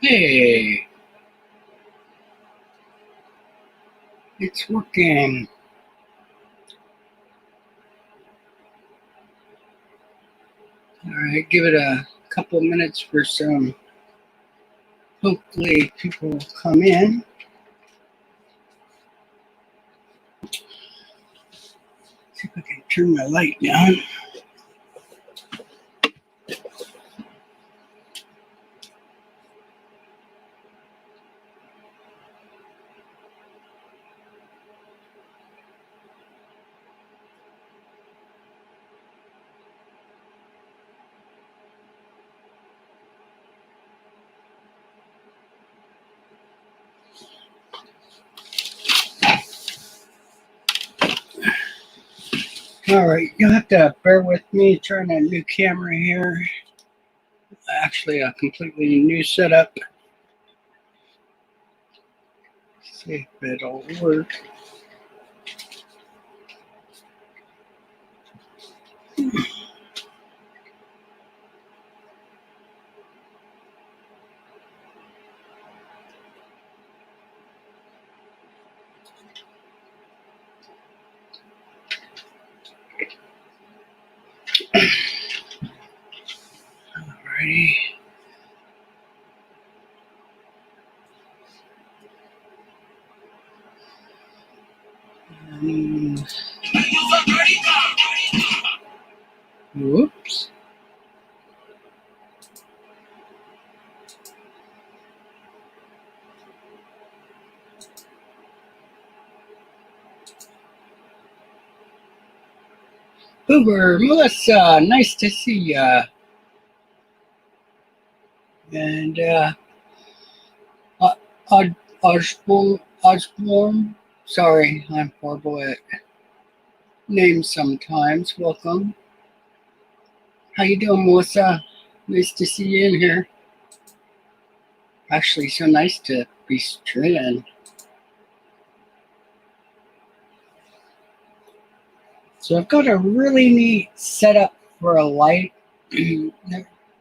Hey, it's working. All right, give it a couple minutes for some. Hopefully, people will come in. See if I can turn my light down. All right, you'll have to bear with me trying a new camera here. Actually, a completely new setup. See if it'll work. Alrighty. Whoops. Uber, Melissa, nice to see ya. And Osborne, sorry, I'm horrible at names sometimes. Welcome. How you doing, Melissa? Nice to see you in here. Actually, so nice to be streaming. So I've got a really neat setup for a light. It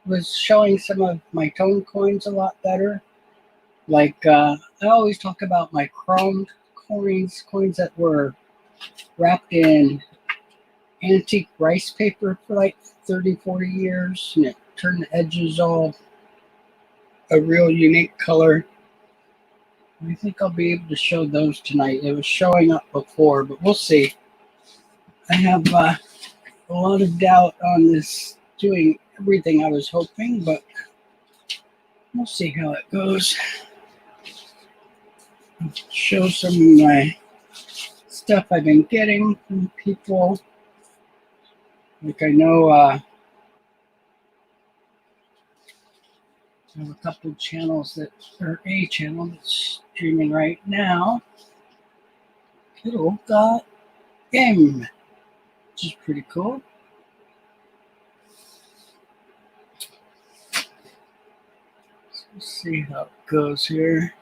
was showing some of my tone coins a lot better. Like I always talk about my chromed coins that were wrapped in antique rice paper for like 30, 40 years, and it turned the edges all a real unique color. I think I'll be able to show those tonight. It was showing up before, but we'll see. I have a lot of doubt on this doing everything I was hoping, but we'll see how it goes. I'll show some of my stuff I've been getting from people. Like I know I have a couple channels or a channel that's streaming right now. Kiddo got game, which is pretty cool. So let's see how it goes here.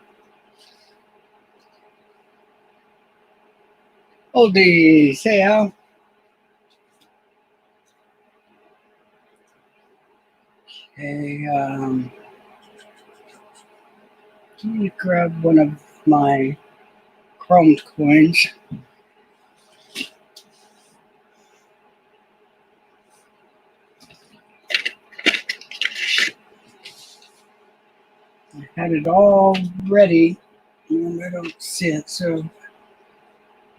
Oldie, say how. Okay, let me grab one of my chromed coins. I had it all ready, and I don't see it, so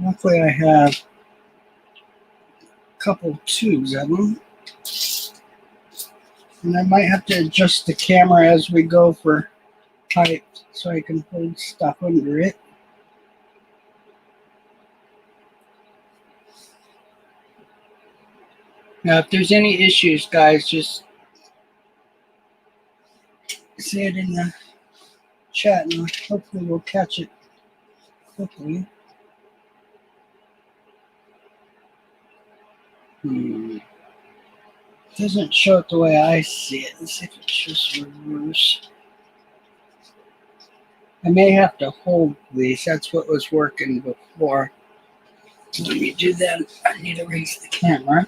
luckily I have a couple tubes of them. And I might have to adjust the camera as we go for height so I can hold stuff under it. Now, if there's any issues, guys, just say it in the chat and hopefully we'll catch it quickly. Doesn't show it the way I see it. Let's see if it's just reverse. I may have to hold these. That's what was working before. Let me do that. I need to raise the camera.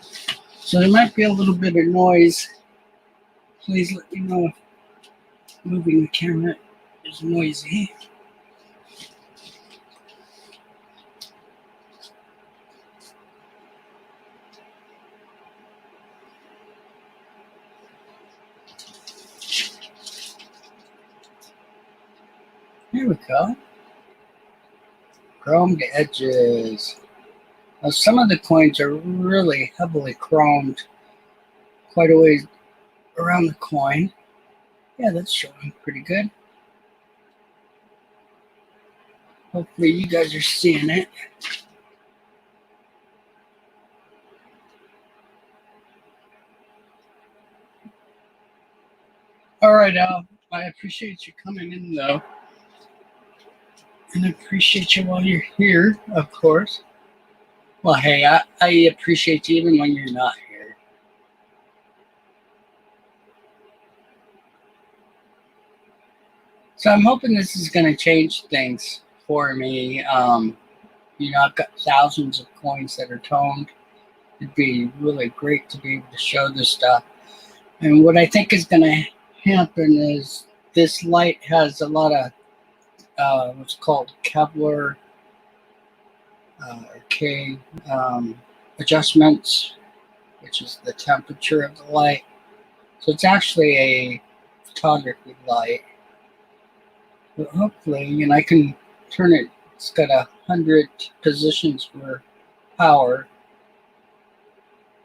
So there might be a little bit of noise. Please let me know if moving the camera It's noisy. Here we go. Chromed edges. Now, some of the coins are really heavily chromed quite a ways around the coin. Yeah, that's showing pretty good. Hopefully you guys are seeing it. All right, Al. I appreciate you coming in, though. And I appreciate you while you're here, of course. Well, hey, I appreciate you even when you're not here. So I'm hoping this is going to change things for me. I've got thousands of coins that are toned. It'd be really great to be able to show this stuff. And what I think is going to happen is this light has a lot of what's called Kevlar K adjustments, which is the temperature of the light. So it's actually a photography light. But hopefully, and I can turn it. It's got 100 positions for power.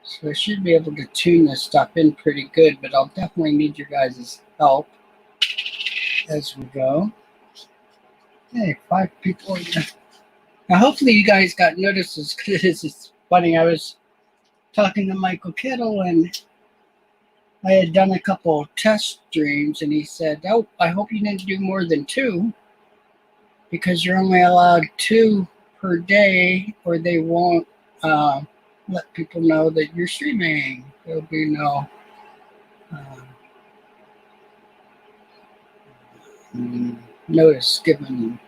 So I should be able to tune this stuff in pretty good, but I'll definitely need your guys' help as we go. Hey, 5 people in there. Now, hopefully you guys got notices because it's funny. I was talking to Michael Kittle and I had done a couple test streams and he said, "Oh, I hope you didn't do more than 2 because you're only allowed 2 per day or they won't let people know that you're streaming. There'll be no notice given."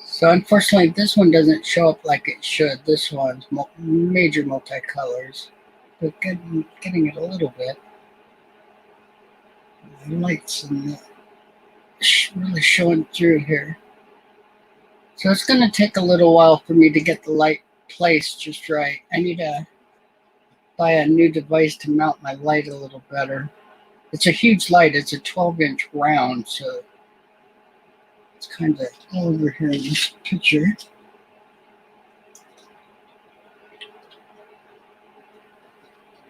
So unfortunately, this one doesn't show up like it should. This one's major multicolors, but getting it a little bit. The lights and really showing through here. So it's going to take a little while for me to get the light placed just right. I need to buy a new device to mount my light a little better. It's a huge light. It's a 12-inch round, so it's kind of over here in this picture.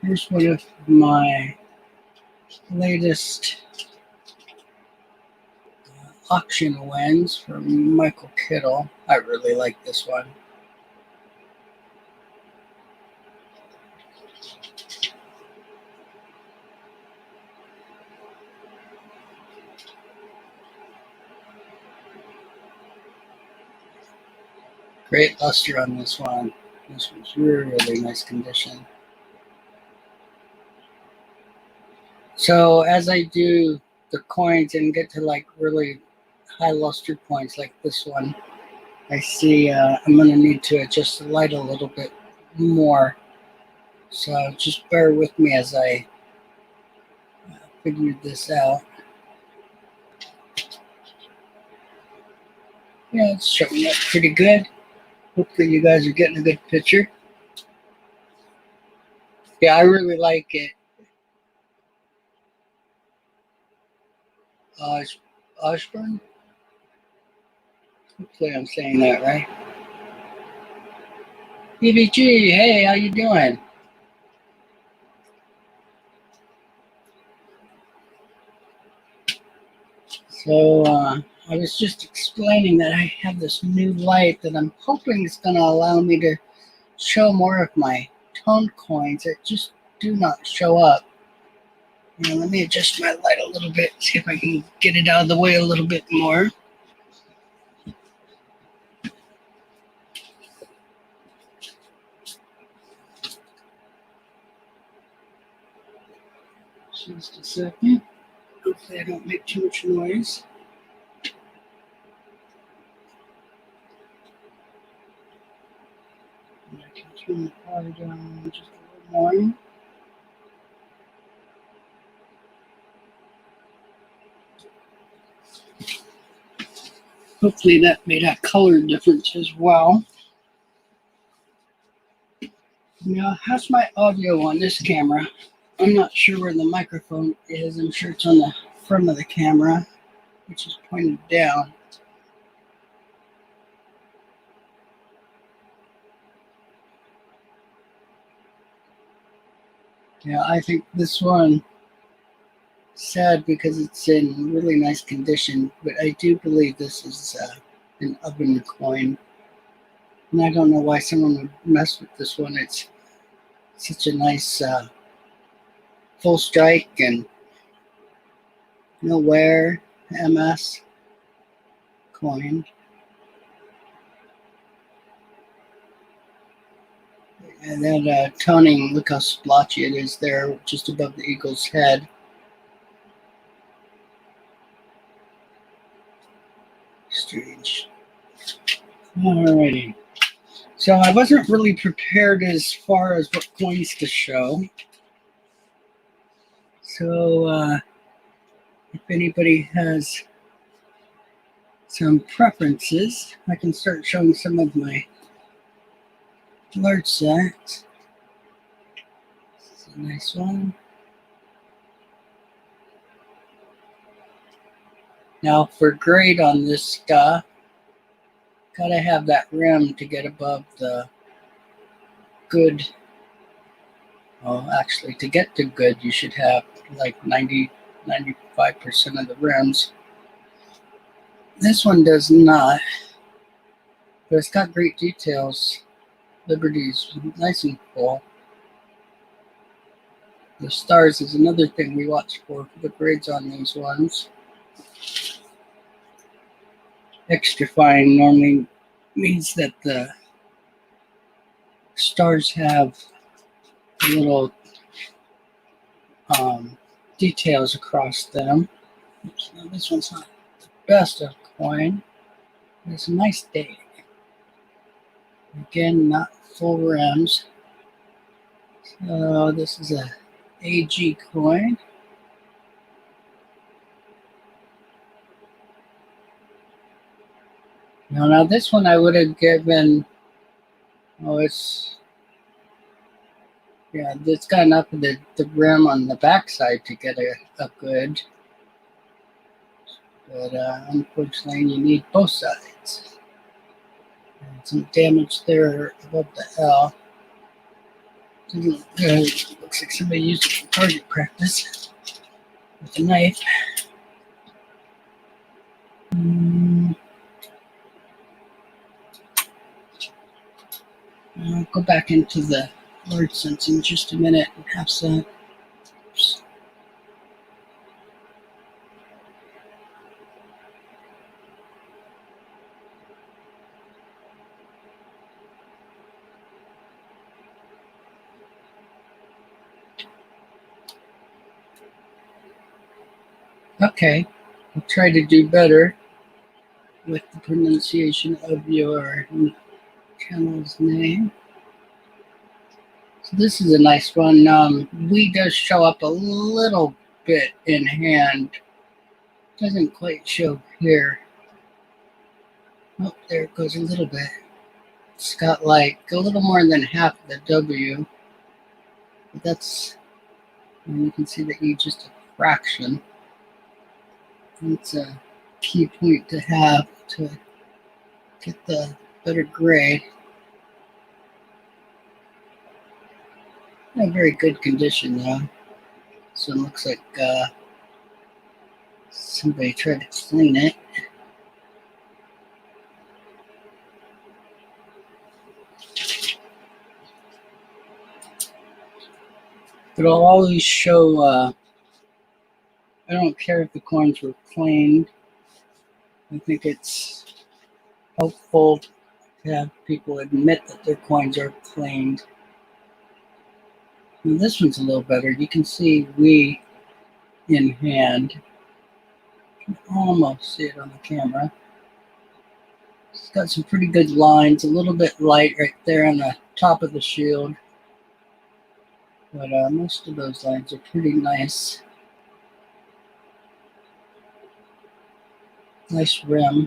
Here's one of my latest auction wins from Michael Kittle. I really like this one. Great luster on this one. This one's really nice condition. So as I do the coins and get to like really high luster points like this one, I see I'm going to need to adjust the light a little bit more. So just bear with me as I figure this out. Yeah, it's showing up pretty good. Hopefully you guys are getting a good picture. Yeah, I really like it. Osborne? Hopefully I'm saying that right. BBG, hey, how you doing? So I was just explaining that I have this new light that I'm hoping is going to allow me to show more of my toned coins that just do not show up. Now, let me adjust my light a little bit, see if I can get it out of the way a little bit more. Just a second. Hopefully I don't make too much noise. And I can turn the power down just a little more. Hopefully that made a color difference as well. Now, how's my audio on this camera? I'm not sure where the microphone is. I'm sure it's on the front of the camera, which is pointed down. Yeah, I think this one, sad because it's in really nice condition, but I do believe this is an oven coin. And I don't know why someone would mess with this one. It's such a nice full strike and no wear MS coin. And then toning, look how splotchy it is there, just above the eagle's head. Strange. Alrighty. So I wasn't really prepared as far as what coins to show. So if anybody has some preferences, I can start showing some of my large sets. This is a nice one. Now for grade on this stuff, gotta have that rim to get above the good. Well, actually, to get to good, you should have like 95% of the rims. This one does not, but it's got great details. Liberty's nice and full. The stars is another thing we watch for the grades on these ones. Extra fine normally means that the stars have little details across them. Oops, no, this one's not the best of coin. It's a nice day. Again, not full rims. So this is a AG coin. Now this one I would have given, it's got enough of the rim on the backside to get a good. But unfortunately, you need both sides. And some damage there above the L. Looks like somebody used it for target practice with a knife. I'll go back into the large sense in just a minute and have some. Oops. Okay, I'll try to do better with the pronunciation of your channel's name. So this is a nice one. We does show up a little bit in hand. Doesn't quite show here. Oh, there it goes a little bit. It's got like a little more than half the W. But that's, and you can see the E just a fraction. It's a key point to have to get the better grade. In very good condition though. So it looks like somebody tried to clean it. But I'll always show, I don't care if the coins were cleaned. I think it's helpful to have people admit that their coins are cleaned. And this one's a little better. You can see we in hand. You can almost see it on the camera. It's got some pretty good lines, a little bit light right there on the top of the shield. But most of those lines are pretty nice. Nice rim.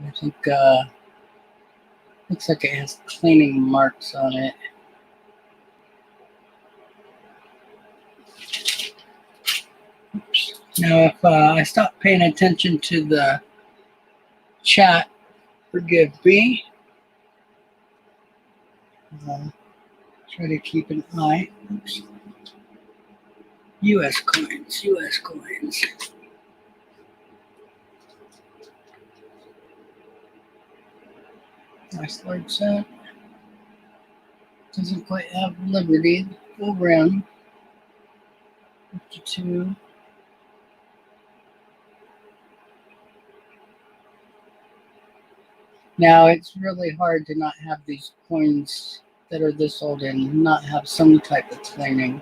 I think looks like it has cleaning marks on it. Oops. Now, if I stop paying attention to the chat, forgive me. Try to keep an eye. Oops. U.S. coins, U.S. coins. Nice large set. Doesn't quite have Liberty. Full rim. 52. Now, it's really hard to not have these coins that are this old and not have some type of cleaning.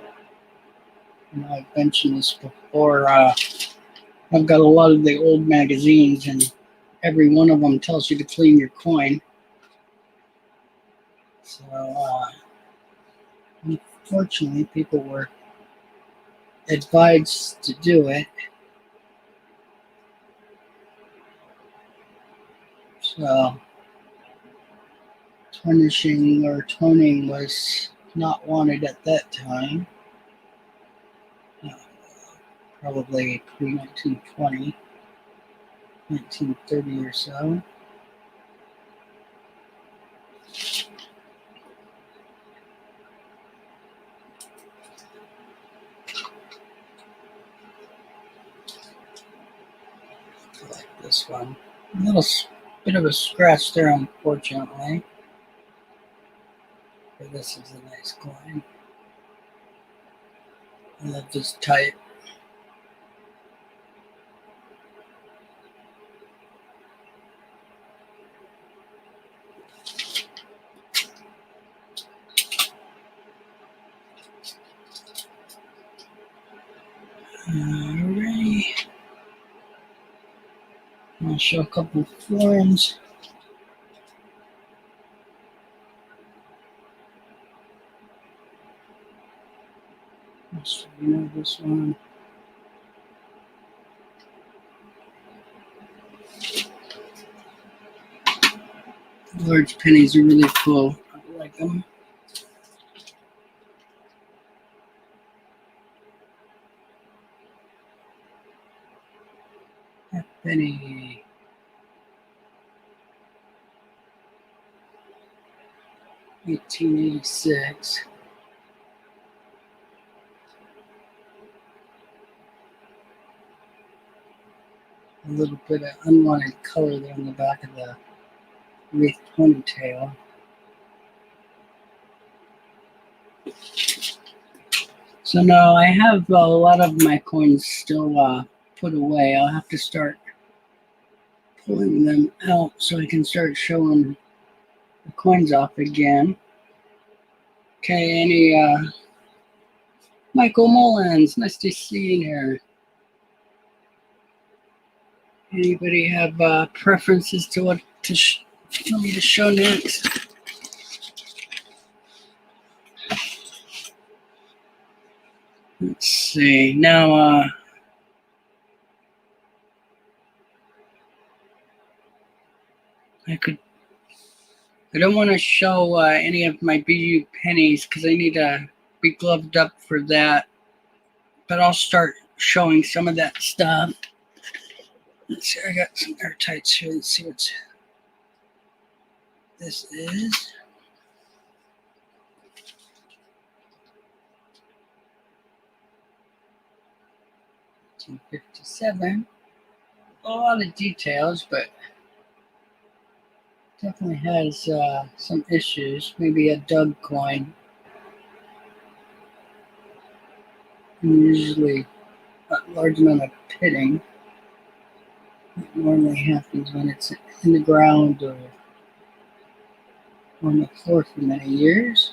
I've mentioned this before. I've got a lot of the old magazines, and every one of them tells you to clean your coin. So, unfortunately, people were advised to do it. So, tarnishing or toning was not wanted at that time. Probably pre-1920, 1930 or so. Like this one. A little bit of a scratch there, unfortunately. But this is a nice coin. I love this type. Alright. I'll show a couple of florins. So you know this one. Large pennies are really cool. I like them. Half penny. $18.86. A little bit of unwanted color there on the back of the wreath ponytail. So now I have a lot of my coins still put away. I'll have to start pulling them out so I can start showing the coins off again. Okay, any Michael Mullins, nice to see you here. Anybody have preferences to what to for me to show next? Let's see. Now, I don't want to show any of my BU pennies because I need to be gloved up for that. But I'll start showing some of that stuff. Let's see. I got some airtights here. Let's see what this is. $1957. A lot of details, but definitely has some issues. Maybe a dug coin. Usually a large amount of pitting. That normally happens when it's in the ground or on the floor for many years.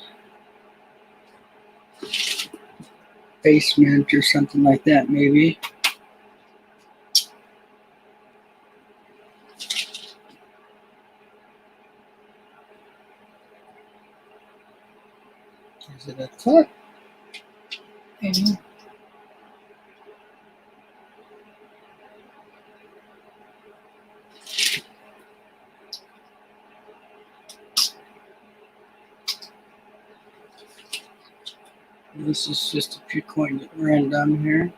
Basement or something like that, maybe. Is it a clip? Maybe. This is just a few coins at random here.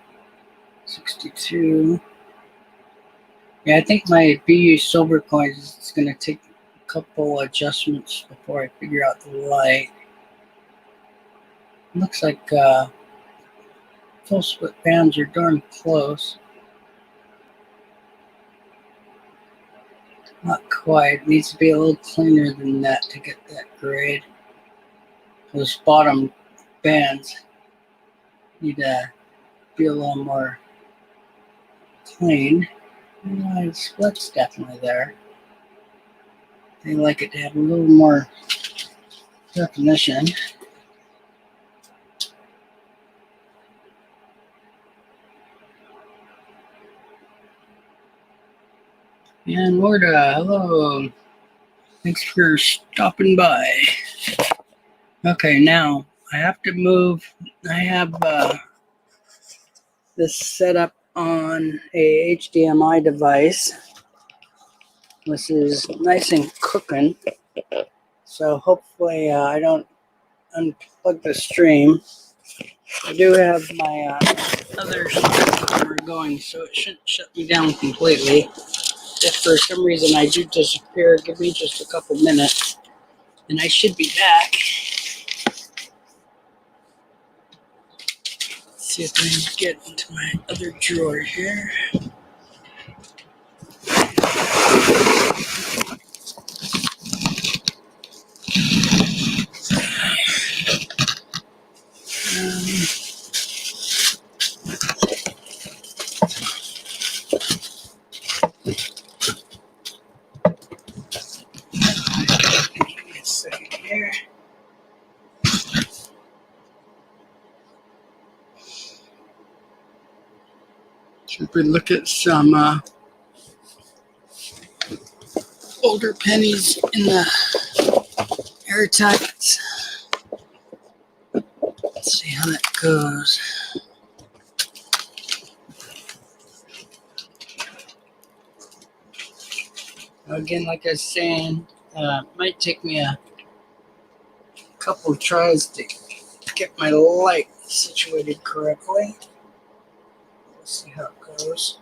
62. Yeah, I think my BU silver coins is going to take a couple adjustments before I figure out the light. Looks like full split bands are darn close. Not quite. It needs to be a little cleaner than that to get that grade. Those bottom bands need to be a little more clean. The split's definitely there. They like it to have a little more definition. And Lorda, hello. Thanks for stopping by. Okay, now I have to move. I have this set up on a HDMI device. This is nice and cooking. So hopefully I don't unplug the stream. I do have my other camera going, so it shouldn't shut me down completely. If for some reason I do disappear, give me just a couple minutes, and I should be back. Let's see if I can get into my other drawer here. Give me a second here. Should we look at some older pennies in the airtight? Let's see how that goes. Again, like I was saying, might take me a couple tries to get my light situated correctly. Let's see how it goes.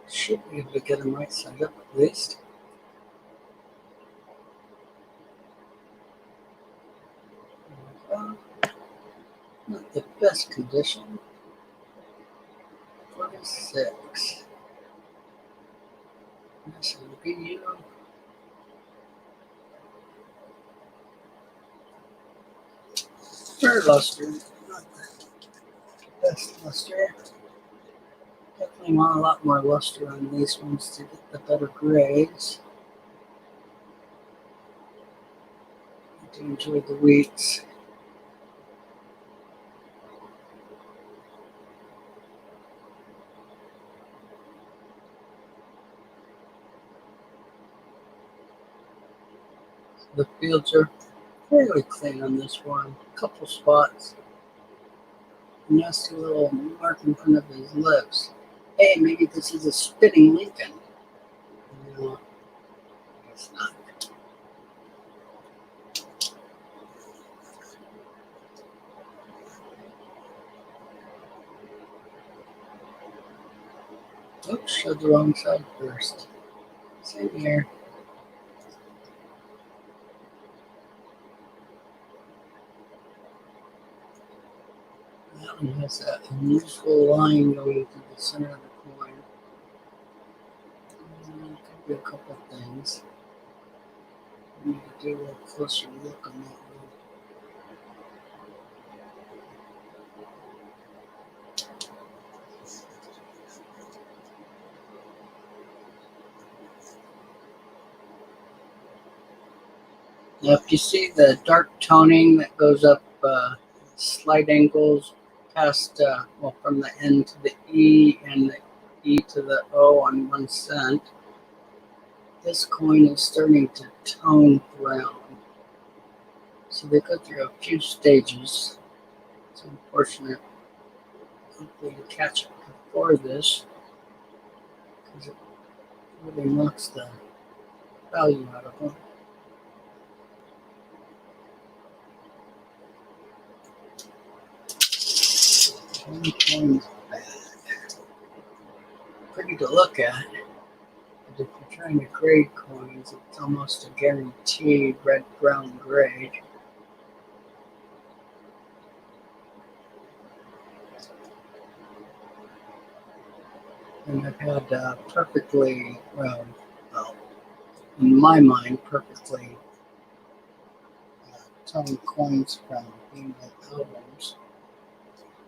Should be able to get them right side up at least. Not the best condition. 46. This will be you. Fair luster. Not the best luster. Definitely want a lot more luster on these ones to get the better grades. I do enjoy the wheats. The fields are fairly clean on this one. A couple spots. A nasty little mark in front of his lips. Hey, maybe this is a spitting Lincoln. No, it's not. Oops, showed the wrong side first. Same here. That one has that unusual line going through the center of the coin. Could be a couple things. I need to do a little closer look on that one. Now, if you see the dark toning that goes up slight angles past, well, from the N to the E and the E to the O on 1 cent, this coin is starting to tone brown. So they go through a few stages. It's unfortunate. Hopefully to catch it before this, because it really knocks the value out of them. Tony coins bad. Pretty to look at, but if you're trying to grade coins, it's almost a guaranteed red, brown grade. And I've had perfectly, well, in my mind, perfectly Tony coins from being in albums.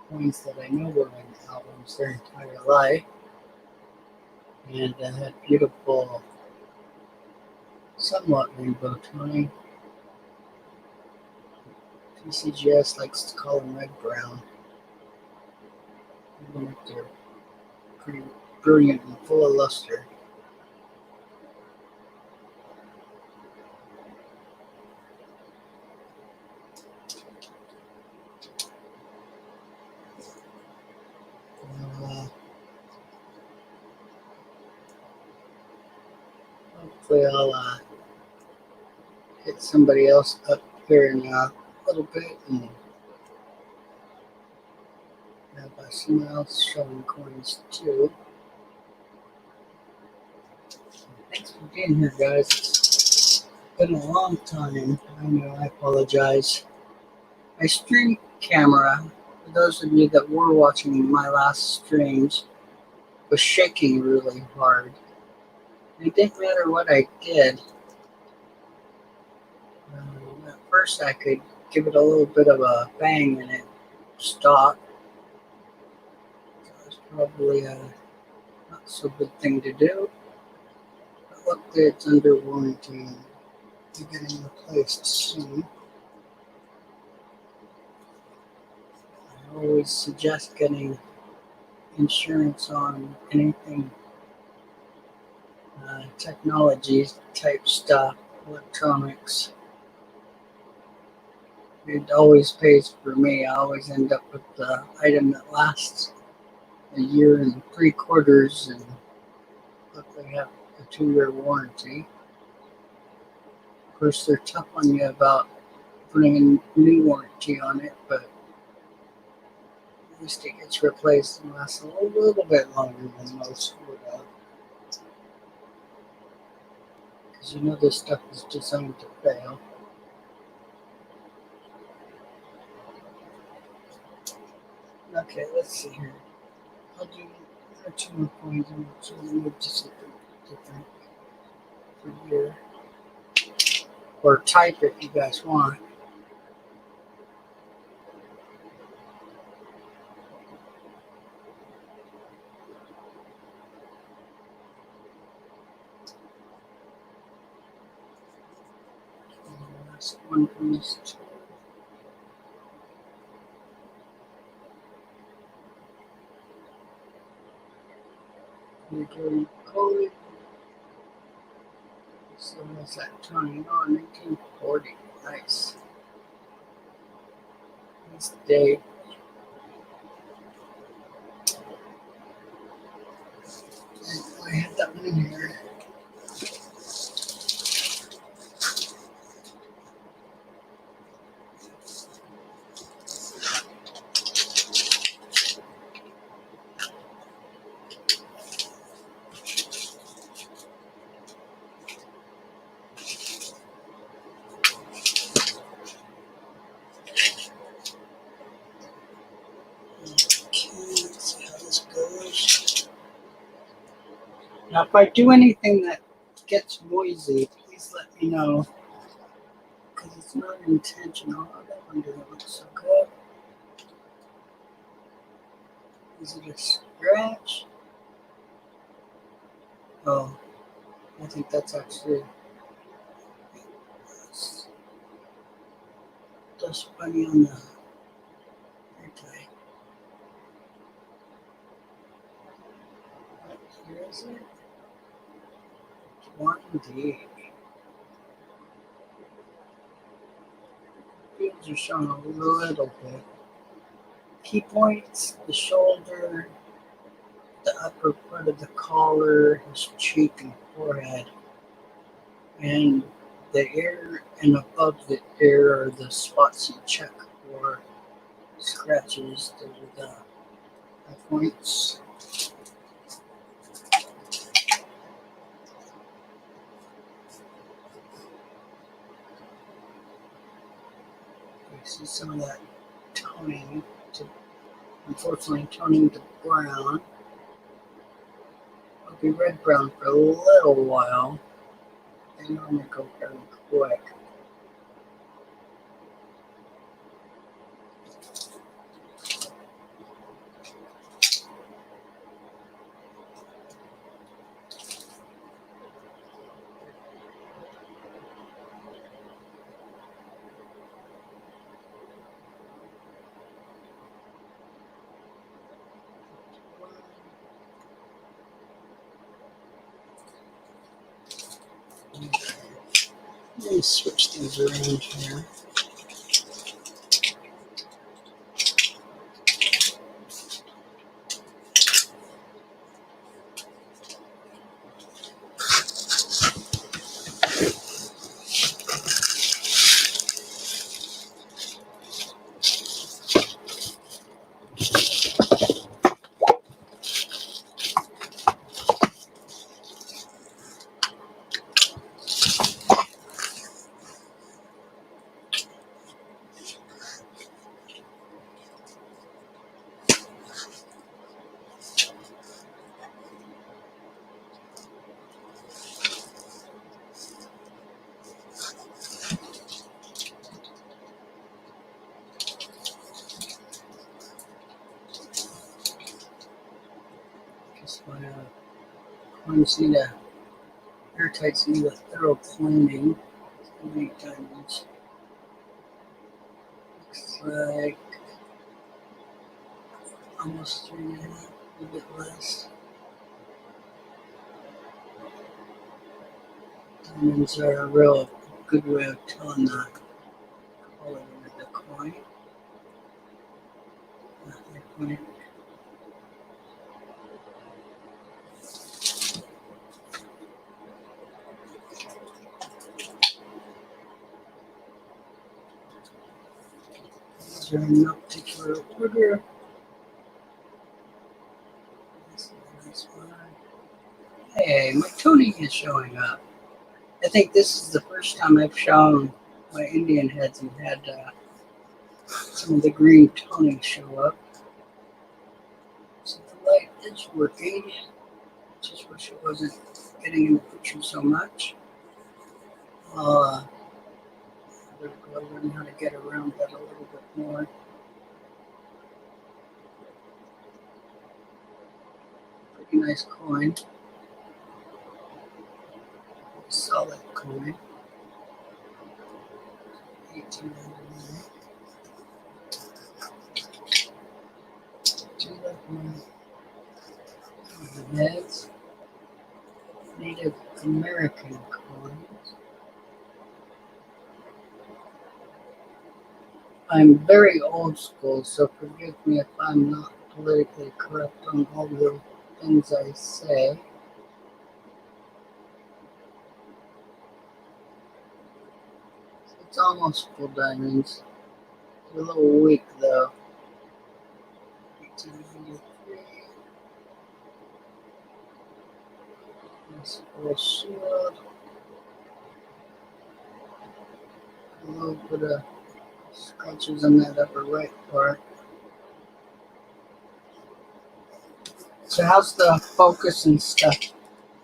Coins that I know were in albums their entire life. And had beautiful, somewhat rainbow toning. TCGS likes to call them red brown, even if they're pretty brilliant and full of luster. Hopefully I'll hit somebody else up here in a little bit and have someone else showing coins too. Thanks for being here, guys. It's been a long time. I know, I apologize. My stream camera, for those of you that were watching my last streams, was shaking really hard. It didn't matter what I did. At first I could give it a little bit of a bang and it stopped. That was probably a not so good thing to do. But luckily it's under warranty and you're getting replaced soon. I always suggest getting insurance on anything technology type stuff, electronics. It always pays for me. I always end up with the item that lasts a year and 3/4, and luckily have a 2-year warranty. Of course, they're tough on you about putting a new warranty on it, but at least it gets replaced and lasts a little bit longer than most would have. Because you know this stuff is designed to fail. Okay, let's see here. I'll do 1 or 2 more coins and we'll move to something different for here. Or type if you guys want. Last one from this tool. You're doing code. So what's that turning on? 1940. Nice. Nice day. I had that one in here. Now, if I do anything that gets noisy, please let me know. Because it's not intentional. Oh, that one doesn't look so good. Is it a scratch? Oh, I think that's actually dust bunny on the replay. Here is it. 1D. Fields are showing a little bit. Key points, the shoulder, the upper part of the collar, his cheek and forehead. And the ear and above the ear are the spots you check for scratches. Those are points. You see some of that toning, unfortunately toning to brown. It'll be red-brown for a little while. They normally go very quick. Let me switch these around here. Because my coins need air tights need a thorough cleaning. How many diamonds? Looks like almost 3.5, a little bit less. Diamonds are a real good way of telling the quality of the coin. These are in no particular order. This is a nice one. Hey, my toning is showing up. I think this is the first time I've shown my Indian heads and had some of the green toning show up. So the light is working. Just wish it wasn't getting in the picture so much. I'll learn how to get around that a little bit more. Pretty nice coin. Solid coin. 1899. Do like my heads. Native American coins. I'm very old school, so forgive me if I'm not politically correct on all the things I say. It's almost full diamonds. It's a little weak though. 1893. Nice full shield. A little bit of scratches on that upper right part. So how's the focus and stuff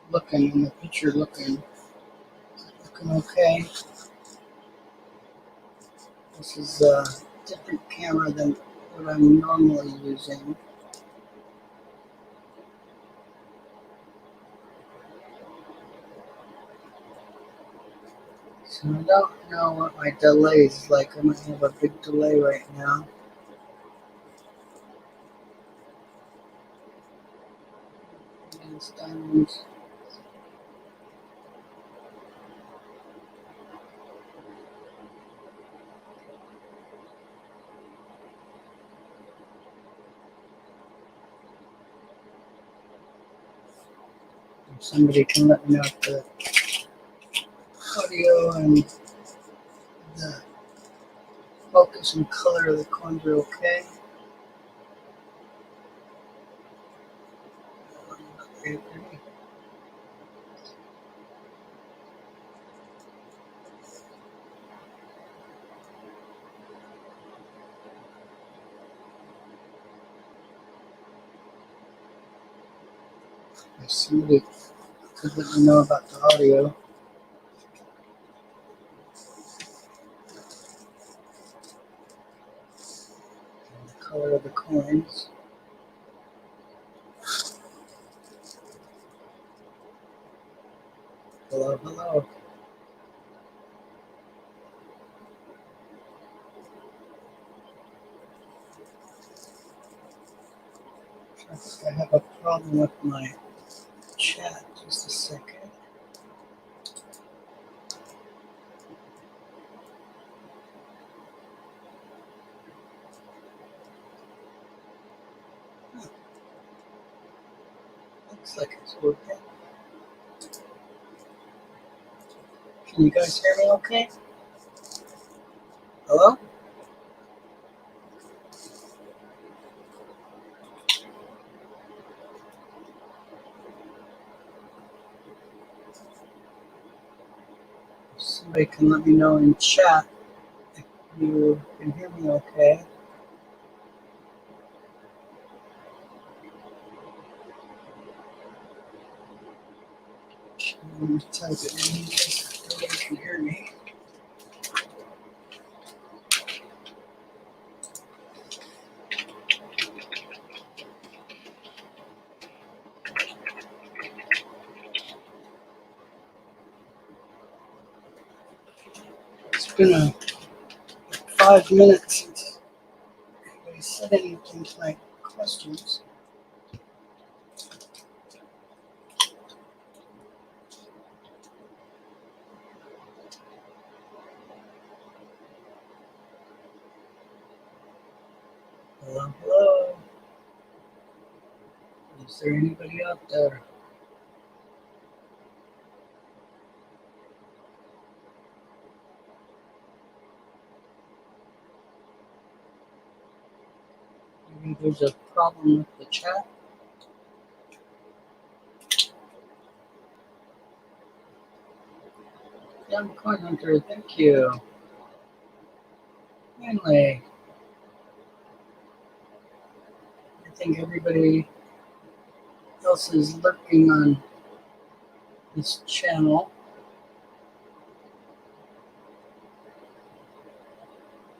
looking in the picture looking? Looking okay? This is a different camera than what I'm normally using. So I don't know what my delay is like. I might have a big delay right now. These diamonds. If somebody can let me know if the audio and the focus and color of the coins are okay. Somebody could let me know about the audio. And the color of the coins. Hello, hello. I think I have a problem with my chat. Just a second. Looks like it's working. Can you guys hear me okay? Hello? Somebody can let me know in chat if you can hear me okay. Let me type it in case nobody can hear me. It's been 5 minutes since anybody said anything to my questions. Hello, hello. Is there anybody out there? Maybe there's a problem with the chat. Young Coin Hunter, thank you. Finally, I think everybody else is lurking on this channel.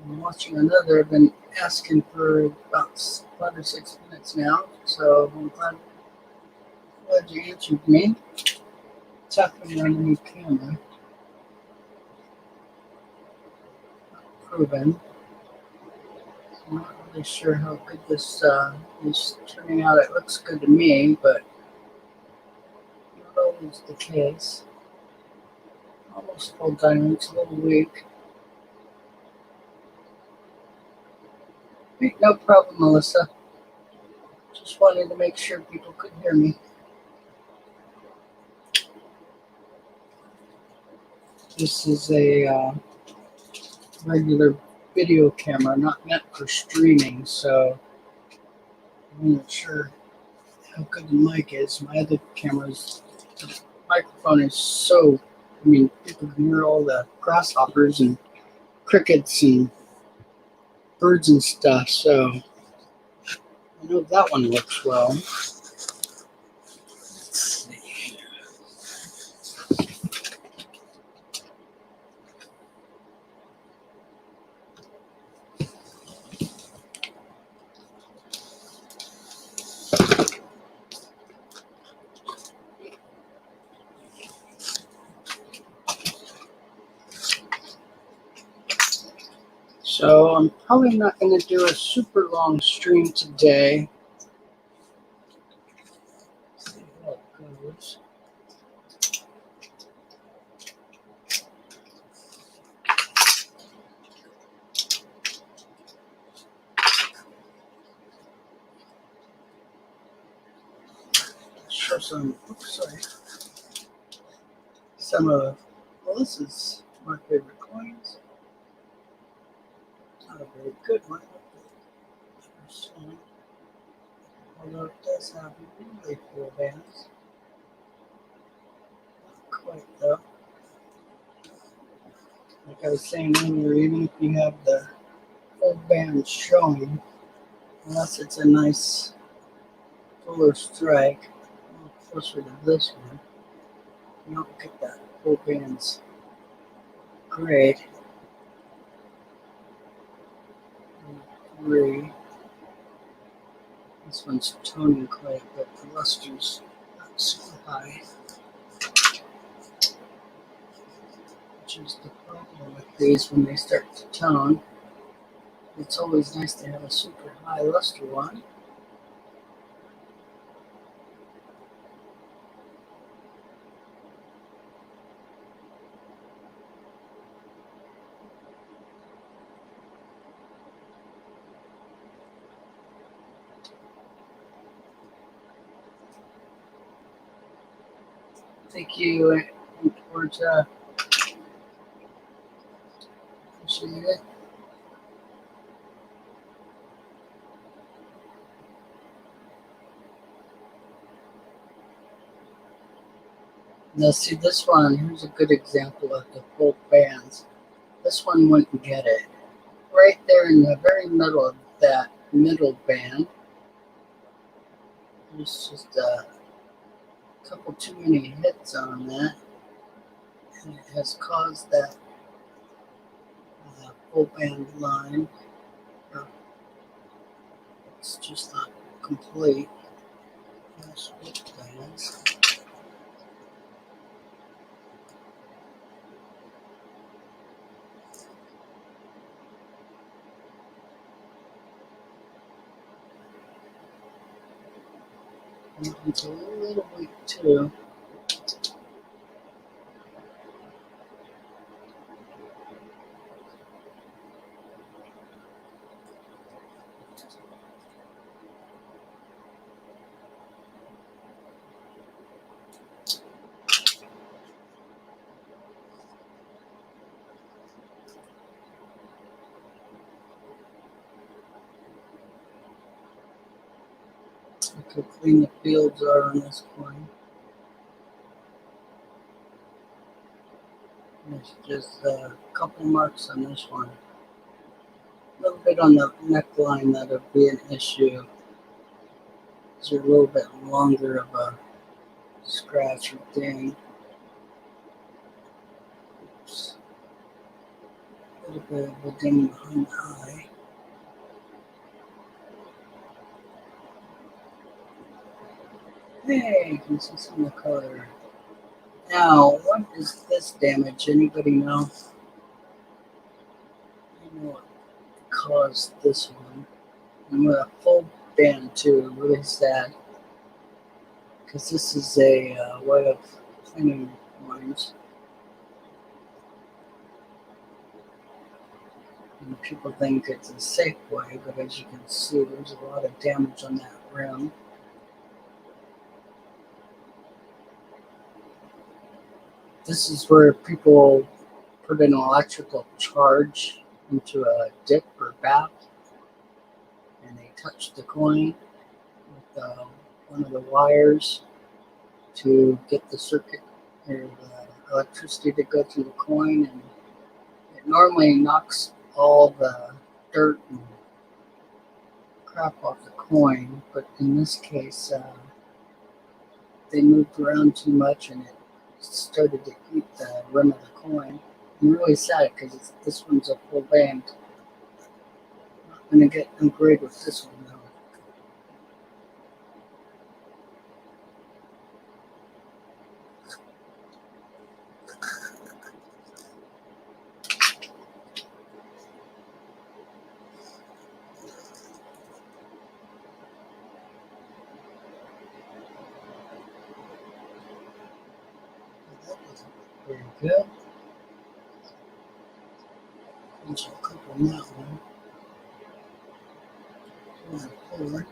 I'm watching another. I've been asking for about 5 or 6 minutes now, so I'm glad you answered me. It's happening on a new camera. Proven. I'm not really sure how good this is turning out. It looks good to me, but not always the case. Almost full diamond. It's a little weak. No problem, Melissa. Just wanted to make sure people could hear me. This is a regular video camera, not meant for streaming, so I'm not sure how good the mic is. My other camera's the microphone is so, I mean, people can hear all the grasshoppers and crickets and birds and stuff, so I know that one works well. Let's see. So I'm probably not going to do a super long stream today. Let's see how it goes. Show some of Melissa's my favorite coins. Not a very good one. First one. Although it does have really cool bands. Not quite though. Like I was saying earlier, even if you have the full band showing, unless it's a nice fuller strike, closer to this one. You don't get that full band's grade. 3. This one's toning quite a bit. The luster's not super high, which is the problem with these when they start to tone. It's always nice to have a super high luster one. Thank you towards appreciate it. Now see this one, here's a good example of the full bands. This one wouldn't get it. Right there in the very middle of that middle band, there's just a couple too many hits on that, and it has caused that full band line. It's just not complete. Bands. It's a little weak too. Look how clean the fields are on this coin. There's just a couple marks on this one. A little bit on the neckline that'll be an issue. These are a little bit longer of a scratch or ding. Oops. A little bit of a ding behind the eye. Hey, you can see some of the color. Now, what is this damage? Anybody know? I know what caused this one. And with a full band too, really sad. Because this is a way of cleaning lines. And people think it's a safe way, but as you can see, there's a lot of damage on that rim. This is where people put an electrical charge into a dip or bath, and they touch the coin with one of the wires to get the circuit or the electricity to go through the coin, and it normally knocks all the dirt and crap off the coin, but in this case they moved around too much and it started to eat the rim of the coin. I'm really sad because this one's a full band. I'm going to get upgrade with this one though. That wasn't very good. There's a couple on that one. Forward.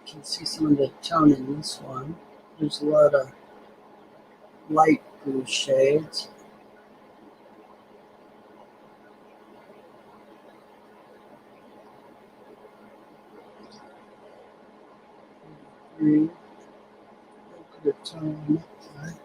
You can see some of the tone in this one. There's a lot of light blue shades. Green. Put a tone on that side.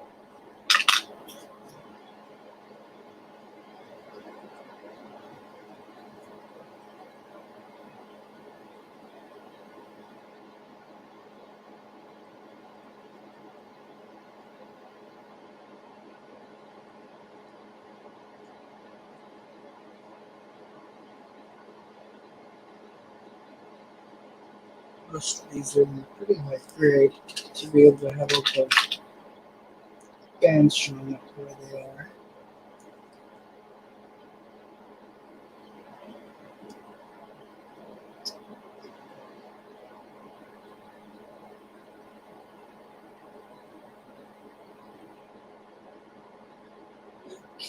Most of these are pretty high grade to be able to have all the bands showing up where they are.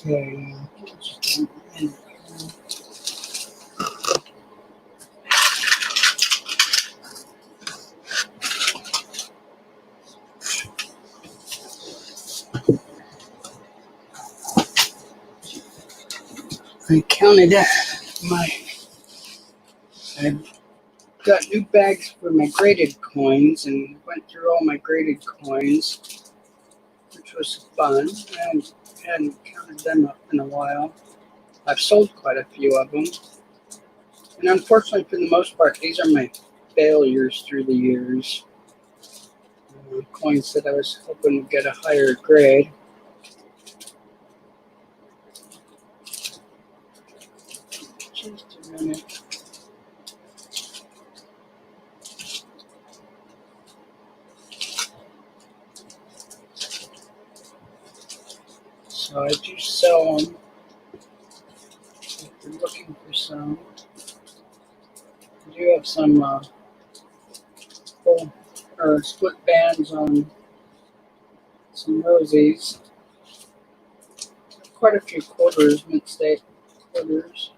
Okay, just a minute. I counted out I got new bags for my graded coins and went through all my graded coins, which was fun. I hadn't counted them up in a while. I've sold quite a few of them. And unfortunately, for the most part, these are my failures through the years. Coins that I was hoping to get a higher grade. Just a minute. So I do sell them. If you're looking for some, I do have some full or split bands on some rosies. Quite a few quarters, mid-state quarters.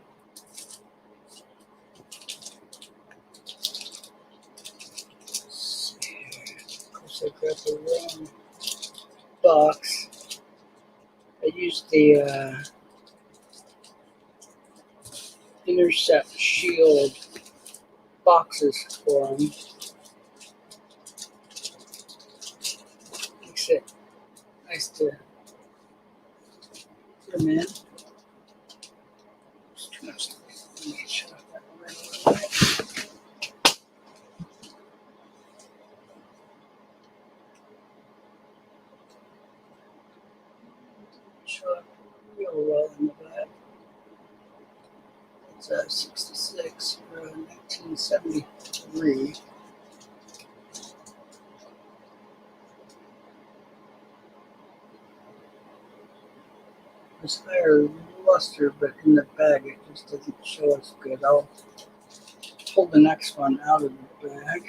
Let's see here. Of course, I grabbed the wrong box. I used the Intercept Shield boxes for them. Makes it nice to put them in. There's too much. Let me shut off that light. Show up real well in the back. It's a 66 for 1973. There's higher luster, but in the bag it just doesn't show as good. I'll pull the next one out of the bag.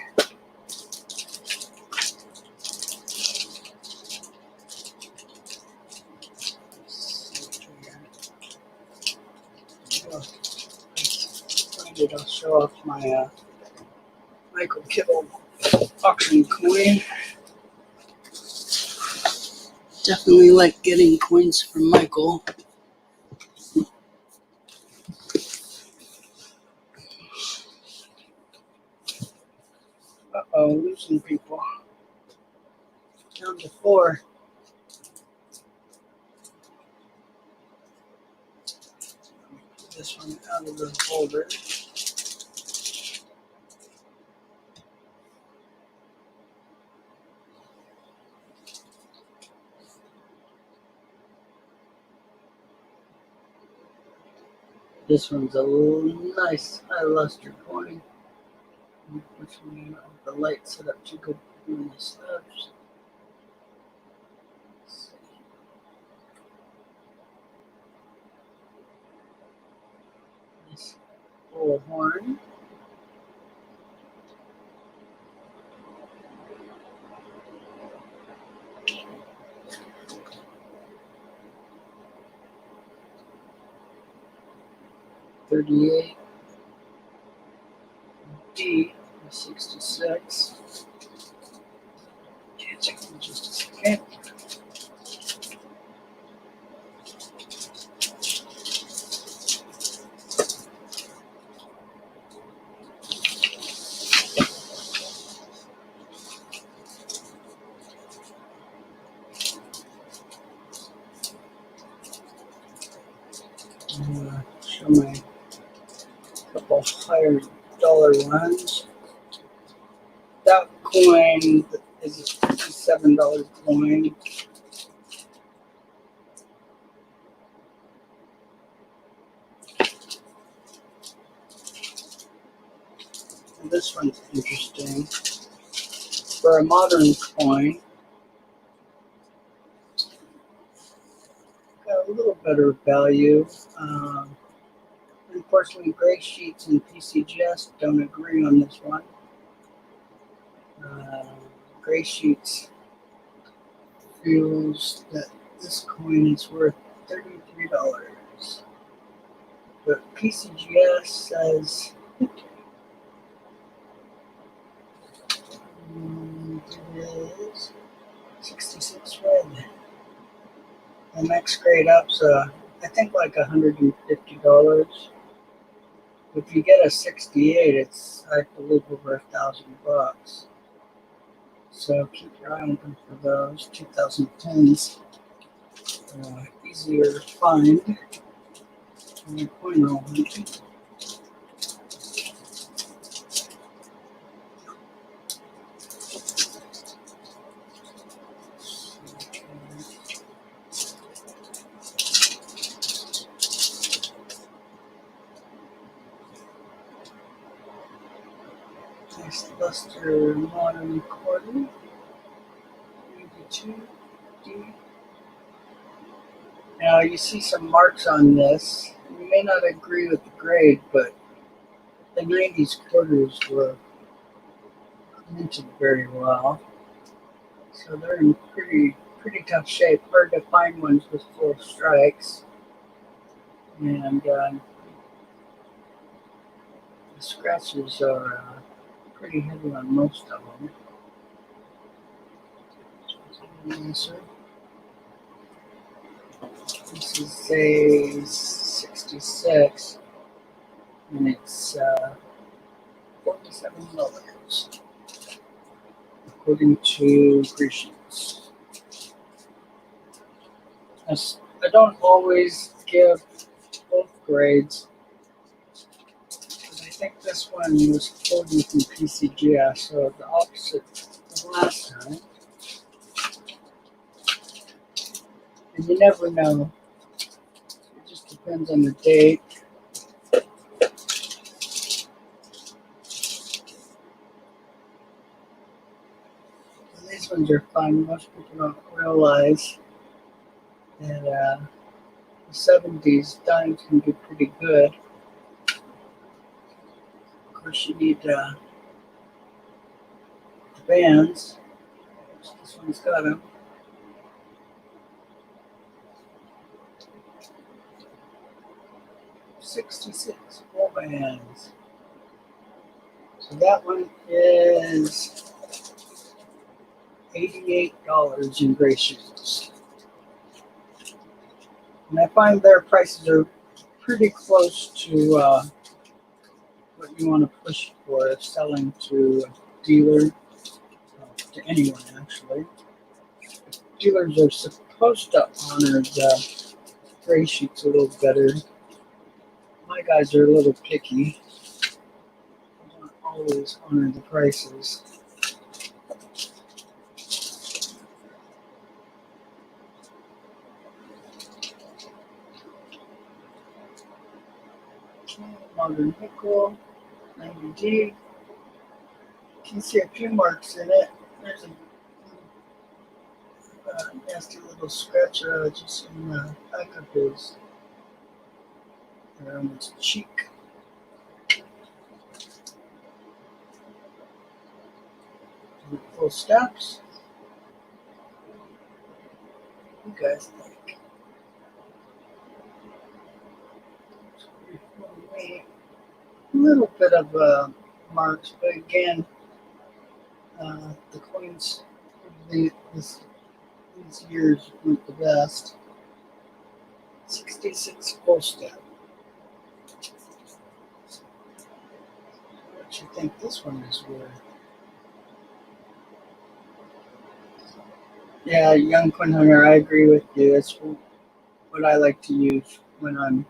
I'll show off my Michael Kibble auction coin. Definitely like getting coins from Michael. Uh-oh, losing people. Down to 4. Put this one out of the holder. This one's a nice high luster coin. Unfortunately, the light set up too good for doing the steps. Nice full horn. $38 D 66. Okay, check in just a second. I'm gonna show my couple higher dollar ones. That coin is a $57 coin. this one's interesting. For a modern coin, got a little better value. Unfortunately, Gray Sheets and PCGS don't agree on this one. Gray Sheets feels that this coin is worth $33, but PCGS says it is 66 red. MX grade up's I think like $150. If you get a 68, it's I believe over $1,000. So keep your eye open for those 2010s. Easier to find in the coin roll. Nice luster modern quarter. 92D. Now you see some marks on this. You may not agree with the grade, but the 90s quarters were minted very well. So they're in pretty tough shape. Hard to find ones with full strikes. And the scratches are pretty heavy on most of them. Nicer. This is a 66, and it's $47, according to Gray Sheets. I don't always give both grades, but I think this one was quoted from PCGS, so the opposite of last time. And you never know. It just depends on the date. And these ones are fun. Most people don't realize that the 70s dimes can be pretty good. Of course, you need the bands. This one's got them. $66 full bands. So that one is $88 in Gray Sheets. And I find their prices are pretty close to what you want to push for if selling to a dealer, to anyone actually. Dealers are supposed to honor the Gray Sheets a little better. My guys are a little picky. They don't always honor the prices. Modern nickel, 90D. You can see a few marks in it. There's a nasty little scratch just in the back of his around his cheek. Full steps. What do you guys think? A little bit of marks, but again, the coins these years weren't the best. 66 full step. What you think this one is worth? Yeah, young coin hunter, I agree with you. That's what I like to use when I'm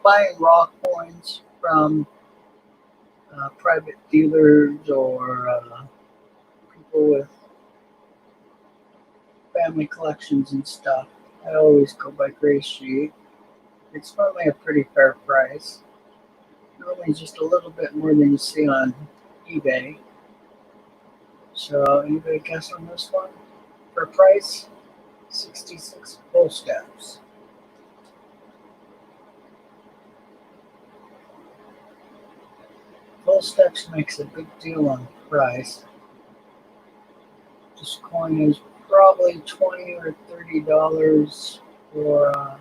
buying raw coins from private dealers or people with family collections and stuff. I always go by Gray Sheet. It's normally a pretty fair price. Normally just a little bit more than you see on eBay. So anybody guess on this one? For price, 66 full steps. Full steps makes a big deal on price. This coin is probably $20 or $30 for a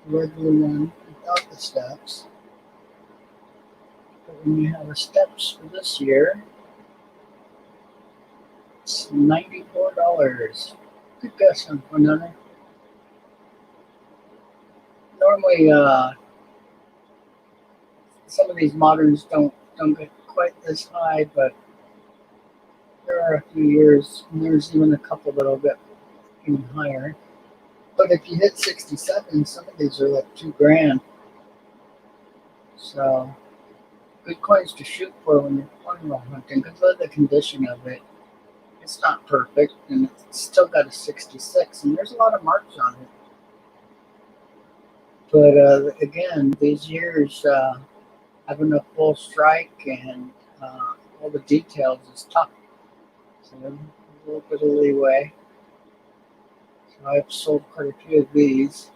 regular one without the steps. But when you have the steps for this year, it's $94. Good guess on another. Normally, some of these moderns don't get quite this high, but there are a few years, and there's even a couple that'll get even higher. But if you hit 67, some of these are like $2,000. So good coins to shoot for when you're coin roll hunting because of the condition of it. It's not perfect, and it's still got a 66, and there's a lot of marks on it. But again, these years having a full strike and all the details is tough. So a little bit of leeway. So I've sold quite a few of these.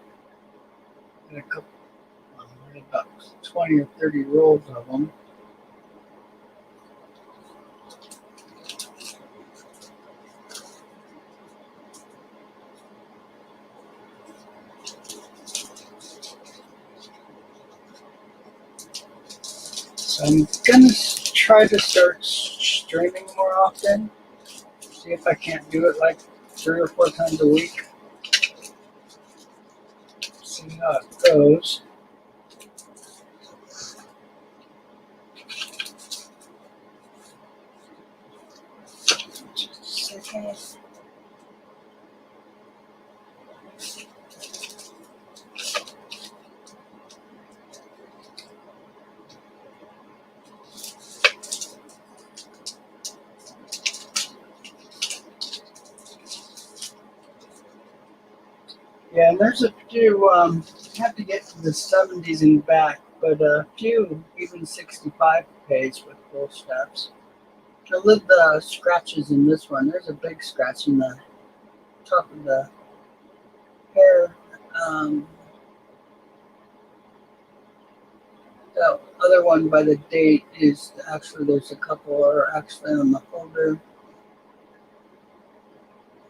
And a couple, about 20 or 30 rolls of them. So I'm gonna try to start streaming more often. See if I can't do it like 3 or 4 times a week. See how it goes. Just a second. Yeah, and there's a few, have to get to the 70s and back, but a few, even 65 pays with full steps. I love the scratches in this one. There's a big scratch in the top of the hair. The other one by the date is actually, there's a couple are actually on the holder,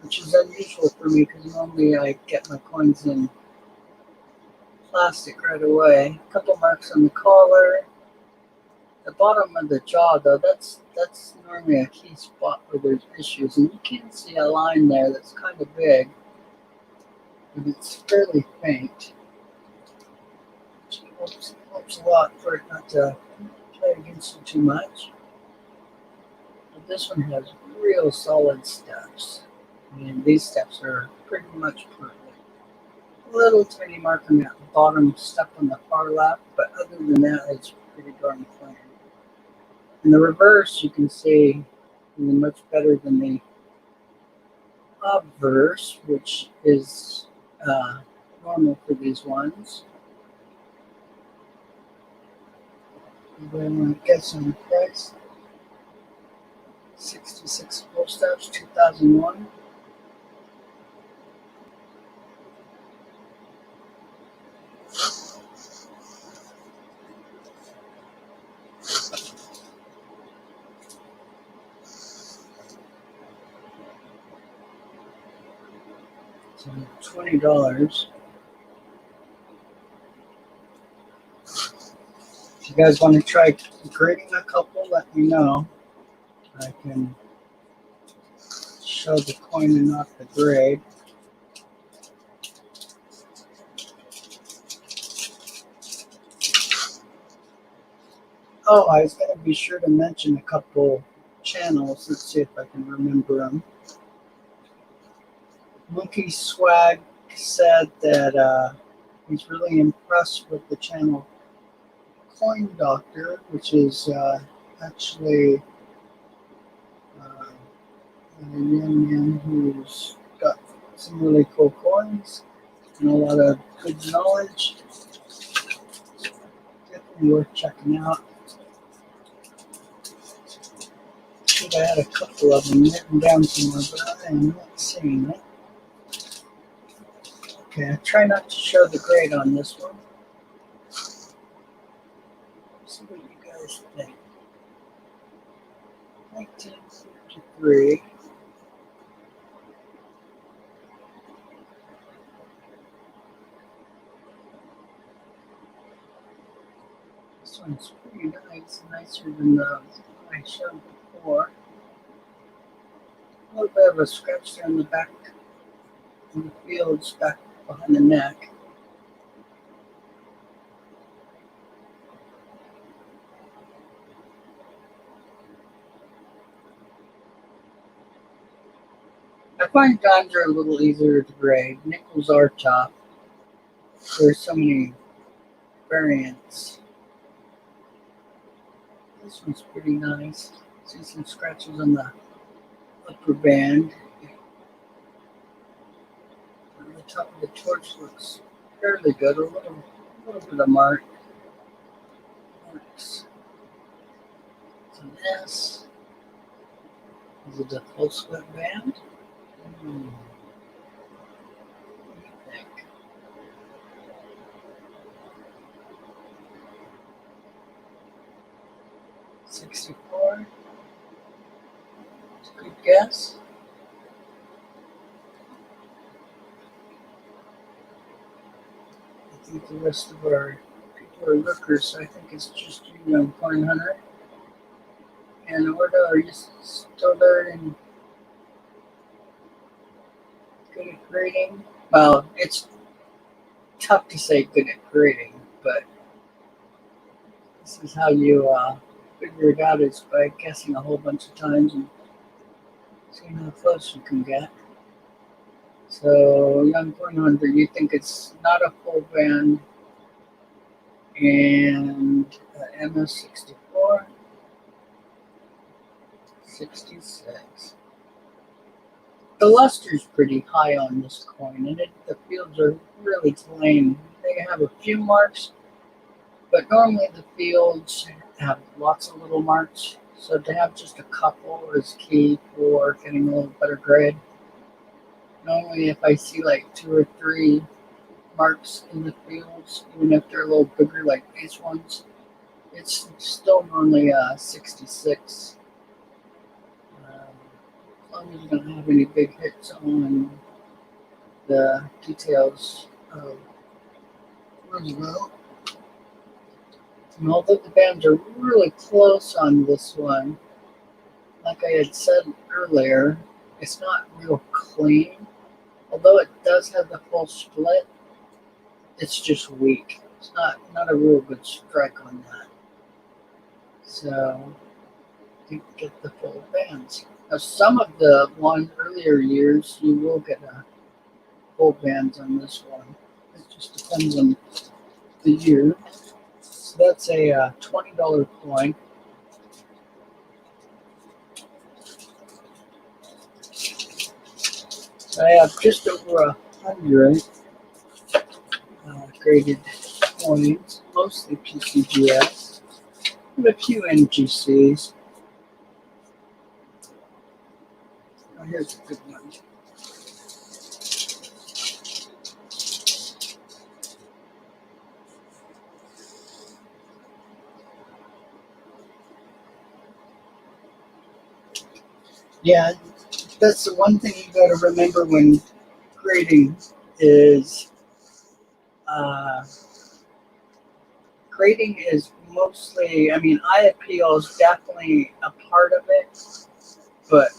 which is unusual for me because normally I get my coins in plastic right away. A couple marks on the collar. The bottom of the jaw, though, that's normally a key spot where there's issues, and you can see a line there that's kind of big, but it's fairly faint. Which helps a lot for it not to play against you too much. But this one has real solid steps. I mean, these steps are pretty much perfect. A little tiny mark on that bottom step on the far left, but other than that, it's pretty darn clean. In the reverse, you can see much better than the obverse, which is normal for these ones. Anybody want to guess on the price? 66 full steps, 2001. So $20. If you guys want to try grading a couple, let me know. I can show the coin and not the grade. Oh, I was going to be sure to mention a couple channels. Let's see if I can remember them. Monkey Swag said that he's really impressed with the channel Coin Doctor, which is actually a young man who's got some really cool coins and a lot of good knowledge. Definitely worth checking out. thought I had a couple of them written down somewhere, but I am not seeing it. Okay, I try not to show the grade on this one. See what you guys think. 1953. This one's pretty nice, nicer than the one I showed before. A little bit of a scratch there on the back, in the fields back behind the neck. I find dimes are a little easier to grade. Nickels are tough. There's so many variants. This one's pretty nice. See some scratches on the upper band. On the top of the torch looks fairly good. A little bit of marks. It's an S. Is it a full split band? What do you think? '64. It's a good guess. I think the rest of our people are lookers, so I think it's just Coin Hunter. And Ordo, are you still there and good at grading? Well, it's tough to say good at grading, but this is how you figure it out, is by guessing a whole bunch of times and seeing how close you can get. So, Young Coin Hunter, you think it's not a full band, and MS-64, 66. The luster's pretty high on this coin, and the fields are really clean. They have a few marks, but normally the fields have lots of little marks. So to have just a couple is key for getting a little better grade. Normally if I see like 2 or 3 marks in the fields, even if they're a little bigger like these ones, it's still normally 66. As long as you don't have any big hits on the details of Roosevelt. And although the bands are really close on this one, like I had said earlier, it's not real clean. Although it does have the full split, it's just weak. It's not a real good strike on that. So you get the full bands. Now some of the earlier years, you will get a full bands on this one. It just depends on the year. So that's a $20 coin. I have just over 100 graded coins, mostly PCGS, and a few NGCs. Oh, here's a good one. Yeah, that's the one thing you got to remember when grading is grading is mostly, I mean, eye appeal is definitely a part of it, but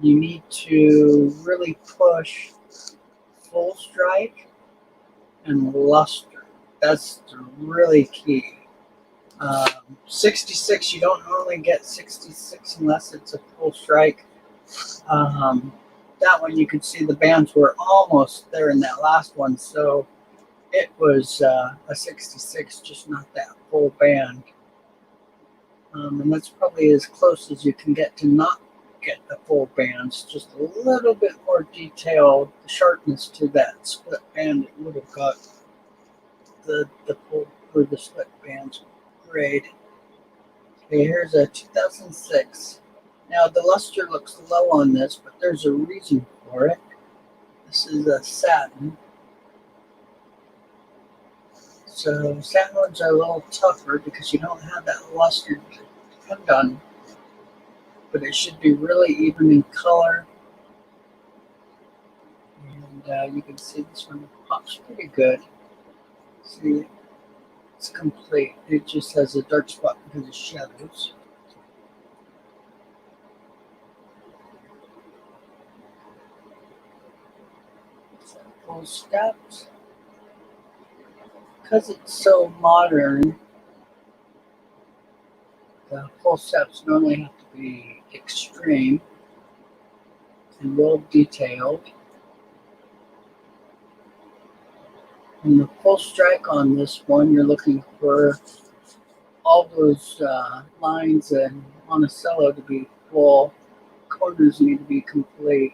you need to really push full strike and luster. That's really key. 66, you don't normally get 66 unless it's a full strike. That one you could see the bands were almost there in that last one, so it was a 66, just not that full band. And that's probably as close as you can get to not get the full bands, just a little bit more detailed sharpness to that split band. It would have got the full or the split bands grade. Okay, here's a 2006 Now the luster looks low on this, but there's a reason for it. This is a satin. So satin ones are a little tougher because you don't have that luster to depend on. But it should be really even in color. And you can see this one pops pretty good. See, it's complete. It just has a dark spot because of shadows. Full steps. Because it's so modern, the full steps normally have to be extreme and well detailed. And the full strike on this one, you're looking for all those lines in Monticello to be full. Corners need to be complete.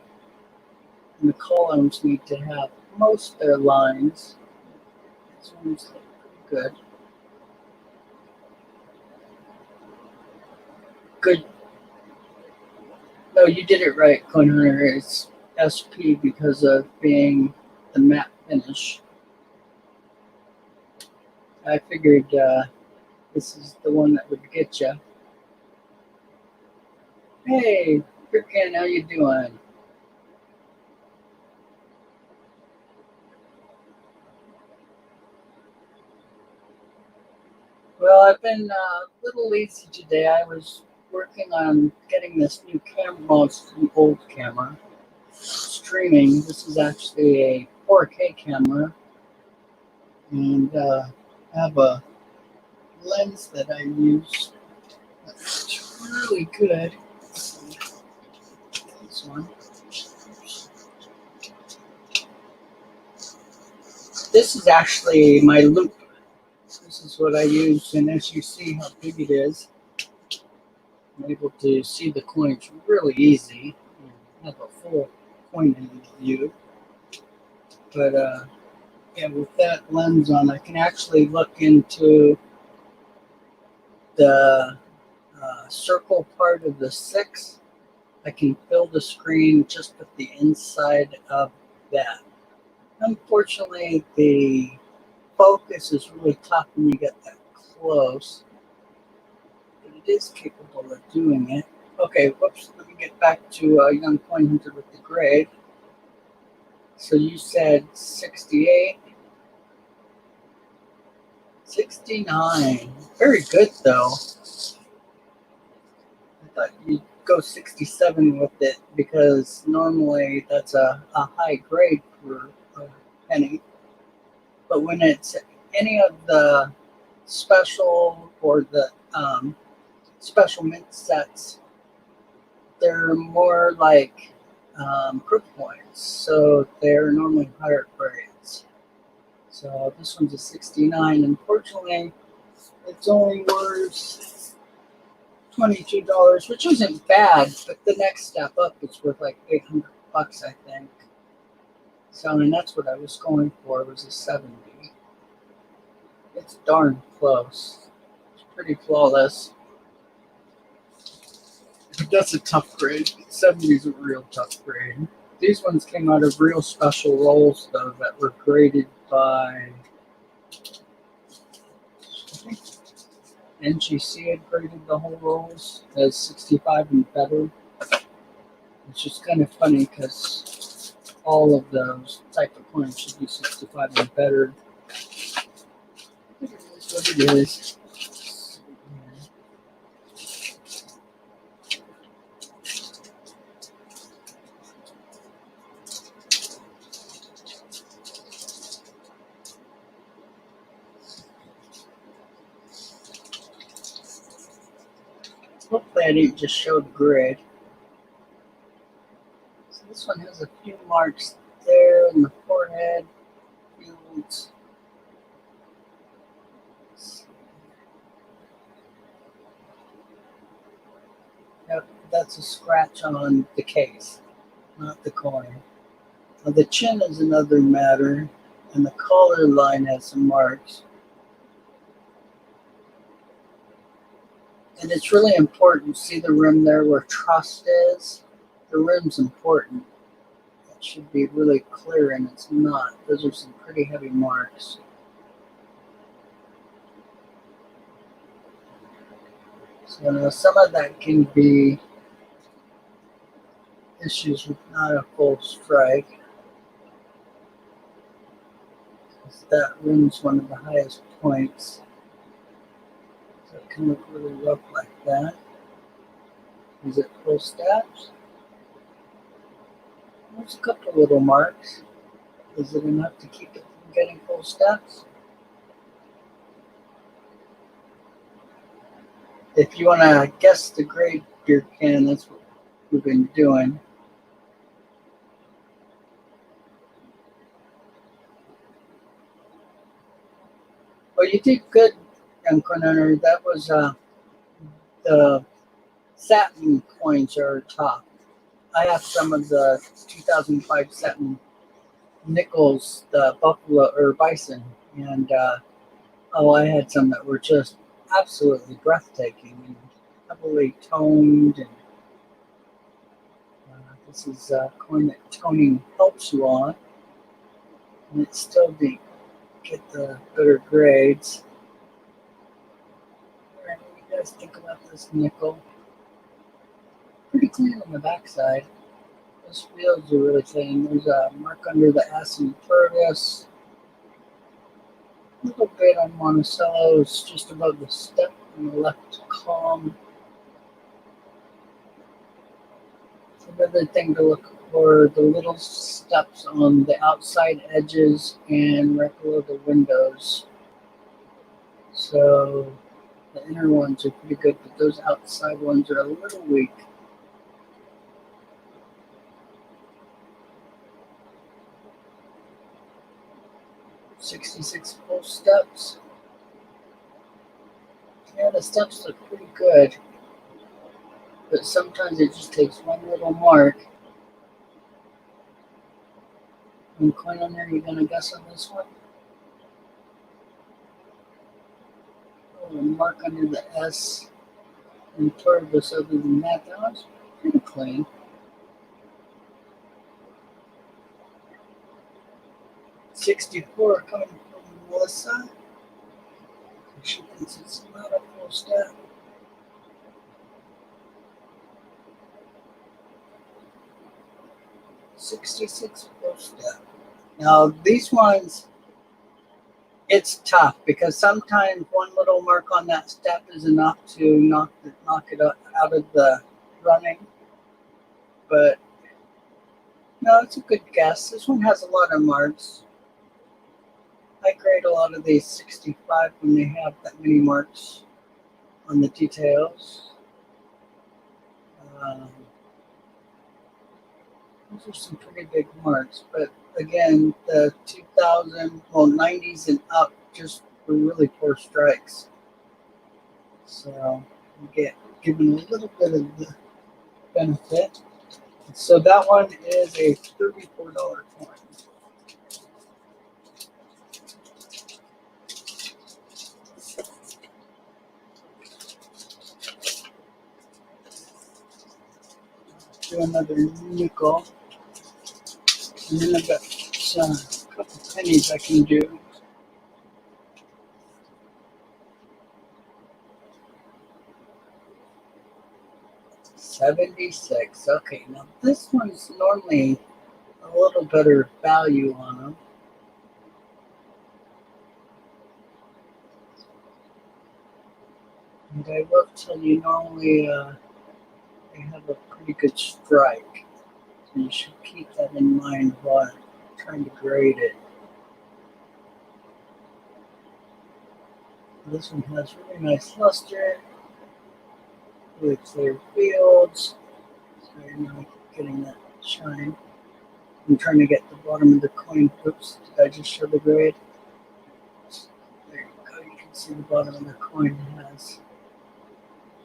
And the columns need to have most of their lines. This one's pretty good. Good. No, you did it right, Coin Hunter. It's SP because of being the matte finish. I figured this is the one that would get you. Hey, Frickin', how you doing? Well, I've been a little lazy today. I was working on getting this new camera. Well, it's an old camera. Streaming. This is actually a 4K camera. And I have a lens that I use that's really good. This one. This is actually my loop. This is what I use, and as you see how big it is, I'm able to see the coins really easy and have a full coin view. But yeah, with that lens on, I can actually look into the circle part of the 6. I can fill the screen just with the inside of that. Unfortunately, the focus is really tough when you get that close, but it is capable of doing it. Okay, whoops, let me get back to Young Coin Hunter with the grade. So you said 68. 69. Very good, though. I thought you'd go 67 with it because normally that's a high grade for a penny. But when it's any of the special or the special mint sets, they're more like proof points. So they're normally higher grades. So this one's a 69. Unfortunately, it's only worth $22, which isn't bad, but the next step up is worth like $800, I think. So, and that's what I was going for, was a 70. It's darn close. It's pretty flawless. That's a tough grade. 70 is a real tough grade. These ones came out of real special rolls, though, that were graded by, I think NGC had graded the whole rolls as 65 and better. It's just kind of funny because all of those type of coins should be 65 and better. It is what it is. Hopefully I didn't just show the grid. So this one has a few marks there in the forehead, fields. Yep, that's a scratch on the case, not the coin. Now the chin is another matter, and the collar line has some marks. And it's really important. See the rim there where trust is? The rim's important. It should be really clear, and it's not. Those are some pretty heavy marks. So now some of that can be issues with not a full strike. That rim's one of the highest points. So it can look really rough like that. Is it full steps? There's a couple little marks. Is it enough to keep it from getting full steps? If you want to guess the grade beer can, that's what we've been doing. Well, you did good, young Corner. That was the satin coins are top. I have some of the 2005 satin nickels, the buffalo or bison, and I had some that were just absolutely breathtaking and heavily toned. And this is a coin that toning helps you on, and it still didn't get the better grades. What do you guys think about this nickel? Pretty clean on the backside. Those fields are really clean. There's a mark under the S in Purvis. A little bit on Monticello's, just above the step on the left column. Another thing to look for, the little steps on the outside edges and right below the windows. So the inner ones are pretty good, but those outside ones are a little weak. '66 full steps. Yeah, the steps look pretty good, but sometimes it just takes one little mark. One coin on there, you gonna guess on this one? Oh, a mark under the S and Purvis. Other than that, that one's pretty clean. '64 coming from Melissa. She thinks it's not a full step. '66 full step. Now these ones, it's tough because sometimes one little mark on that step is enough to knock it out of the running. But no, it's a good guess. This one has a lot of marks. I grade a lot of these 65 when they have that many marks on the details. Those are some pretty big marks, but again, the 2000, well, 90s and up just were really poor strikes. So you get given a little bit of the benefit. So that one is a $34 coin. Do another nickel. And then I've got a couple pennies I can do. '76. Okay, now this one's normally a little better value on them. And I will tell you, normally they have a pretty good strike. So you should keep that in mind while trying to grade it. This one has really nice luster, really clear fields, so you're not getting that shine. I'm trying to get the bottom of the coin. Oops, did I just show the grade? There you go, you can see the bottom of the coin has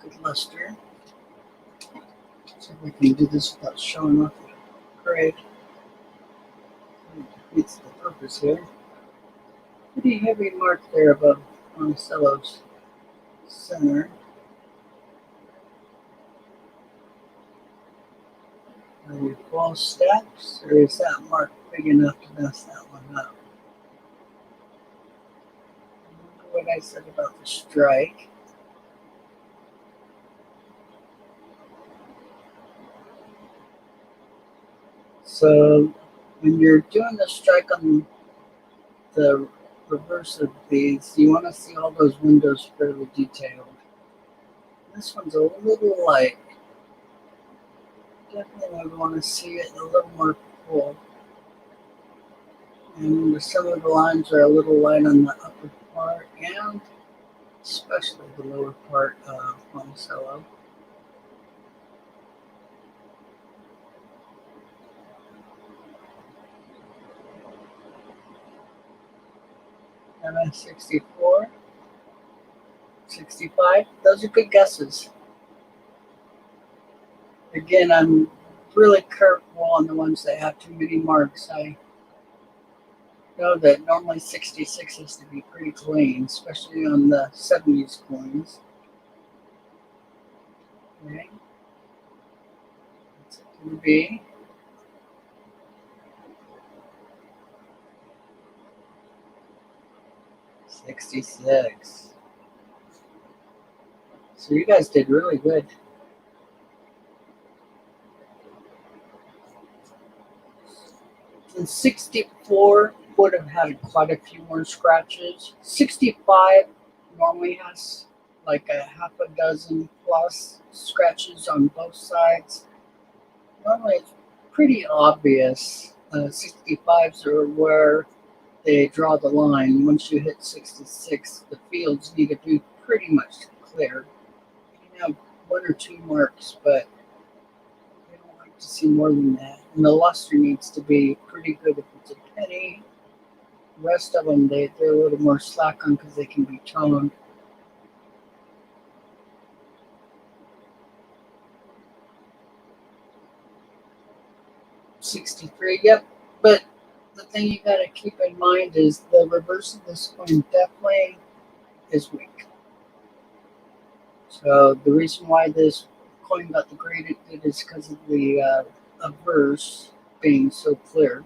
good luster. So we can do this without showing off the grade. Meets the purpose here. Pretty heavy mark there above Monticello's center. Are you full steps, or is that mark big enough to mess that one up? Remember what I said about the strike. So when you're doing the strike on the reverse of these, you want to see all those windows fairly detailed. This one's a little light. Definitely would want to see it a little more full. And some of the lines are a little light on the upper part and especially the lower part of Monticello. MS64, 65, those are good guesses. Again, I'm really careful on the ones that have too many marks. I know that normally 66 is to be pretty clean, especially on the 70s coins. Okay. What's it going to be? $66. So you guys did really good. And 64 would have had quite a few more scratches. 65 normally has like a half a dozen plus scratches on both sides. Normally it's pretty obvious. 65s are where they draw the line. Once you hit 66, the fields need to be pretty much clear. You can have one or two marks, but I don't like to see more than that. And the luster needs to be pretty good if it's a penny. The rest of them, they're a little more slack on because they can be toned. $63, yep. But the thing you got to keep in mind is the reverse of this coin definitely is weak. So the reason why this coin got the grade it did is because of the averse being so clear.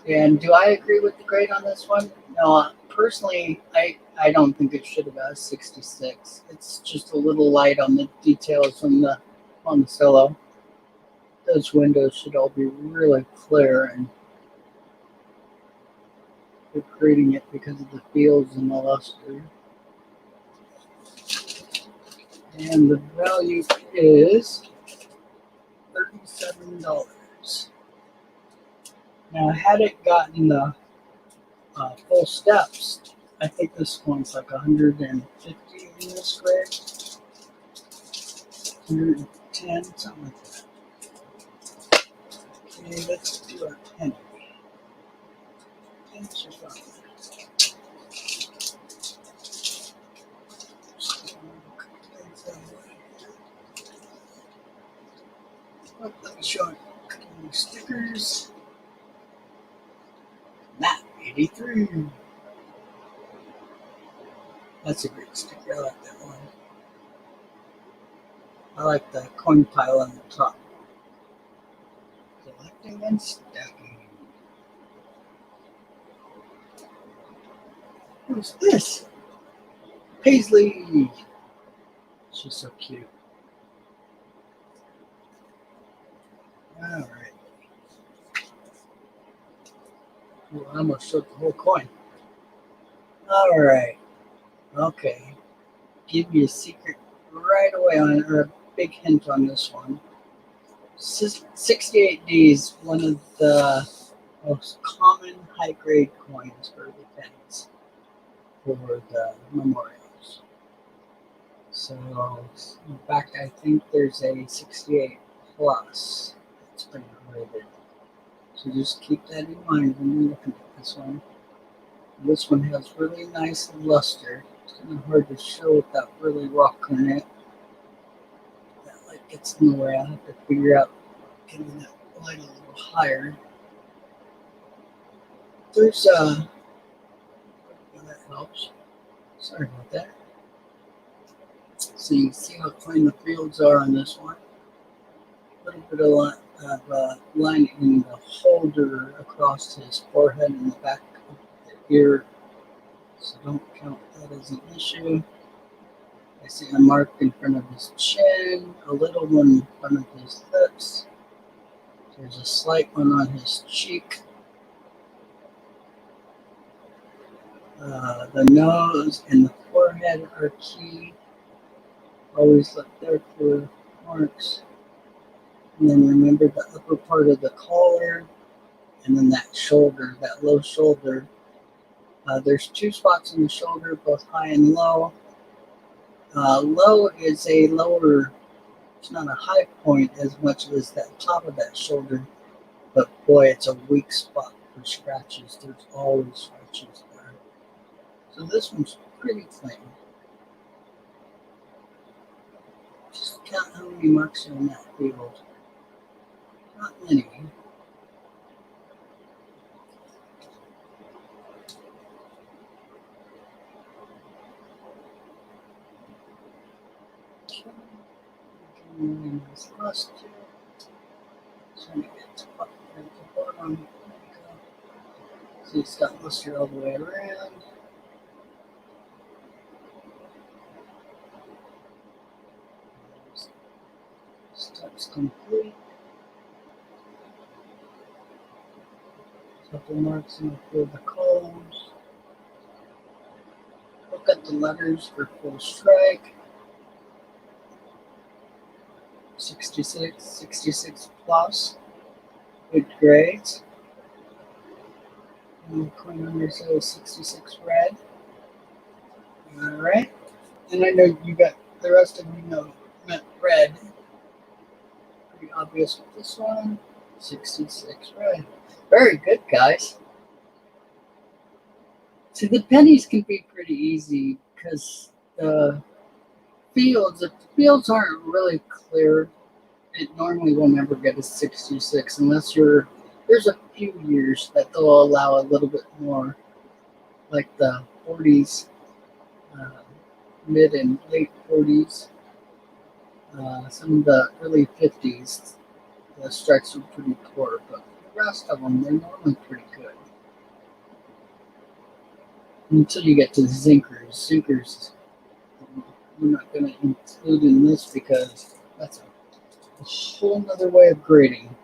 And do I agree with the grade on this one? No, personally, I don't think it should have got a 66. It's just a little light on the details on the Monticello. Those windows should all be really clear, and they're creating it because of the fields and the luster. And the value is $37. Now, had it gotten the full steps, I think this one's like 150 in this grade, 110, something like that. Okay, let's do a penny. Pennies are fine. Let me show you a couple more stickers. Matt 83. That's a great sticker. I like that one. I like the coin pile on the top. Collecting and stacking. Who's this? Paisley. She's so cute. All right. Well, I almost showed the whole coin. All right. Okay. Give you a secret right away on, or a big hint on this one. 68D is one of the most common high-grade coins for the pennies for the memorials. So, in fact, I think there's a 68 plus that's been graded. So just keep that in mind when you're looking at this one. This one has really nice luster. It's kind of hard to show without really rocking it. That light gets in the way. I'll have to figure out getting that light a little higher. There's that helps. Sorry about that. So you can see how clean the fields are on this one. A little bit of line in the holder across his forehead and the back of the ear, so don't count that as an issue. I see a mark in front of his chin, a little one in front of his lips. There's a slight one on his cheek. The nose and the forehead are key. Always look there for marks. And then remember the upper part of the collar, and then that shoulder, that low shoulder. There's two spots in the shoulder, both high and low. Low is a lower, it's not a high point as much as that top of that shoulder, but boy, it's a weak spot for scratches. There's always scratches there. So this one's pretty clean. Just count how many marks are in that field. Not many. And this last two. Trying to get to the bottom. So it's got mustard all the way around. Steps complete. Couple marks in the columns. Look at the letters for full strike. 66, 66 plus. Good grades. And the coin number says 66 red. Alright. And I know you got the rest of you know meant red. Pretty obvious with this one. 66 red. Very good, guys. See, the pennies can be pretty easy because the fields, if the fields aren't really clear, it normally will never get a 66 unless there's a few years that they'll allow a little bit more, like the 40s, mid and late 40s, some of the early 50s, the strikes are pretty poor, but the rest of them, they're normally pretty good. Until you get to zinkers. Zinkers, we're not going to include in this because that's a whole other way of grading.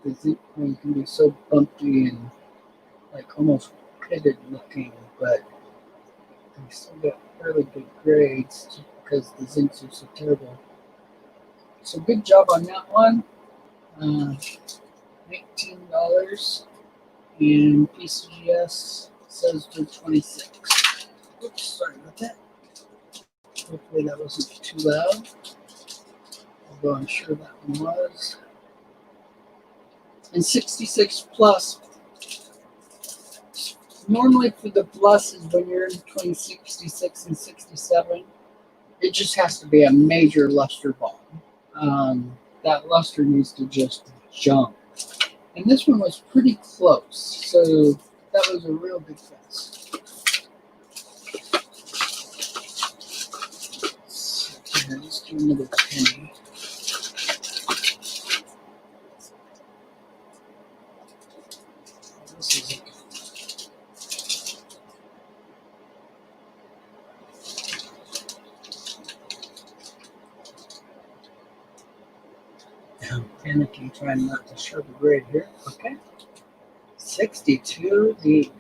The zinc coin can be so bumpy and like almost pitted looking, but they still get fairly good grades just because the zincs are so terrible. So good job on that one. $19 and PCGS says they're 26. Oops, sorry about that. Hopefully that wasn't too loud, although I'm sure that one was. And 66 plus. Normally for the pluses, when you're in between 66 and 67, it just has to be a major luster bomb. That luster needs to just jump. And this one was pretty close, so that was a real big guess. Okay, let's do another penny. This is it. I'm panicking, trying not to show the grade here. Okay. 62 D.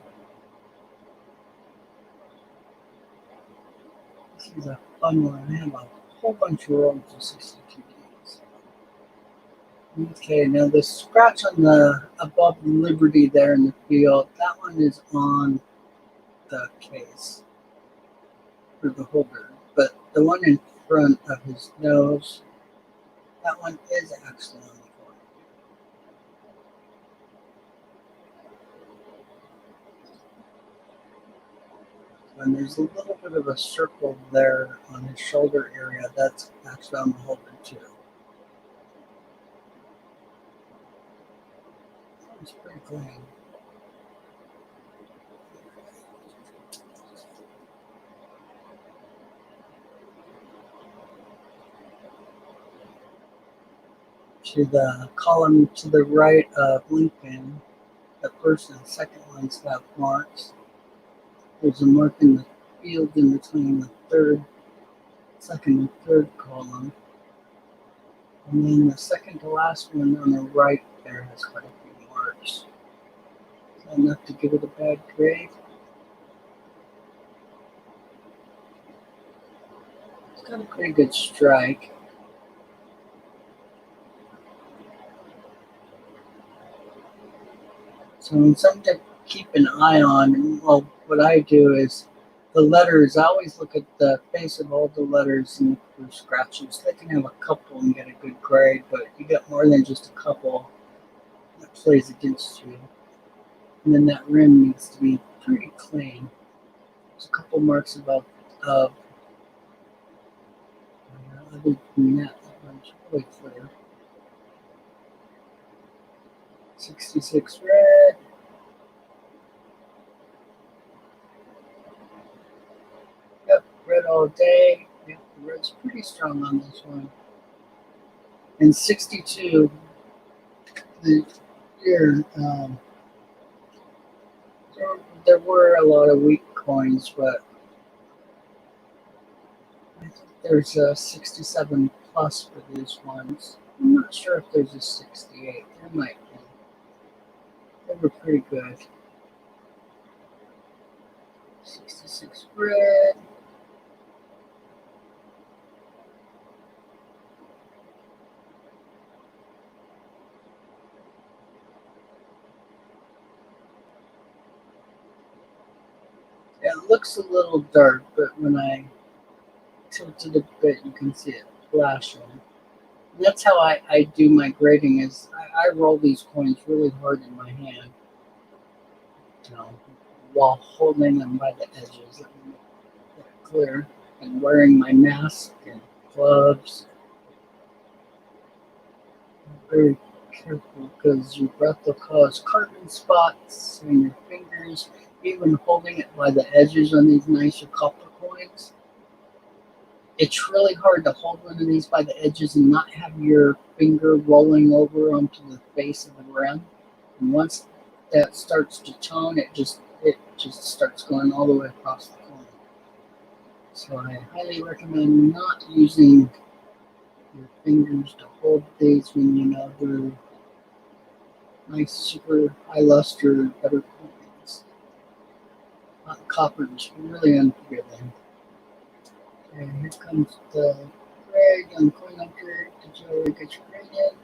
This is a fun one. I have a whole bunch of rolls of 62 Ds. Okay, now the scratch on the above Liberty there in the field, that one is on the case for the holder. But the one in front of his nose, that one is actually on the coin. And there's a little bit of a circle there on his shoulder area. That's actually on the holder too. It's pretty clean. to the column to the right of Lincoln. The first and second ones have marks. There's a mark in the field in between the second and third column. And then the second to last one on the right there has quite a few marks. So enough to give it a bad grade. It's got a pretty good strike. So it's something to keep an eye on. Well, what I do is the letters, I always look at the face of all the letters and look for scratches. They can have a couple and get a good grade, but if you get more than just a couple, that plays against you. And then that rim needs to be pretty clean. There's a couple marks above of other than that one's really clear. 66 red. Yep, red all day. Yep, the red's pretty strong on this one. And 62, the year, there were a lot of weak coins, but I think there's a 67 plus for these ones. I'm not sure if there's a 68. There might be. They were pretty good. 66 red. Yeah, it looks a little dark, but when I tilt it a bit, you can see it flashing. And that's how I do my grading is I roll these coins really hard in my hand, you know, while holding them by the edges and make it clear, and wearing my mask and gloves. Very careful because your breath will cause carbon spots in your fingers. Even holding it by the edges on these nicer copper coins, it's really hard to hold one of these by the edges and not have your finger rolling over onto the face of the rim. And once that starts to tone, it just starts going all the way across the coin. So I highly recommend not using your fingers to hold these when you know they're nice, super high luster, better coins. Copper is really unforgiving. And here comes the grade on Coin Hunter. Did you already get your grade in?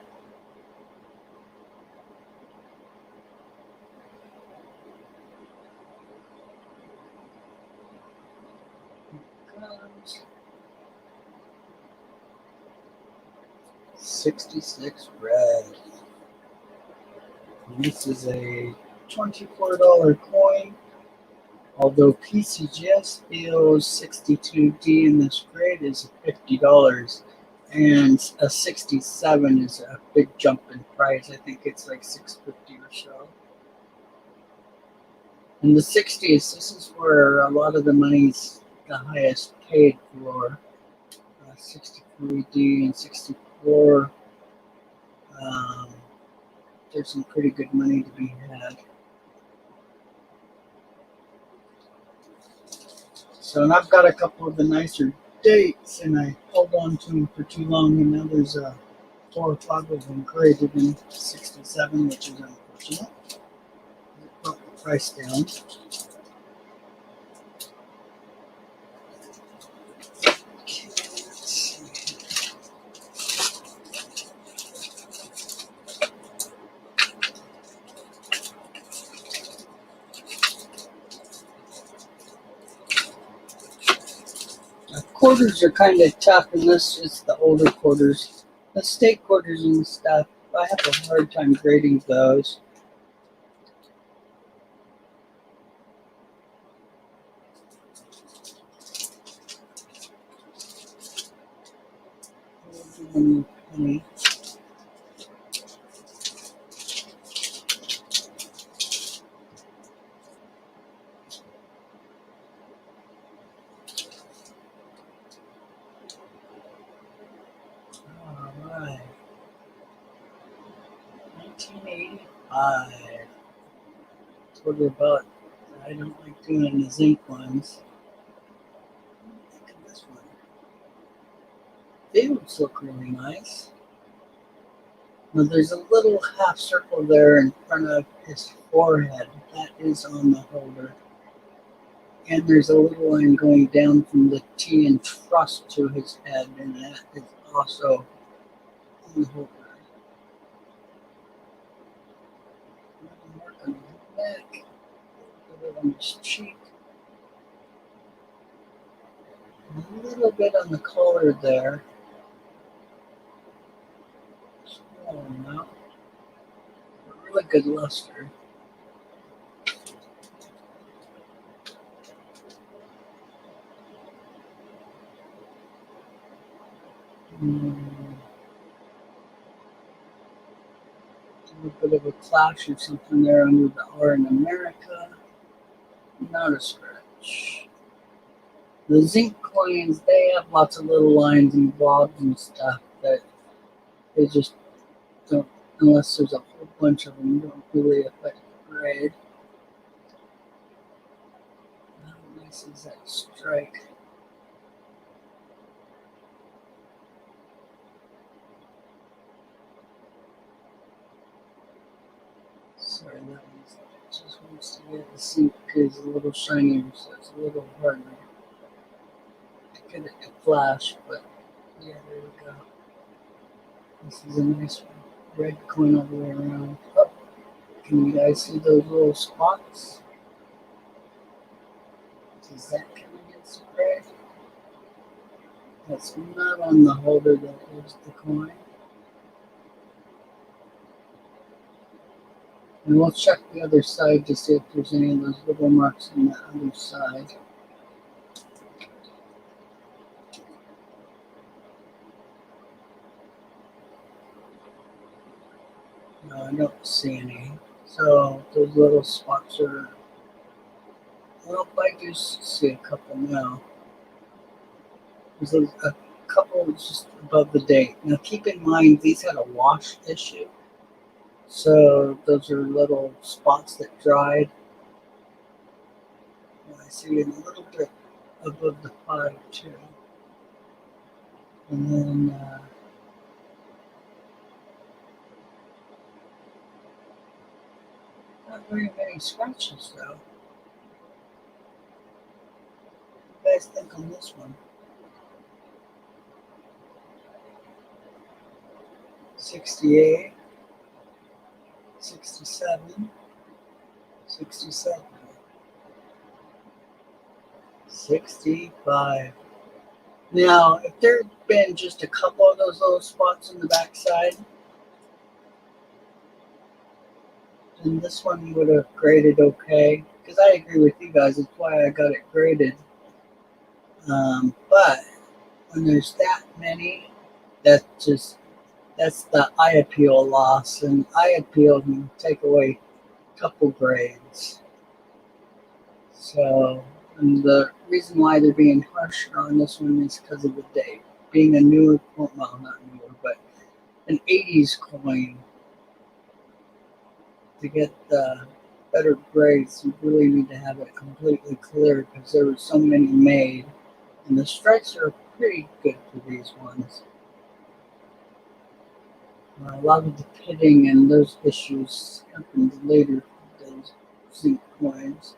Here it comes. 66 red. And this is a $24 coin. Although PCGS feels 62D in this grade is $50, and a 67 is a big jump in price. I think it's like 650 or so. In the 60s, this is where a lot of the money's the highest paid for. 63D and 64. There's some pretty good money to be had. So, and I've got a couple of the nicer dates, and I held on to them for too long, and now there's 4 or 5 of them graded in 67, which is unfortunate. It brought the price down. Okay, let's see. Quarters are kind of tough, and this is the older quarters. The state quarters and stuff, I have a hard time grading those. Penny. All right. 65. What about? I don't like doing the zinc ones. Look at this one. They would look really nice. Now there's a little half circle there in front of his forehead. That is on the holder. And there's a little line going down from the T and trust to his head, and that is also on the holder. Mark on his neck, a little on his cheek, a little bit on the collar there. Small amount. Really good luster. A little bit of a clash or something there under the R in America. Not a scratch. The zinc coins, they have lots of little lines and blobs and stuff that they just don't, unless there's a whole bunch of them, don't really affect the grade. How nice is that strike? Sorry, that one's just wants to get the zinc is a little shinier, so it's a little harder to get it to flash, but yeah, there we go. This is a nice red coin all the way around. Oh, can you guys see those little spots? Is that coming in spray? That's not on the holder, that is the coin. And we'll check the other side to see if there's any of those little marks on the other side. No, I don't see any. So those little spots are, well, I do see a couple now. There's a couple just above the date. Now keep in mind, these had a wash issue. So those are little spots that dried. And I see a little bit above the 5 too. And then not very many scratches though. What do you guys think on this one? 68, 67, 67, 65. Now, if there had been just a couple of those little spots on the backside, then this one would have graded okay. Because I agree with you guys, that's why I got it graded. But when there's that many, that's the eye appeal loss, and eye appeal can take away a couple grades. So, and the reason why they're being harsher on this one is because of the date. Being a newer, well, not newer, but an 80s coin, to get the better grades, you really need to have it completely clear because there were so many made. And the strikes are pretty good for these ones. A lot of the pitting and those issues happened later for those zinc coins.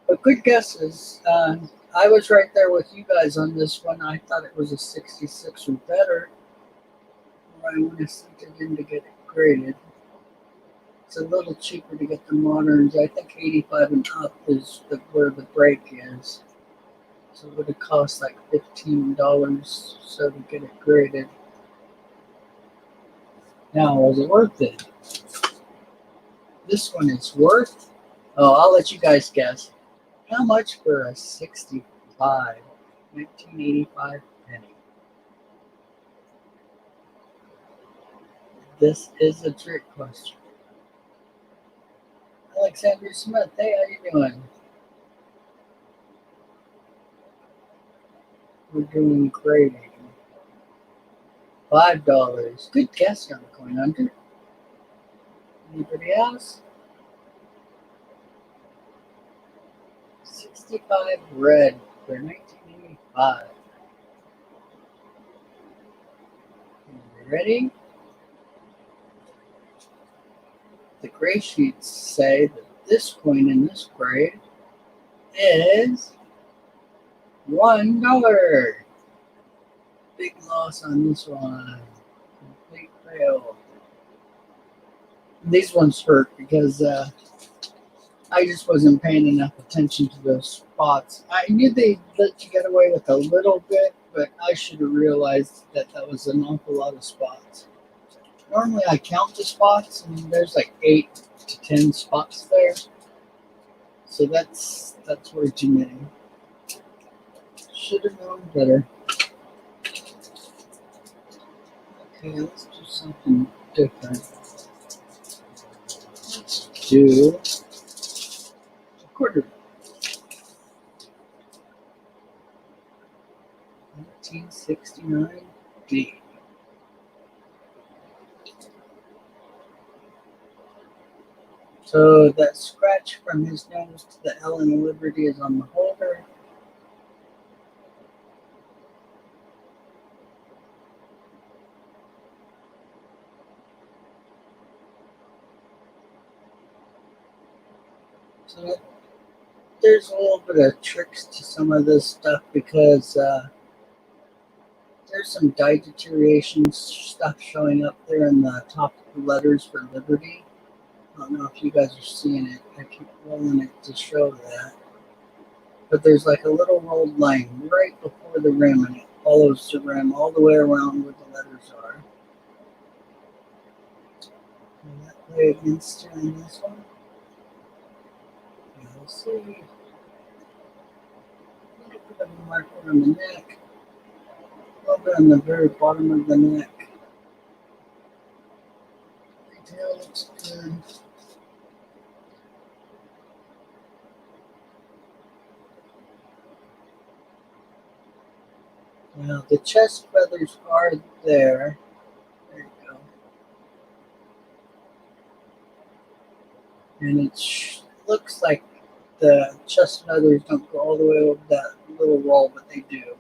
But good guesses. I was right there with you guys on this one. I thought it was a 66 or better. Or I would have sent it in to get it graded. It's a little cheaper to get the moderns. I think 85 and up is where the break is. So it would have cost like $15 so to get it graded. Now, was it worth it? This one is worth, oh, I'll let you guys guess. How much for a 65, 1985 penny? This is a trick question. Alexander Smith, hey, how you doing? We're doing grading. $5. Good guess on the coin hunter. Anybody else? 65 red for 1985. You ready? The gray sheets say that this coin in this grade is $1. Big loss on this one. Complete fail. These ones hurt because I just wasn't paying enough attention to those spots. I knew they let you get away with a little bit, but I should have realized that that was an awful lot of spots. Normally I count the spots, and there's like 8 to 10 spots there. So that's way too many. Should have known better. Okay, let's do something different. Let's do a quarter. 1969B. So that scratch from his nose to the L in Liberty is on the holder. So there's a little bit of tricks to some of this stuff because there's some dye deterioration stuff showing up there in the top letters for Liberty. I don't know if you guys are seeing it. I keep rolling it to show that. But there's like a little rolled line right before the rim, and it follows the rim all the way around where the letters are. Will that play against her in this one? We'll see. A little bit of a marker on the neck. A little bit on the very bottom of the neck. Detail looks good. Now the chest feathers are there. There you go. And it looks like the chest feathers don't go all the way over that little roll, but they do.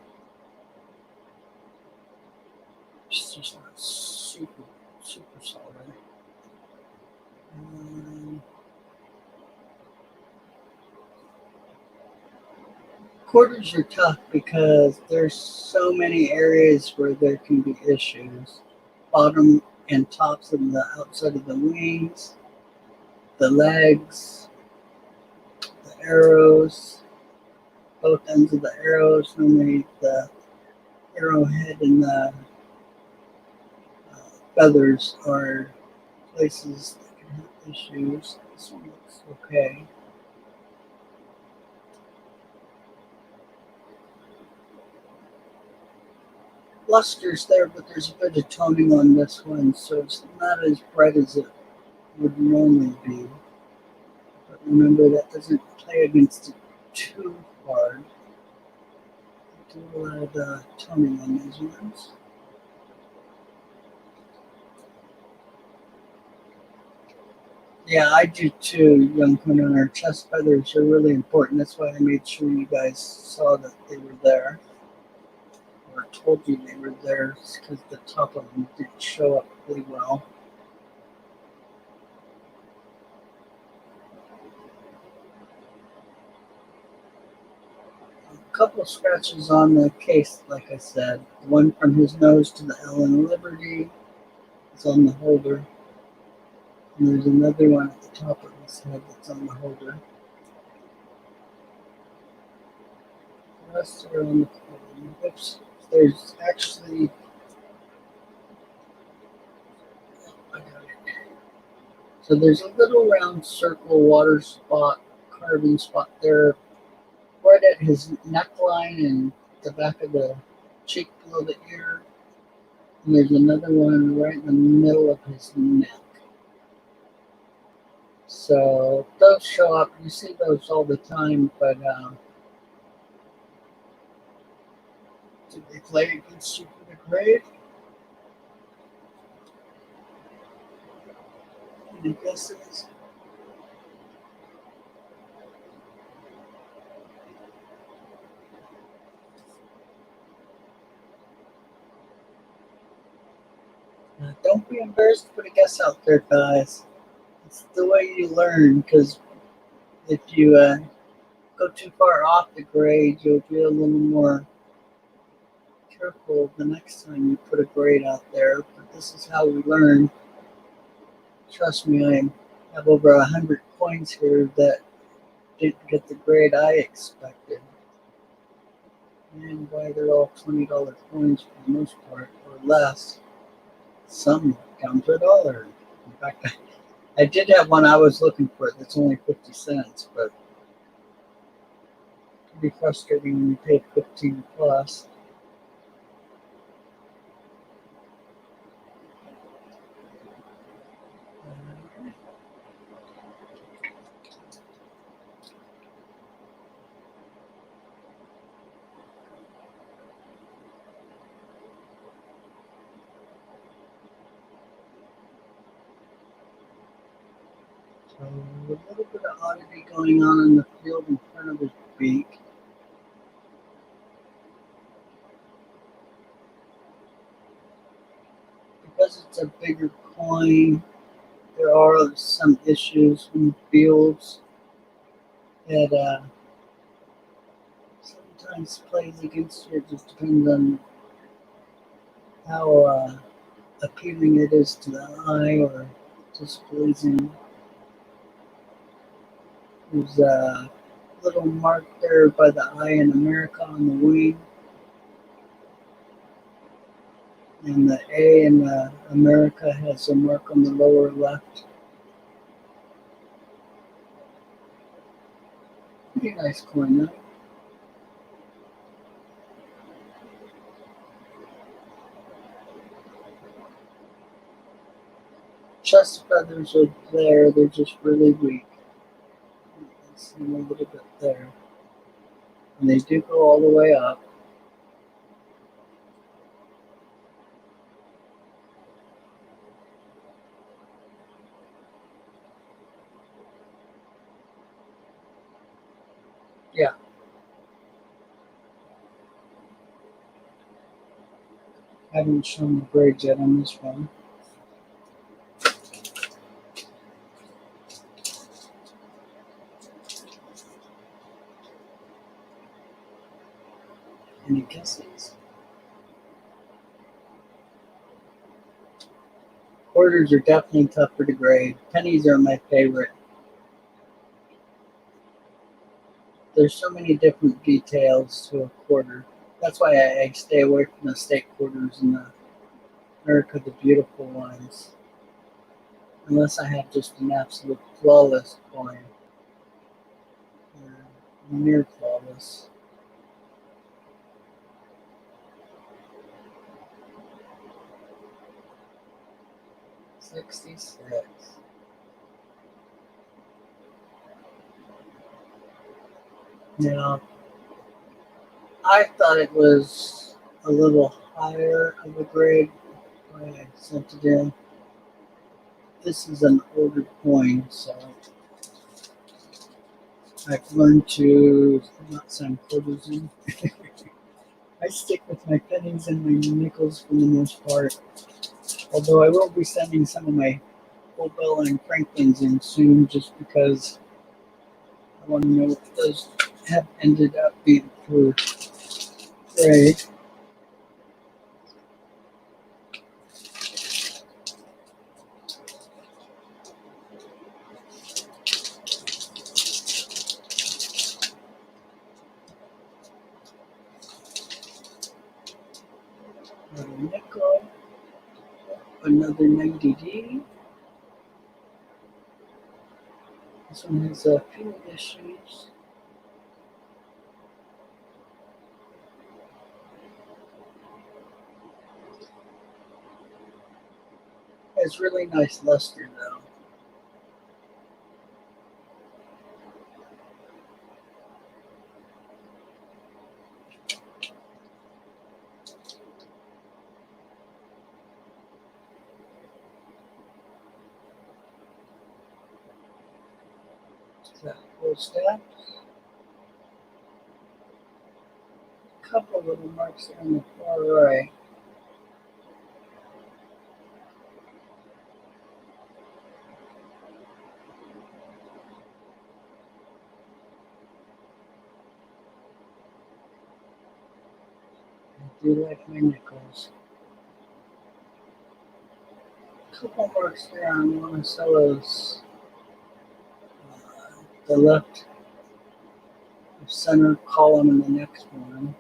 It's just not super solid. Quarters are tough because there's so many areas where there can be issues. Bottom and tops of the outside of the wings, the legs, the arrows, both ends of the arrows, normally the arrowhead and the feathers are places that can have issues. This one looks okay. Luster's there, but there's a bit of toning on this one, so it's not as bright as it would normally be. But remember, that doesn't play against it too hard. Do a lot of the toning on these ones. Yeah, I do too, young Quinn. Our chest feathers are really important. That's why I made sure you guys saw that they were there. Or told you they were there because the top of them didn't show up really well. A couple of scratches on the case, like I said. One from his nose to the L in Liberty is on the holder. And there's another one at the top of his head that's on the holder. The rest are on the coin. Oops. There's actually. I got it. So there's a little round circle water spot, carving spot there, right at his neckline and the back of the cheek below the ear. And there's another one right in the middle of his neck. So those show up. You see those all the time, but did they play against you for the grade? Any guesses? Don't be embarrassed to put a guess out there, guys. It's the way you learn, because if you go too far off the grade, you'll be a little more careful the next time you put a grade out there. But this is how we learn. Trust me, I have over 100 coins here that didn't get the grade I expected. And why they're all $20 coins for the most part, or less. Some down to $1. In fact, I did have one I was looking for that's only 50 cents, but it can be frustrating when you pay 15 plus. So a little bit of oddity going on in the field in front of his beak. Because it's a bigger coin, there are some issues in the fields that sometimes plays against you. It just depends on how appealing it is to the eye or displeasing. There's a little mark there by the eye in America on the wing, and the A in America has a mark on the lower left. Pretty nice coin, though. Chest feathers are there, they're just really weak. You can see them a little bit there. And they do go all the way up. Yeah. I haven't shown the grades yet on this one. Any guesses? Quarters are definitely tougher to grade. Pennies are my favorite. There's so many different details to a quarter. That's why I stay away from the state quarters and the America the Beautiful ones. Unless I have just an absolute flawless coin. Or near flawless. $66. Now, I thought it was a little higher of a grade when I sent it in. This is an older coin, so I've learned to not send quarters in. I stick with my pennies and my nickels for the most part. Although I will be sending some of my Old Bell and Franklins in soon just because I want to know if those have ended up being for grade. Another nickel, another 90D. This one has a few issues. It's really nice luster though. Is that full step? A couple little marks there on the far right. I do like my nickels. A couple marks there on Monticello's, the left center column in the next one.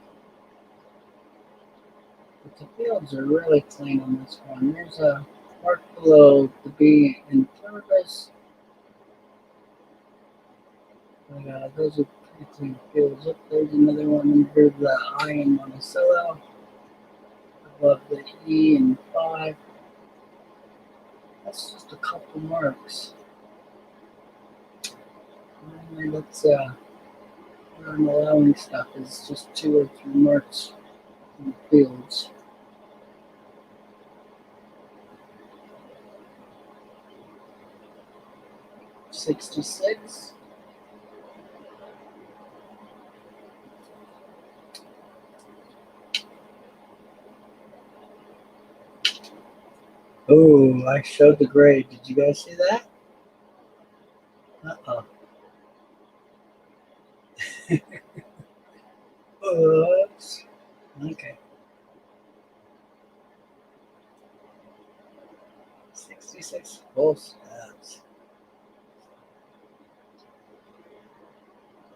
But the fields are really clean on this one. There's a mark below the B in purpose. But those are pretty clean fields. Look, there's another one under the I in Monticello. Above the E in 5. That's just a couple marks. Normally that's what I'm allowing stuff is just 2 or 3 marks in the fields. $66. Oh, I showed the grade. Did you guys see that? Uh-oh. Oops. Okay. 66 full steps.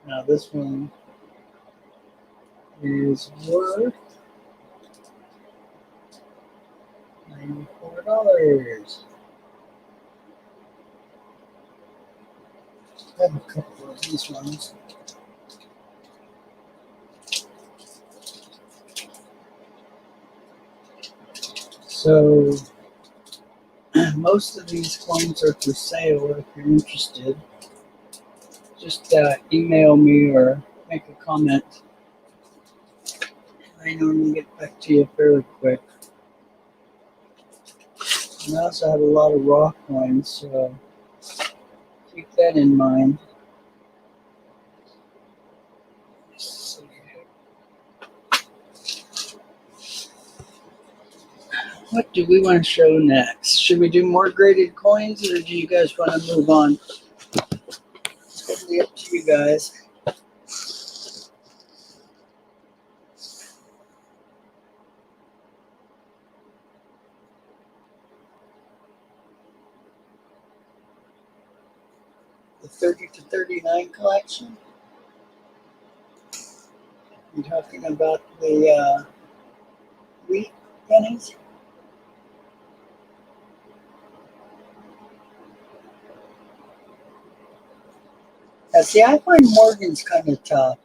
Now this one is worth $94. I have a couple of these ones. So most of these coins are for sale. If you're interested, just email me or make a comment. I normally get back to you fairly quick. And I also have a lot of raw coins, so keep that in mind. What do we want to show next? Should we do more graded coins, or do you guys want to move on? It's totally up to you guys. The 30 to 39 collection. You're talking about the wheat pennies. Now, see, I find Morgan's kind of tough.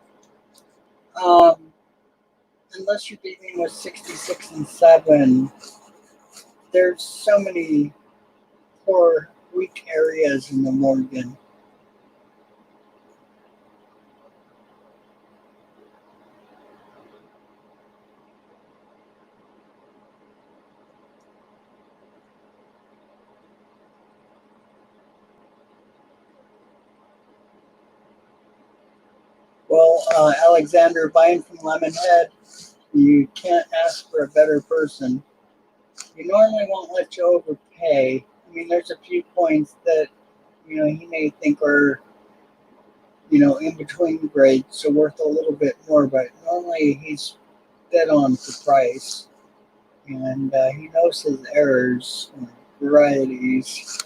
Unless you're dealing with 66 and 7, there's so many poor, weak areas in the Morgan. Well, Alexander, buying from Lemonhead, you can't ask for a better person. He normally won't let you overpay. I mean, there's a few coins that, he may think are, in between grades, so worth a little bit more, but normally he's dead on for price. And he knows his errors and varieties.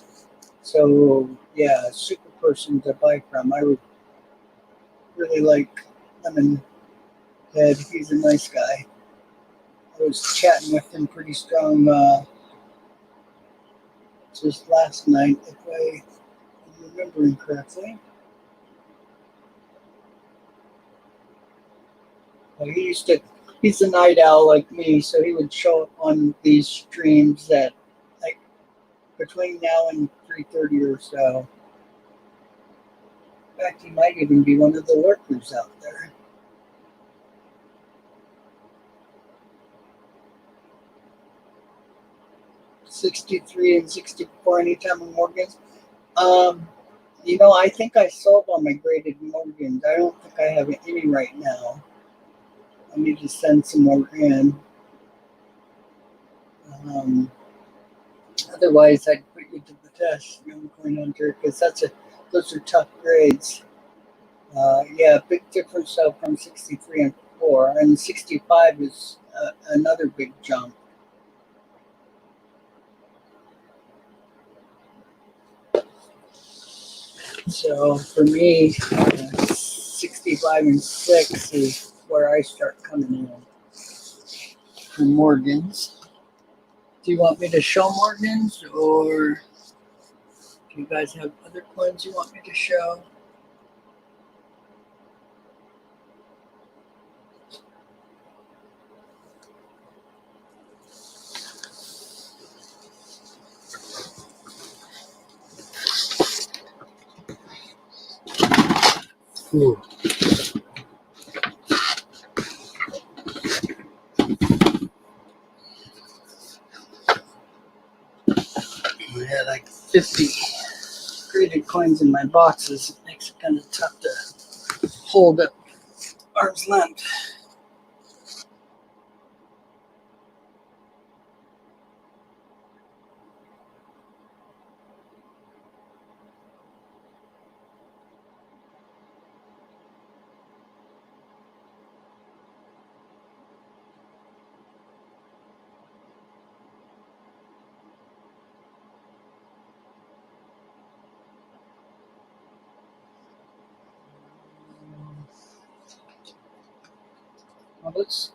So, yeah, super person to buy from. I would really like Lemonhead. He's a nice guy. I was chatting with him pretty strong just last night, if I'm remembering correctly. He's a night owl like me, so he would show up on these streams at like between now and 3:30 or so. In fact, he might even be one of the lurkers out there. $63 and $64 anytime in Morgan. You know, I think I sold all my graded Morgans. I don't think I have any right now. I need to send some more in. Um, Otherwise, I'd put you to the test, young coin hunter, because those are tough grades. Yeah, big difference though from 63 and 4, and 65 is another big jump. So for me, 65 and 6 is where I start coming in for Morgans. Do you want me to show Morgans, or do you guys have other coins you want me to show? Ooh. I had like 50 graded coins in my boxes. It makes it kind of tough to hold at arm's length. Well, let's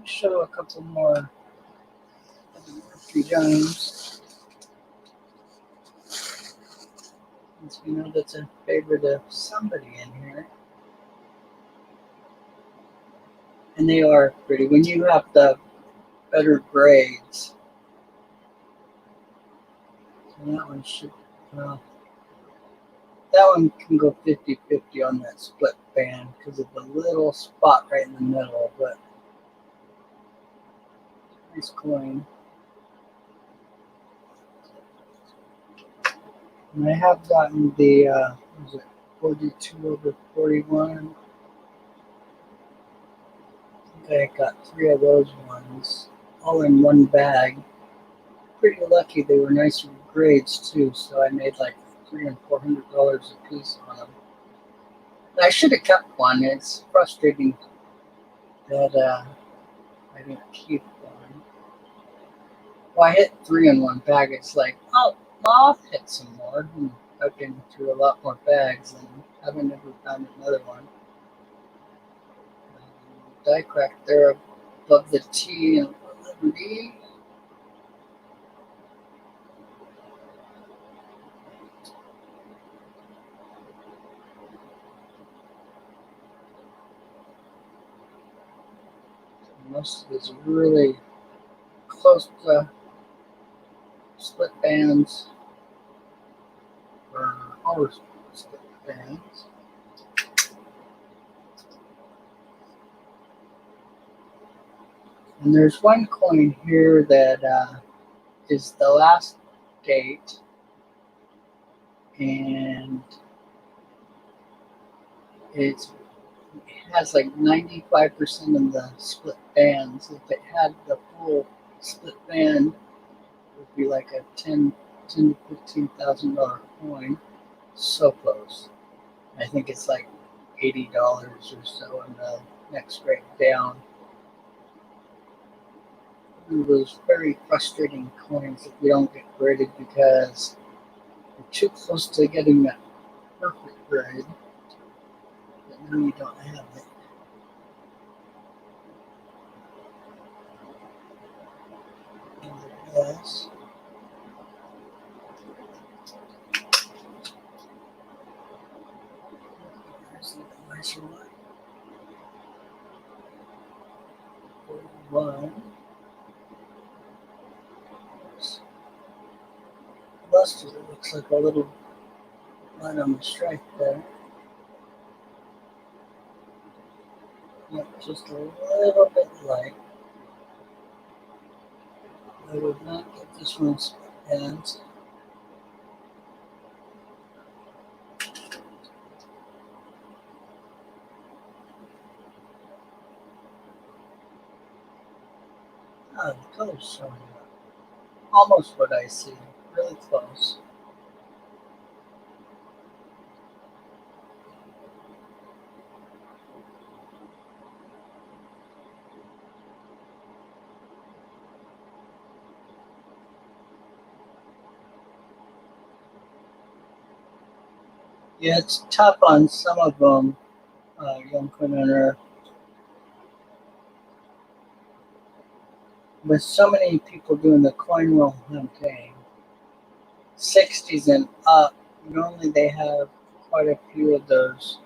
show a couple more Murphy Jones. Since we know that's a favorite of somebody in here. And they are pretty. When you have the better grades, so that one should, well, that one can go 50-50 on that split band because of the little spot right in the middle, but nice coin. And I have gotten the, was it 42/41? I think I got 3 of those ones, all in one bag. Pretty lucky they were nicer grades too, so I made like $300 and $400 a piece on them. I should have kept one. It's frustrating that I didn't keep one. Well, I hit 3 in one bag. It's like, oh, I'll hit some more. I've been through a lot more bags and haven't ever found another one. Die crack there above the T and Liberty. Most of it's really close to split bands, or almost split bands. And there's one coin here that is the last date, and it has like 95% of the split bands. If it had the full split band, it would be like a ten to $15,000 coin. So close. I think it's like $80 or so in the next grade down. It was very frustrating coins if you don't get graded because you're too close to getting that perfect grade, but now you don't have it. Yes. There's the nicer one. 41. Busted, it looks like a little line on the stripe there. Yep, just a little bit light. I would not get this one split hands. The color's showing up. Almost what I see. Really close. Yeah, it's tough on some of them, young Quinner. With so many people doing the coin roll hunting, 60s and up, normally they have quite a few of those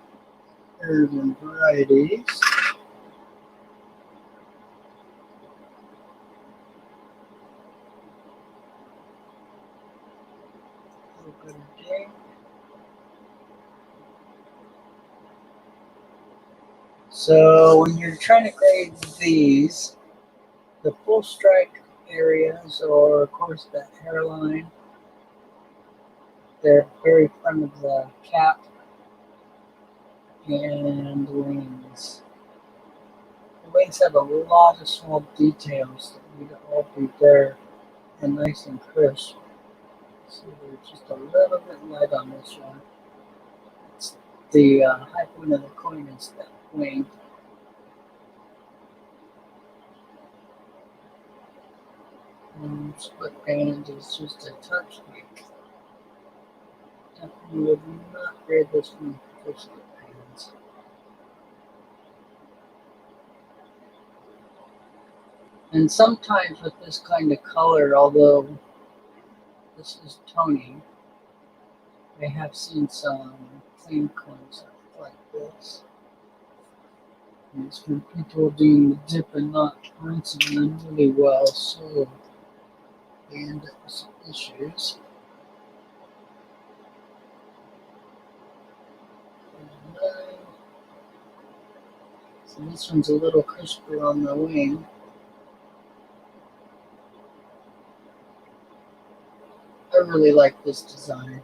urban varieties. A little bit of ding. So when you're trying to grade these, the full strike areas, or of course the hairline, they're very front of the cap and the wings. The wings have a lot of small details that need to all be there and nice and crisp. So they're just a little bit light on this one. It's the high point of the coin is that wing. And split band is just a touch weak. Definitely would not grade this one for split bands. And sometimes with this kind of color, although this is toning, I have seen some clean coins like this. And it's when people doing the dip and not rinsing them really well, so they end up with some issues. So this one's a little crisper on the wing. I really like this design.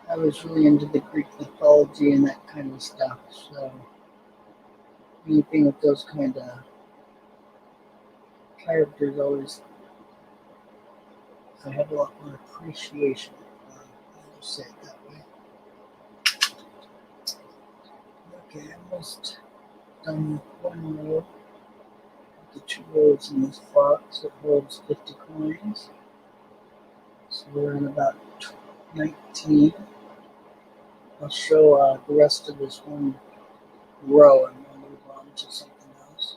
I was really into the Greek mythology and that kind of stuff, so anything with those kind of characters always, I had a lot more appreciation for. I'll just say it that way. Okay, almost done with one row. The two rows in this box. It holds 50 coins. So we're in about 19. I'll show the rest of this one row and we'll move on to something else.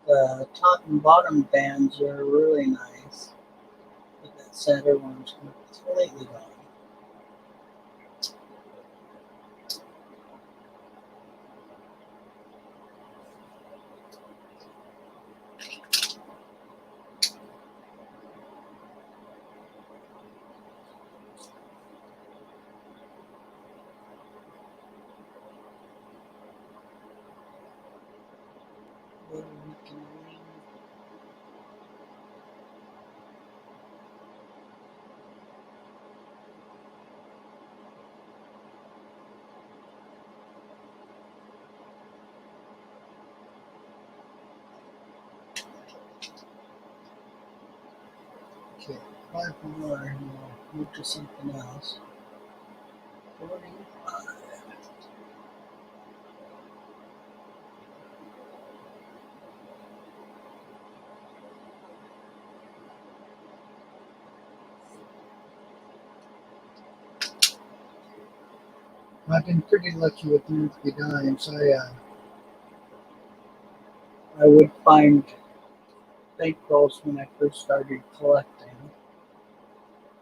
The top and bottom bands are really nice, but that center one's completely gone. Okay, 5 more and we'll move to something else. 45. I've been pretty lucky with monthly dimes. I would find bankrolls when I first started collecting.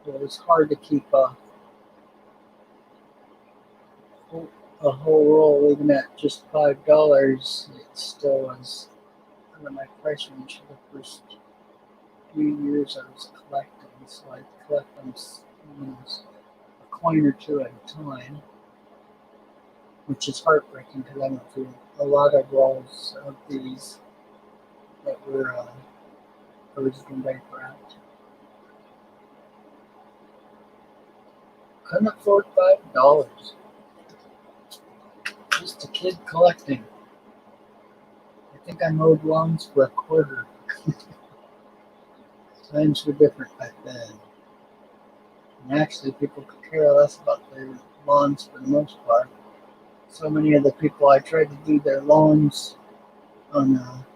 It was hard to keep a whole roll, even at just $5. It still was kind of my price range for the first few years I was collecting. So I'd collect them a coin or two at a time, which is heartbreaking because I went through a lot of rolls of these that were originally bankrupt. Couldn't afford $5. Just a kid collecting. I think I mowed lawns for a quarter. Times were different back then. And actually, people could care less about their lawns for the most part. So many of the people I tried to do their lawns on a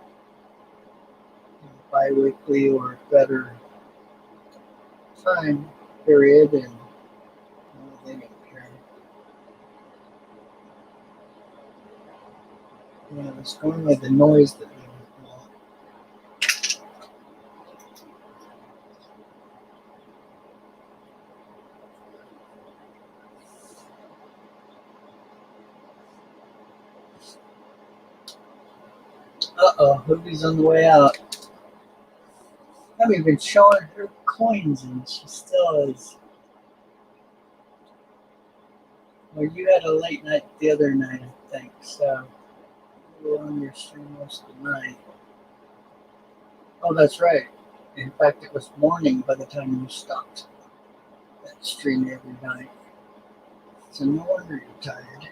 bi-weekly or better time period, and they didn't care. Yeah, it was only the noise that they would want. Uh-oh, Hoopie's on the way out. I've been showing her coins and she still is. Well, you had a late night the other night, I think, so you were on your stream most of the night. Oh, that's right. In fact, it was morning by the time you stopped that stream every night. So no wonder you're tired.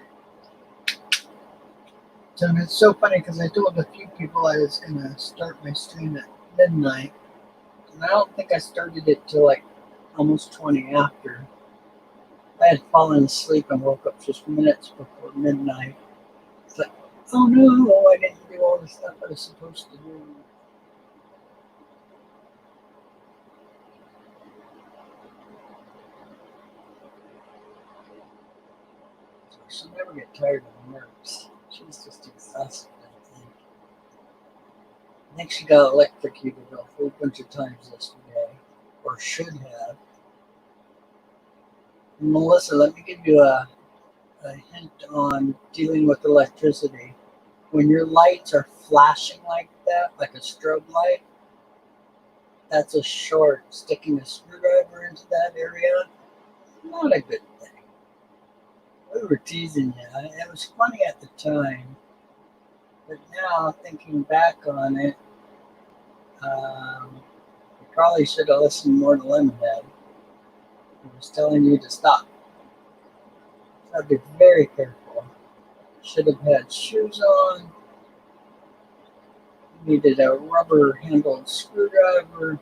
So it's so funny because I told a few people I was going to start my stream at midnight. And I don't think I started it till like almost 20 after. I had fallen asleep and woke up just minutes before midnight. It's like, oh no, I didn't do all the stuff I was supposed to do. So she'll never get tired of nerves. She's just exhausted, I think. I think she got electrocuted a whole bunch of times yesterday, or should have. And Melissa, let me give you a hint on dealing with electricity. When your lights are flashing like that, like a strobe light, that's a short. Sticking a screwdriver into that area, not a good thing. We were teasing you. It was funny at the time, but now thinking back on it, you probably should have listened more to Lemonhead. He was telling you to stop. So be very careful. Should have had shoes on. Needed a rubber-handled screwdriver.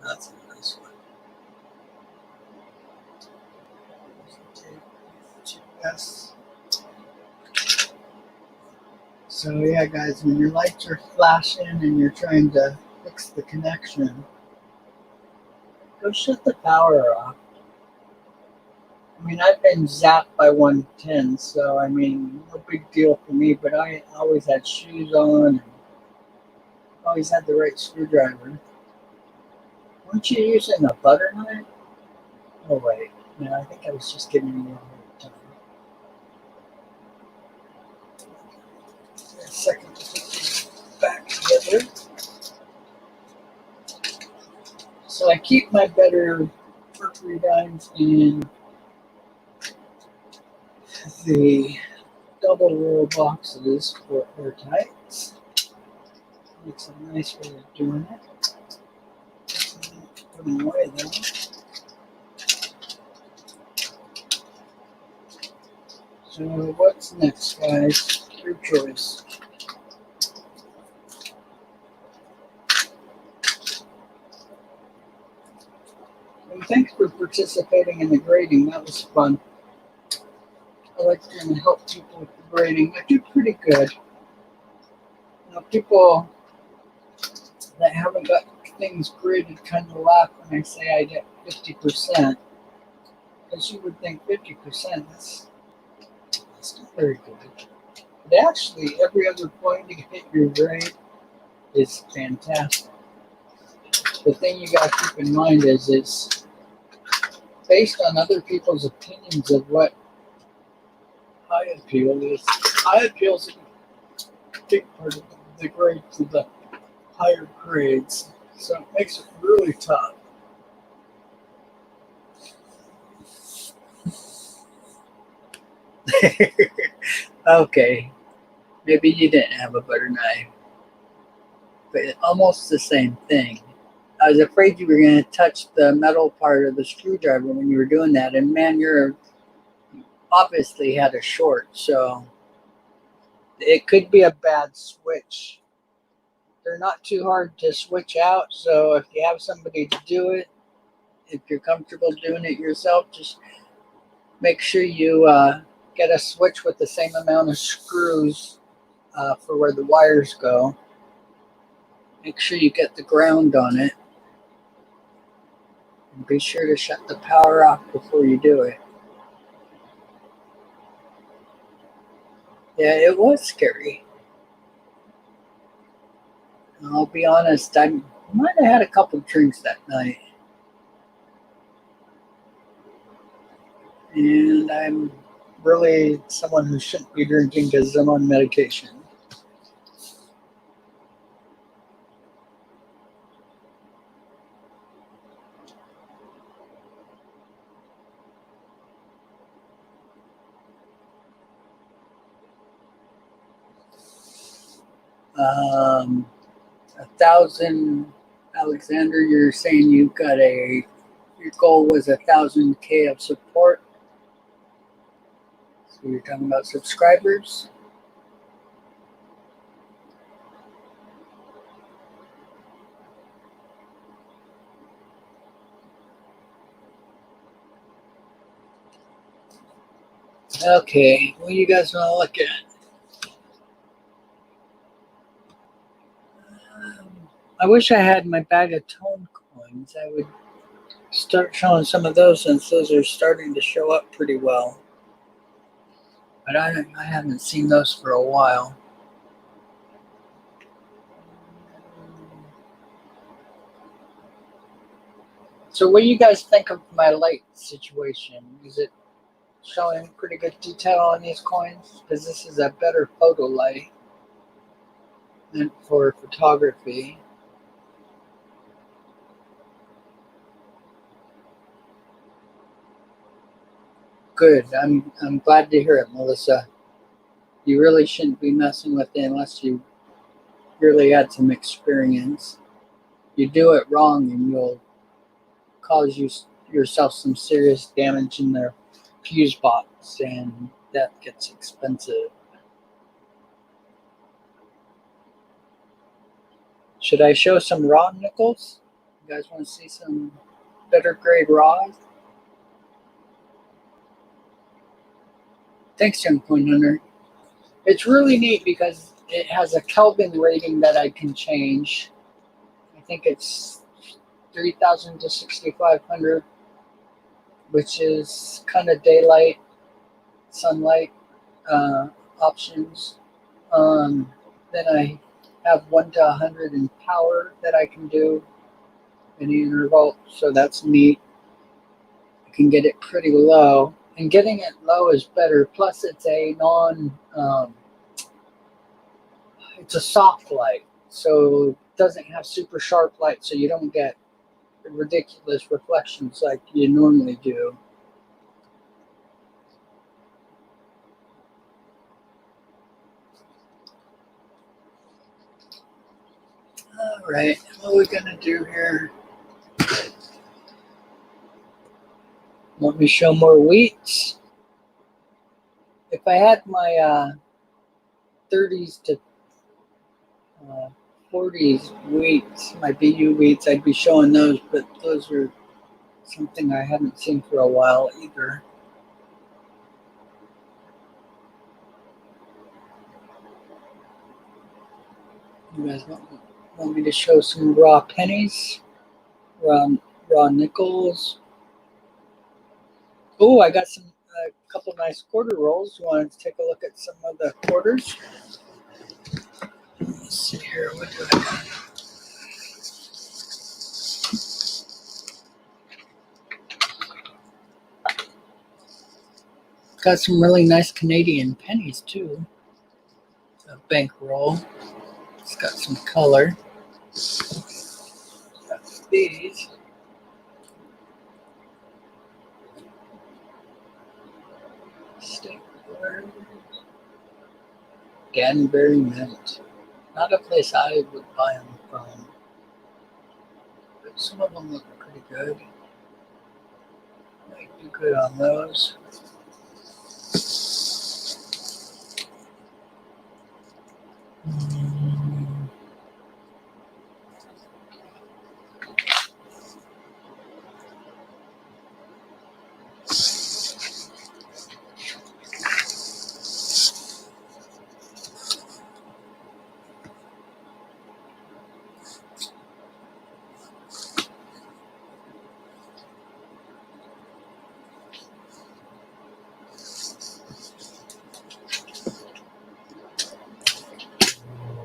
That's a nice one. Yes. So yeah, guys, when your lights are flashing and you're trying to fix the connection, go shut the power off. I mean, I've been zapped by 110, so I mean, no big deal for me, but I always had shoes on and always had the right screwdriver. Weren't you using a butter knife? Oh, wait. No, I think I was just giving you a hard time. A second to put these back together. So I keep my better mercury dimes in the double roll boxes for airtight. It's a nice way of doing it. Put them away though. So what's next, guys? Your choice. And thanks for participating in the grading. That was fun. I like trying to help people with the grading. I do pretty good. Now, people that haven't got things graded kind of laugh when I say I get 50%. Because you would think 50%, that's not very good. But actually, every other point to get your grade is fantastic. The thing you got to keep in mind is it's based on other people's opinions of what high appeal is. High appeal is a big part of the grade to the higher grades, so it makes it really tough. Okay, maybe you didn't have a butter knife, but it's almost the same thing. I was afraid you were going to touch the metal part of the screwdriver when you were doing that. And man, you're obviously had a short, so it could be a bad switch. They're not too hard to switch out, so if you have somebody to do it, if you're comfortable doing it yourself, just make sure you get a switch with the same amount of screws for where the wires go. Make sure you get the ground on it. And be sure to shut the power off before you do it. Yeah, it was scary. I'll be honest, I might have had a couple drinks that night. And I'm really someone who shouldn't be drinking because I'm on medication. Um, 1,000, Alexander, you're saying you've got your goal was 1,000K of support. So you're talking about subscribers. Okay, what do you guys want to look at? I wish I had my bag of tone coins. I would start showing some of those since those are starting to show up pretty well. But I haven't seen those for a while. So what do you guys think of my light situation? Is it showing pretty good detail on these coins? Because this is a better photo light than for photography. Good. I'm glad to hear it, Melissa. You really shouldn't be messing with it unless you really had some experience. You do it wrong and you'll cause yourself some serious damage in the fuse box, and that gets expensive. Should I show some raw nickels? You guys want to see some better grade raws? Thanks, Young Coin Hunter. It's really neat because it has a Kelvin rating that I can change. I think it's 3,000 to 6,500, which is kind of daylight, sunlight options. Then I have 1 to 100 in power that I can do in the interval, so that's neat. I can get it pretty low, and getting it low is better. Plus, it's a it's a soft light, so it doesn't have super sharp light, so you don't get ridiculous reflections like you normally do. All right, what are we gonna do here? Want me to show more wheats? If I had my 30s to 40s wheats, my BU wheats, I'd be showing those, but those are something I haven't seen for a while either. You guys want me to show some raw pennies, raw nickels? Oh, I got a couple nice quarter rolls. You want to take a look at some of the quarters? Let's see here. What do I got? Got some really nice Canadian pennies too. A bankroll. It's got some color. Got these. Stapler. Danbury Mint. Not a place I would buy them from. but some of them look pretty good. Might do good on those. Mm,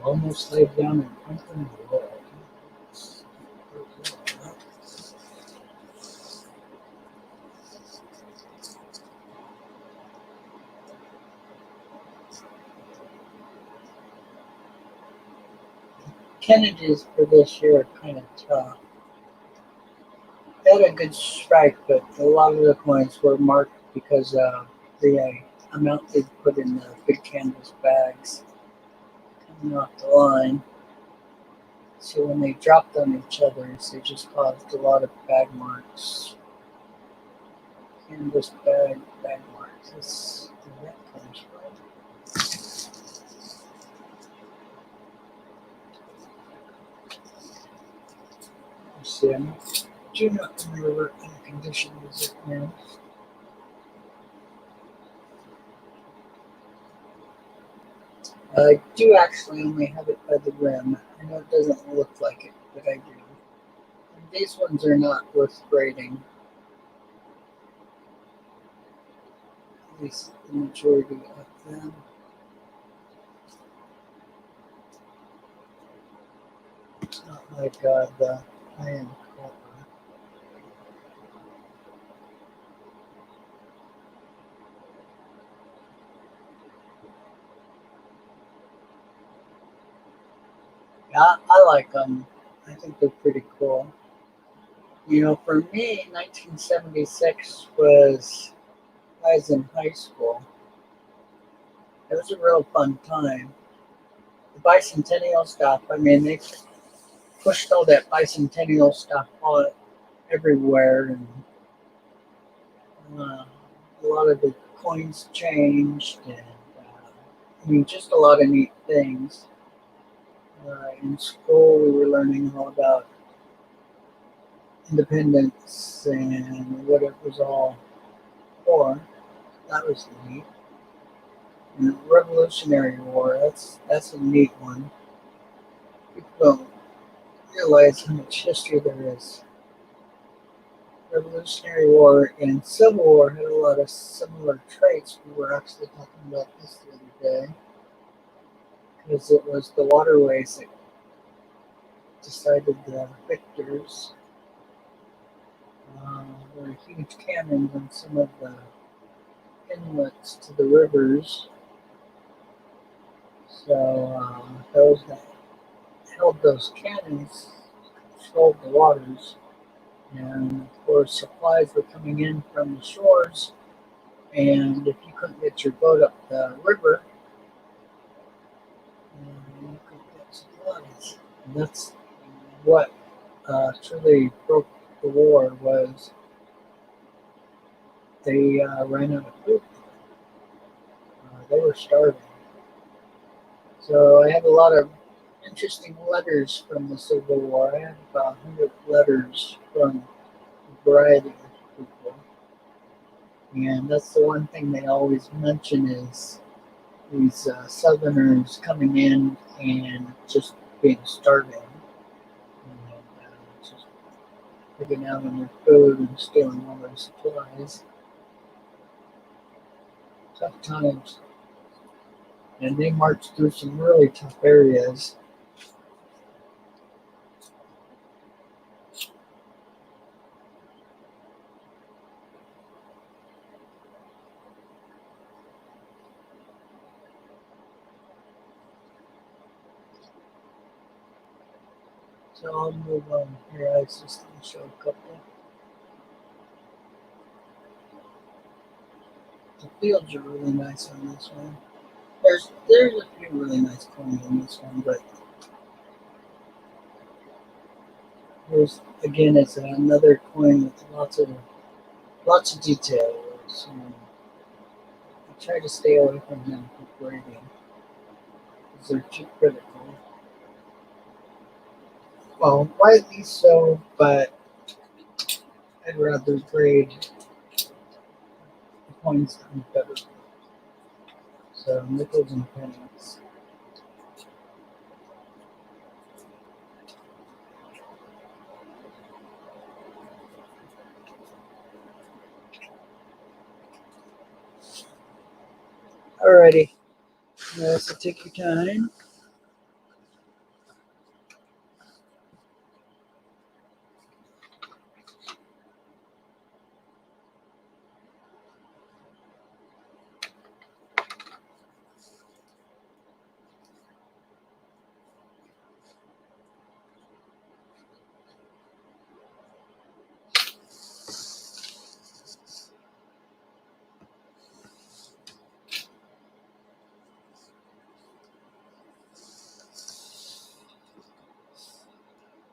almost laid down in Pumpkin Wood. Kennedy's for this year are kind of tough. They had a good strike, but a lot of the coins were marked because of the amount they put in the big canvas bags coming off the line. So when they dropped on each other, they just caused a lot of bag marks. Canvas bag marks. That's where that comes from. Let's see, I do not remember what kind of condition is it now. I do actually only have it by the rim. I know it doesn't look like it, but I do. And these ones are not worth grading. At least the majority of them. It's not like the high-end copper. Yeah, I like them. I think they're pretty cool. You know, for me, 1976 was I was in high school. It was a real fun time. The bicentennial stuff, I mean, they pushed all that bicentennial stuff all everywhere, and a lot of the coins changed, and I mean, just a lot of neat things. In school, we were learning all about independence and what it was all for. That was neat. And the Revolutionary War, that's a neat one. People don't realize how much history there is. Revolutionary War and Civil War had a lot of similar traits. We were actually talking about this the other day because it was the waterways that decided the victors. There were huge cannons on some of the inlets to the rivers. So those that held those cannons controlled the waters. And of course, supplies were coming in from the shores. And if you couldn't get your boat up the river, you couldn't get supplies. And that's what truly broke the war was they ran out of food. They were starving. So I have a lot of interesting letters from the Civil War. I have about 100 letters from a variety of people. And that's the one thing they always mention is these Southerners coming in and just being starving. And just picking out on their food and stealing all their supplies. Tough times. And they marched through some really tough areas. So I'll move on here. I was just going to show a couple. The fields are really nice on this one. There's a few really nice coins on this one, but Here's again, it's another coin with lots of details. I try to stay away from them for grading because they're too critical. Well, rightly so, but I'd rather grade the coins that are better. So nickels and pennies. Alrighty, so take your time.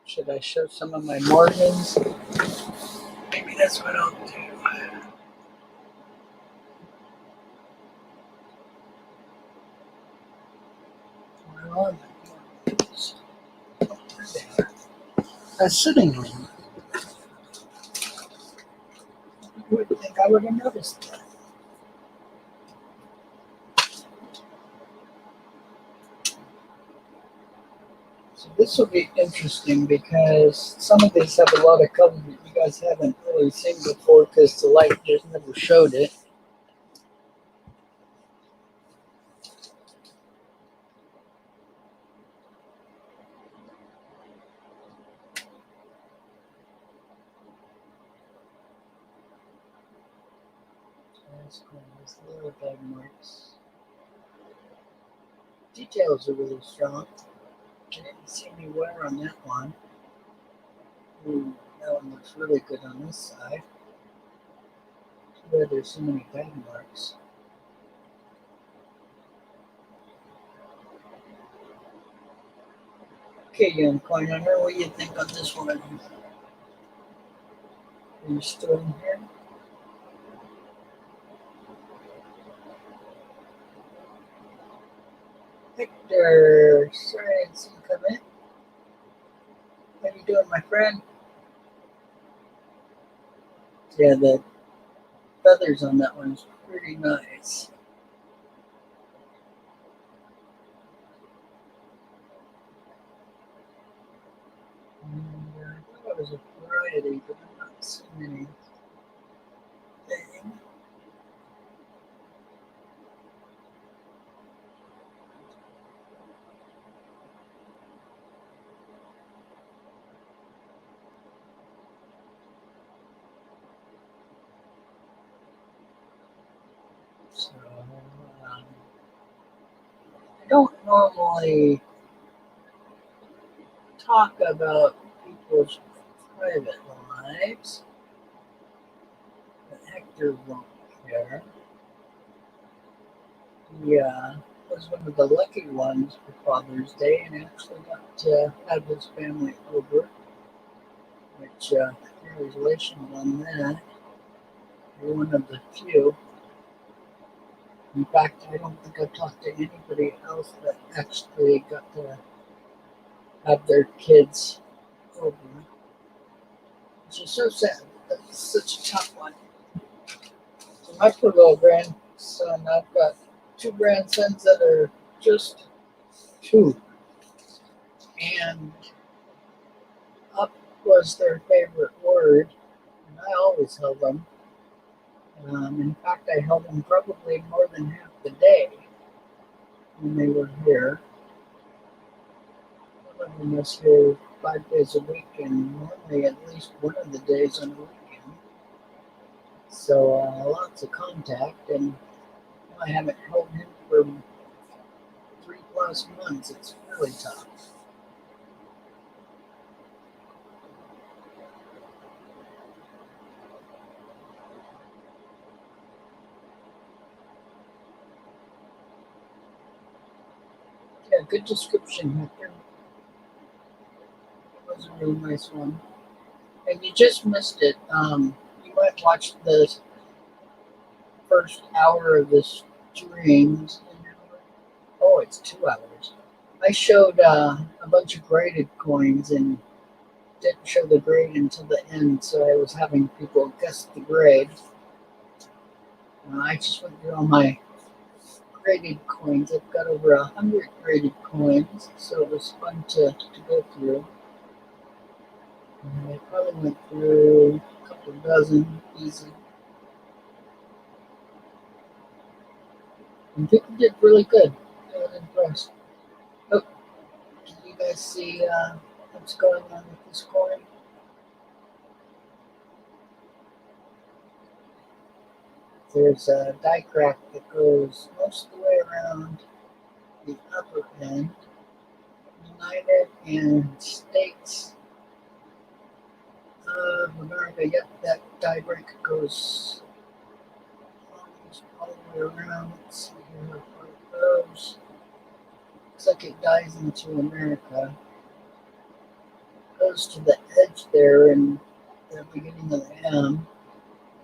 Should I show some of my margins? Maybe that's what I'll do. Where are my margins? Oh, there they are. A sitting room. You would think I would have noticed that. So this will be interesting because some of these have a lot of color that you guys haven't really seen before because the light just never showed it. That's cool. There's little bag marks. Details are really strong. I didn't see any wear on that one. Ooh, that one looks really good on this side. Too bad there's so many bag marks. Okay, young coin hunter, what do you think on this one? Are you still in here? Victor, sorry I didn't see you come in. How you doing, my friend? Yeah, the feathers on that one's pretty nice. And I thought it was a variety, but I'm not seeing anything. So, I don't normally talk about people's private lives, but Hector won't care. He was one of the lucky ones for Father's Day and actually got to have his family over, which congratulations on that. You're one of the few. In fact, I don't think I've talked to anybody else that actually got to have their kids over, which is so sad. That's such a tough one. So my poor little grandson, I've got two grandsons that are just two, and up was their favorite word, and I always held them. In fact, I held them probably more than half the day when they were here. One of them was here 5 days a week, and normally at least one of the days on the weekend. So lots of contact, and I haven't held him for 3+ months. It's really tough. Yeah, good description, Hector. It was a real nice one. And you just missed it. You might watch the first hour of the streams. Oh, it's 2 hours. I showed a bunch of graded coins and didn't show the grade until the end, so I was having people guess the grade. I just went through all my graded coins. I've got over 100 graded coins, so it was fun to go through. And I probably went through a couple dozen easy. And people did really good. I was impressed. Oh, can you guys see what's going on with this coin? There's a die crack that goes most of the way around the upper end. United and States of America. Yep, that die break goes almost all the way around. Let's see here how far it goes. Looks like it dies into America. Goes to the edge there in the beginning of the M,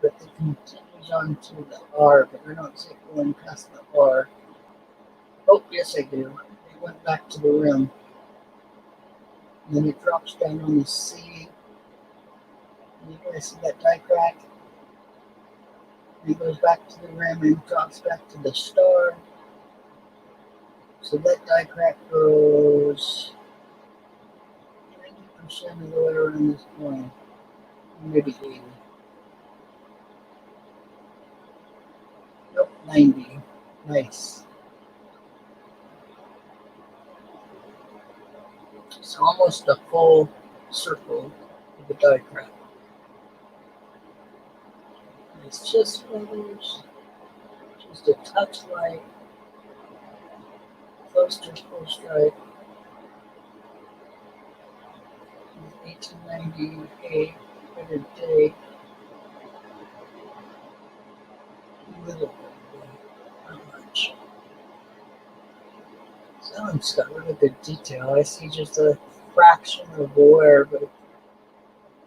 but it continues on to the R, but I don't see it going past the R. Oh, yes, I do. It went back to the rim. And then it drops down on the C. And you guys see that die crack? And it goes back to the rim and drops back to the star. So that die crack goes 90% of the way around this coin. Maybe 80. Nope, 90. Nice. It's almost a full circle of the die crack. It's just feathers, just a touch light, close to full stripe. 1898, better day, little bit, not much. That one's got really good detail. I see just a fraction of where, but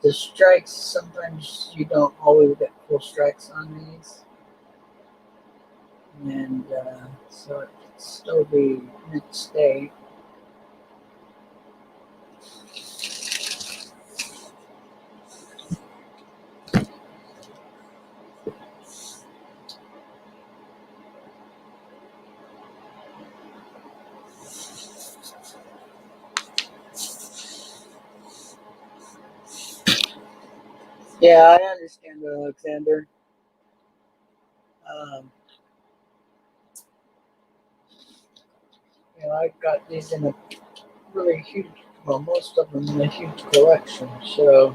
the strikes, sometimes you don't always get full strikes on these. And so it could still be mixed state. Yeah, I understand, Alexander. Um, I've got these in a really huge, well, most of them in a huge collection, so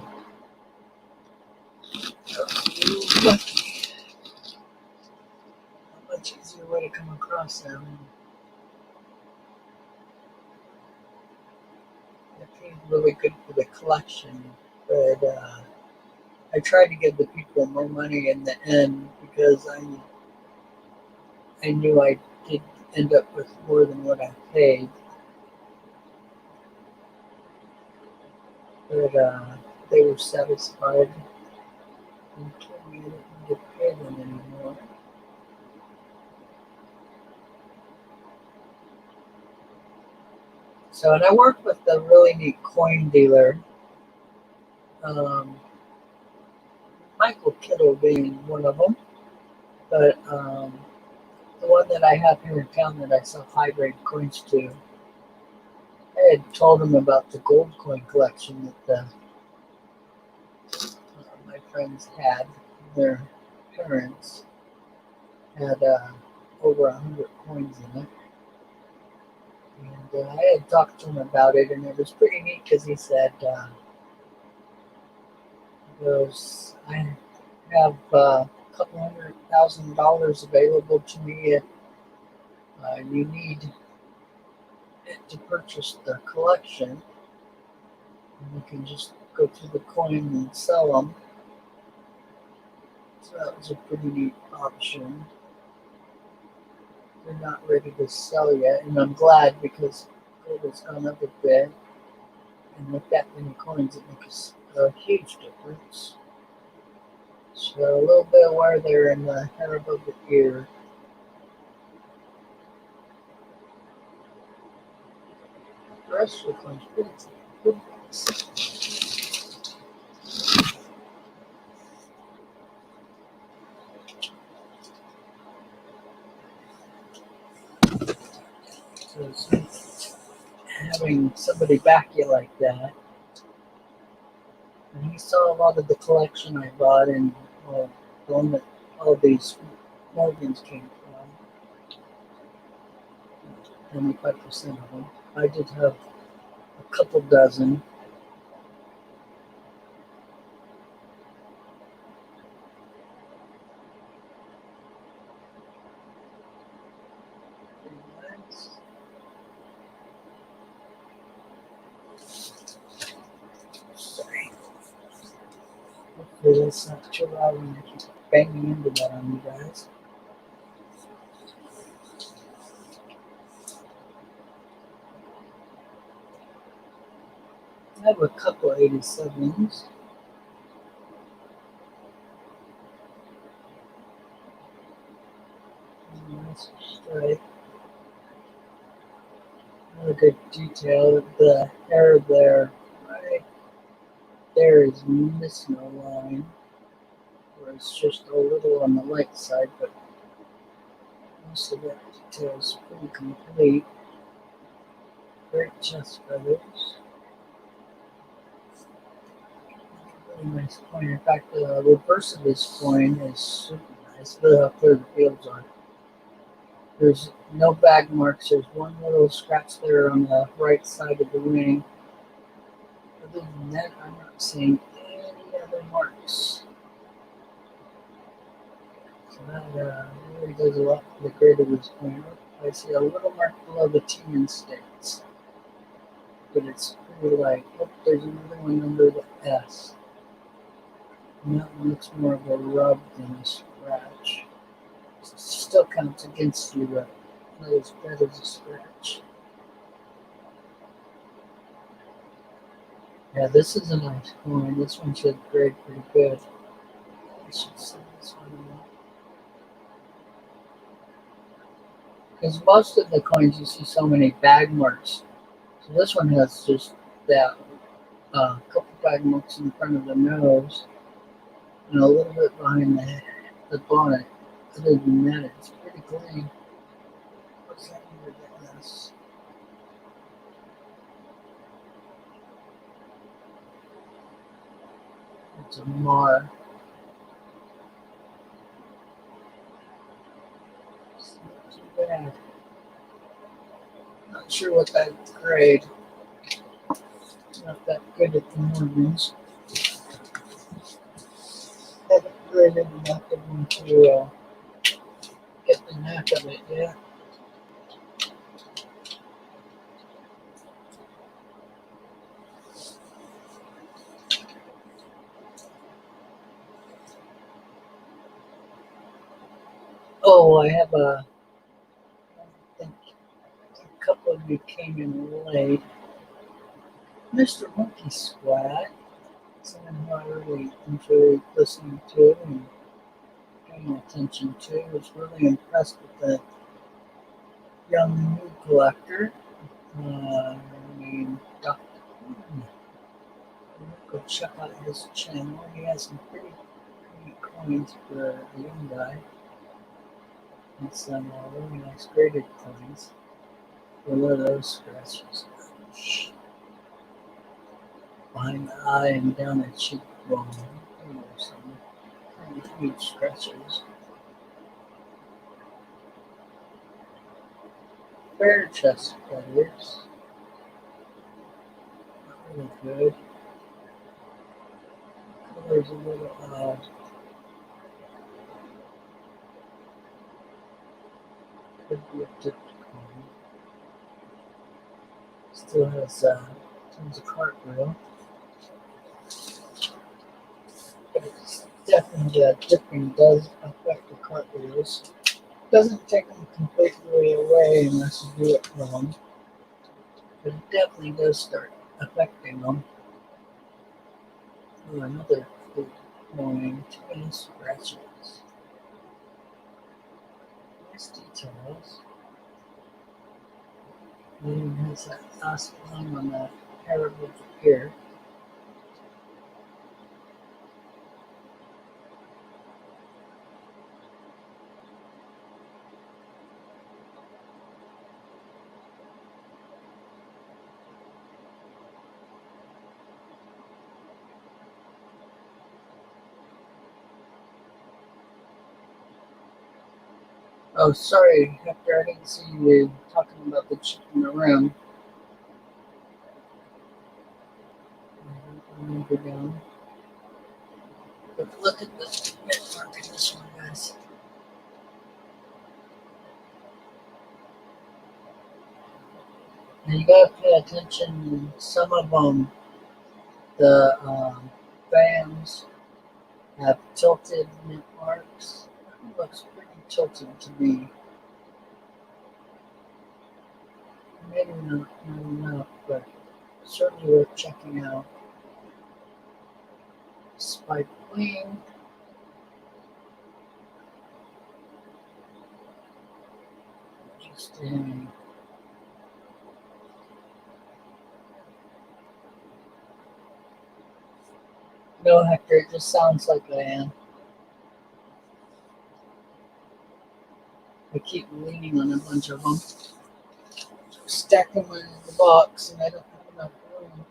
lucky. A much easier way to come across them. It seems really good for the collection, but I tried to give the people more money in the end because I knew I did end up with more than what I paid. But they were satisfied and told me I didn't need to pay them anymore. So, and I worked with a really neat coin dealer, um, Michael Kittle being one of them, but the one that I have here in town that I sell high grade coins to, I had told him about the gold coin collection that my friends had. Their parents had over 100 coins in it. And I had talked to him about it, and it was pretty neat because he said, I have a couple $100,000 available to me if you need it to purchase the collection. And you can just go through the coin and sell them. So that was a pretty neat option. They're not ready to sell yet, and I'm glad because gold has gone up a bit. And with that many coins, it makes a huge difference. So a little bit of wear there in the hair above the ear. The rest of the coins pretty good. So having somebody back you like that, and he saw a lot of the collection I bought, and well, the one that all these Morgans came from, 25% of them. I did have a couple dozen. Sorry. Hopefully that's not too loud when I keep banging into that on you guys. I have a couple 87s. Nice stripe. Another good detail. The hair there, right there, is missing a line, where it's just a little on the light side, but most of that detail is pretty complete. Great chest feathers. Really nice coin. In fact, the reverse of this coin is super nice. Look how clear the fields are. There's no bag marks. There's one little scratch there on the right side of the ring. Other than that, I'm not seeing any other marks. So that really does a lot for the grade of this coin. I see a little mark below the T in States, but it's pretty light. Oh, there's another one under the S. And that one looks more of a rub than a scratch. It still counts against you, but not as bad as a scratch. Yeah, this is a nice coin. This one should grade pretty good. I should send this one in. Because most of the coins you see so many bag marks. So this one has just that couple bag marks in the front of the nose and a little bit behind the bonnet. Other than that, it's pretty clean. What's that under the S? It's a Mar. It's not too bad. Not sure what that grade. Not that good at the Morgans. Haven't graded enough of them to get the knack of it yet. Oh, I have I think a couple of you came in late. Mr. Monkey Squat, someone who I really enjoyed listening to and paying attention to, was really impressed with the young new collector named Dr. Go check out his channel. He has some pretty coins for a young guy and some really nice graded coins. What are those scratches? Behind the eye and down the cheekbone. Some pretty huge scratches. Fair chest feathers. Not really good. Color's a little odd. Could be a dipped coin. Still has tons of cartwheel. But it's definitely dipping does affect the cartwheels. Doesn't take them completely away unless you do it wrong. But it definitely does start affecting them. Oh, another good coin, 20 scratches. Nice details. And it has that last one on the heritage here. Oh, sorry, Hector, I didn't see you talking about the chip in the rim. Number down. But look at the mint mark in this one, guys. Now you gotta pay attention. Some of them, the fans have tilted mint marks. That one looks pretty tilted to me. Maybe not enough, but certainly worth checking out. Spike Queen. Just a no, Hector, it just sounds like I am. I keep leaning on a bunch of them. Stack them in the box, and I don't have enough room.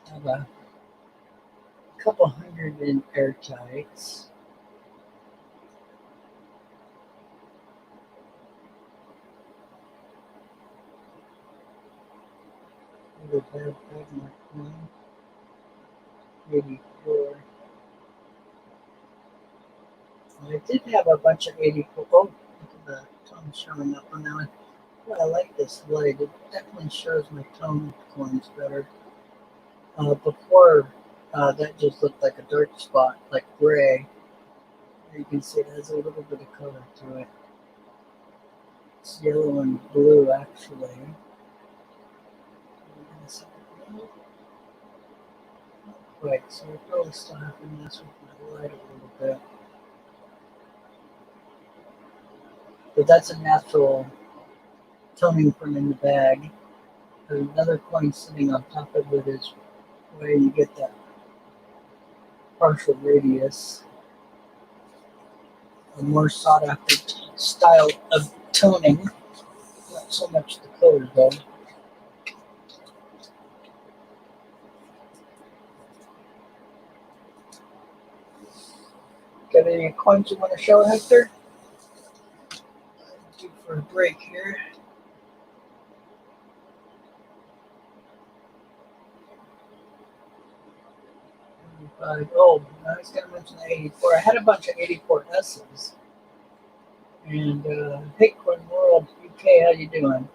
I have a couple hundred in airtights. We would have Mark 1, 84. I did have a bunch of 84. Oh, look at the tone showing up on that one. Oh, I like this light. It definitely shows my tone coins better. Before, that just looked like a dark spot, like gray. You can see it has a little bit of color to it. It's yellow and blue, actually. Right, so we're probably still have to mess with my light a little bit. But that's a natural toning from in the bag. There's another coin sitting on top of it is where you get that partial radius. A more sought after style of toning. Not so much the colors though. Got any coins you want to show, Hector? Due for a break here. Oh, I was going to mention the 84. I had a bunch of 84 S's. And hey, Coin World UK, how you doing?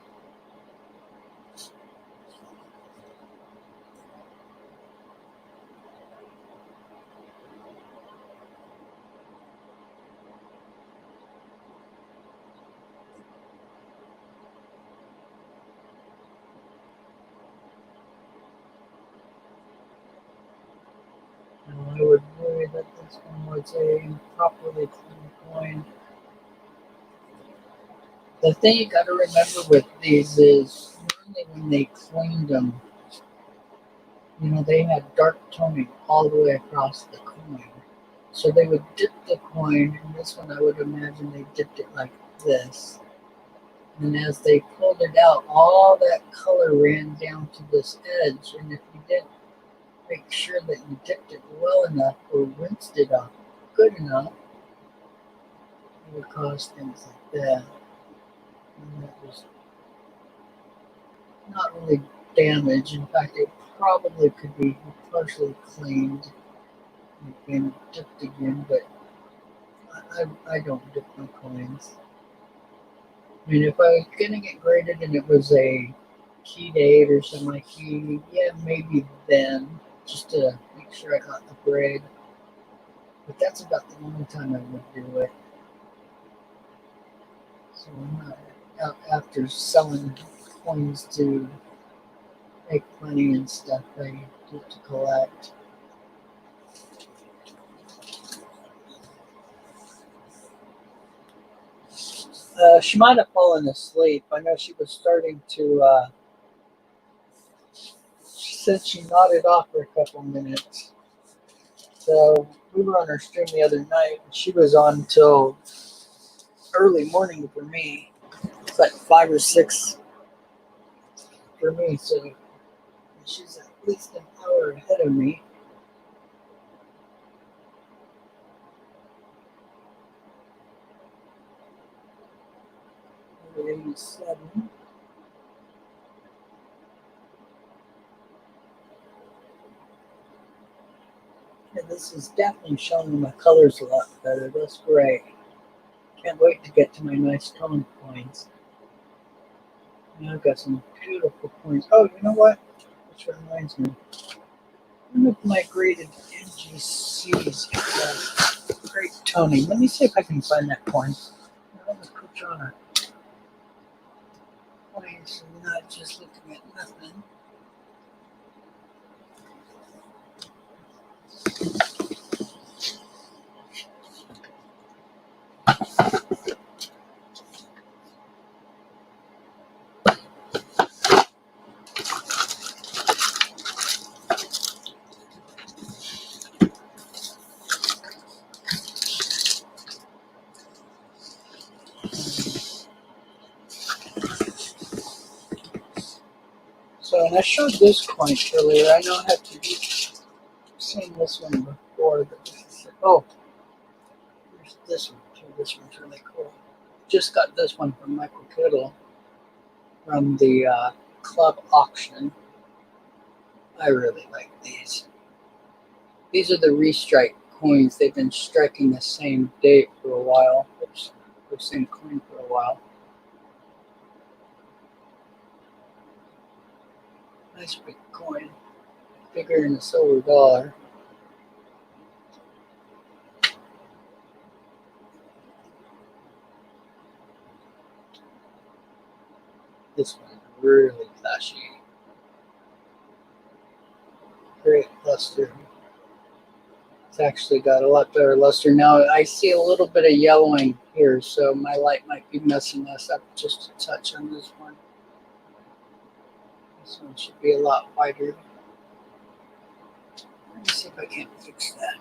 I would worry that this one was a properly cleaned coin. The thing you got to remember with these is normally when they cleaned them, you know, they had dark toning all the way across the coin. So they would dip the coin, and this one I would imagine they dipped it like this. And as they pulled it out, all that color ran down to this edge. And if you didn't make sure that you dipped it well enough or rinsed it off good enough, it would cause things like that. And that was not really damage. In fact, it probably could be partially cleaned and dipped again, but I don't dip my coins. I mean, if I was gonna get graded and it was a keyed 8 or semi-key, yeah, maybe then, just to make sure I got the grade. But that's about the only time I would do it. So I'm not out after selling coins to make money and stuff. I do to collect. She might have fallen asleep. I know she was starting to. She said she nodded off for a couple minutes. So we were on her stream the other night, and she was on till early morning for me. It's like 5 or 6 for me. So she's at least an hour ahead of me. We're 87. And this is definitely showing my colors a lot better. That's great. Can't wait to get to my nice tone coins. And I've got some beautiful coins. Oh, you know what? Which reminds me. One of my graded NGCs has great toning. Let me see if I can find that coin. I'm going to put you on a coin so you're not just looking at nothing. So, and I showed this coin earlier. I know I have to seen this one before, but this is, oh, there's this one too. This one's really cool. Just got this one from Michael Kittle from the club auction. I really like these. These are the restrike coins. They've been striking the same date for a while. Oops, the same coin for a while. Nice big coin. Bigger than a silver dollar. This one's really flashy. Great luster. It's actually got a lot better luster now. I see a little bit of yellowing here, so my light might be messing us up just a touch on this one. This one should be a lot whiter. Let me see if I can't fix that.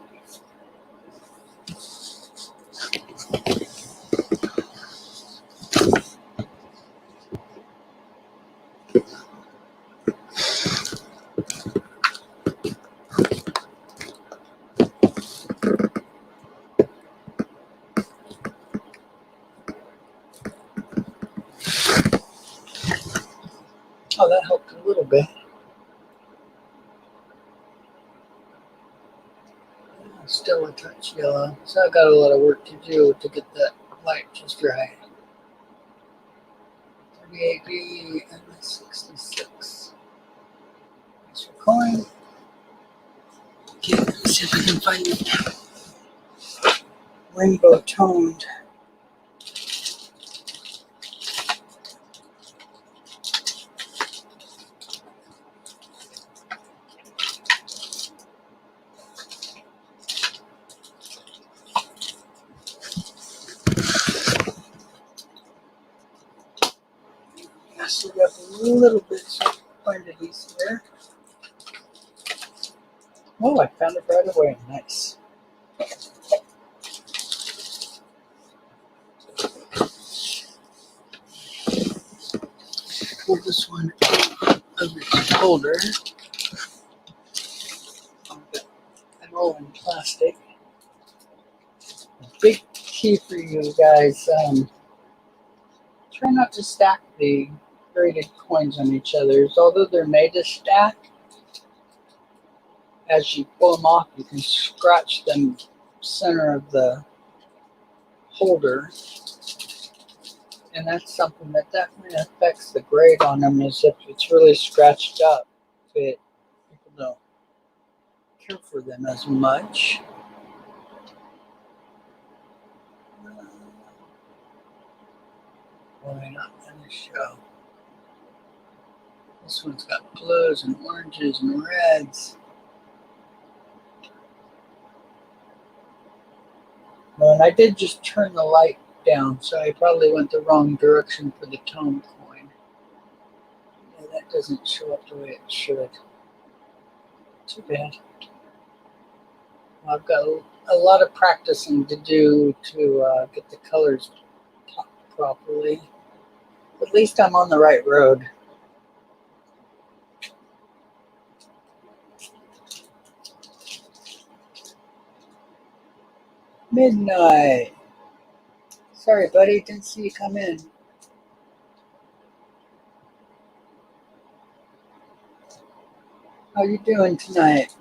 Oh, that helped a little bit. Still a touch yellow, so I've got a lot of work to do to get that light just right. 38B and 66. Here's your coin. Okay, let's see if I can find it. Rainbow toned. I still got a little bit, so I can find a piece there. Oh, I found it right away. Nice. Pull this one out of its holder. And roll in plastic. A big key for you guys. Try not to stack the graded coins on each other. Although they're made to stack, as you pull them off, you can scratch them center of the holder. And that's something that definitely affects the grade on them, is if it's really scratched up, people don't care for them as much. Why not gonna show? This one's got blues and oranges and reds. Well, and I did just turn the light down, so I probably went the wrong direction for the tone coin. Yeah, that doesn't show up the way it should. Too bad. Well, I've got a lot of practicing to do to get the colors popped properly. At least I'm on the right road. Midnight. Sorry, buddy, didn't see you come in. How you doing tonight?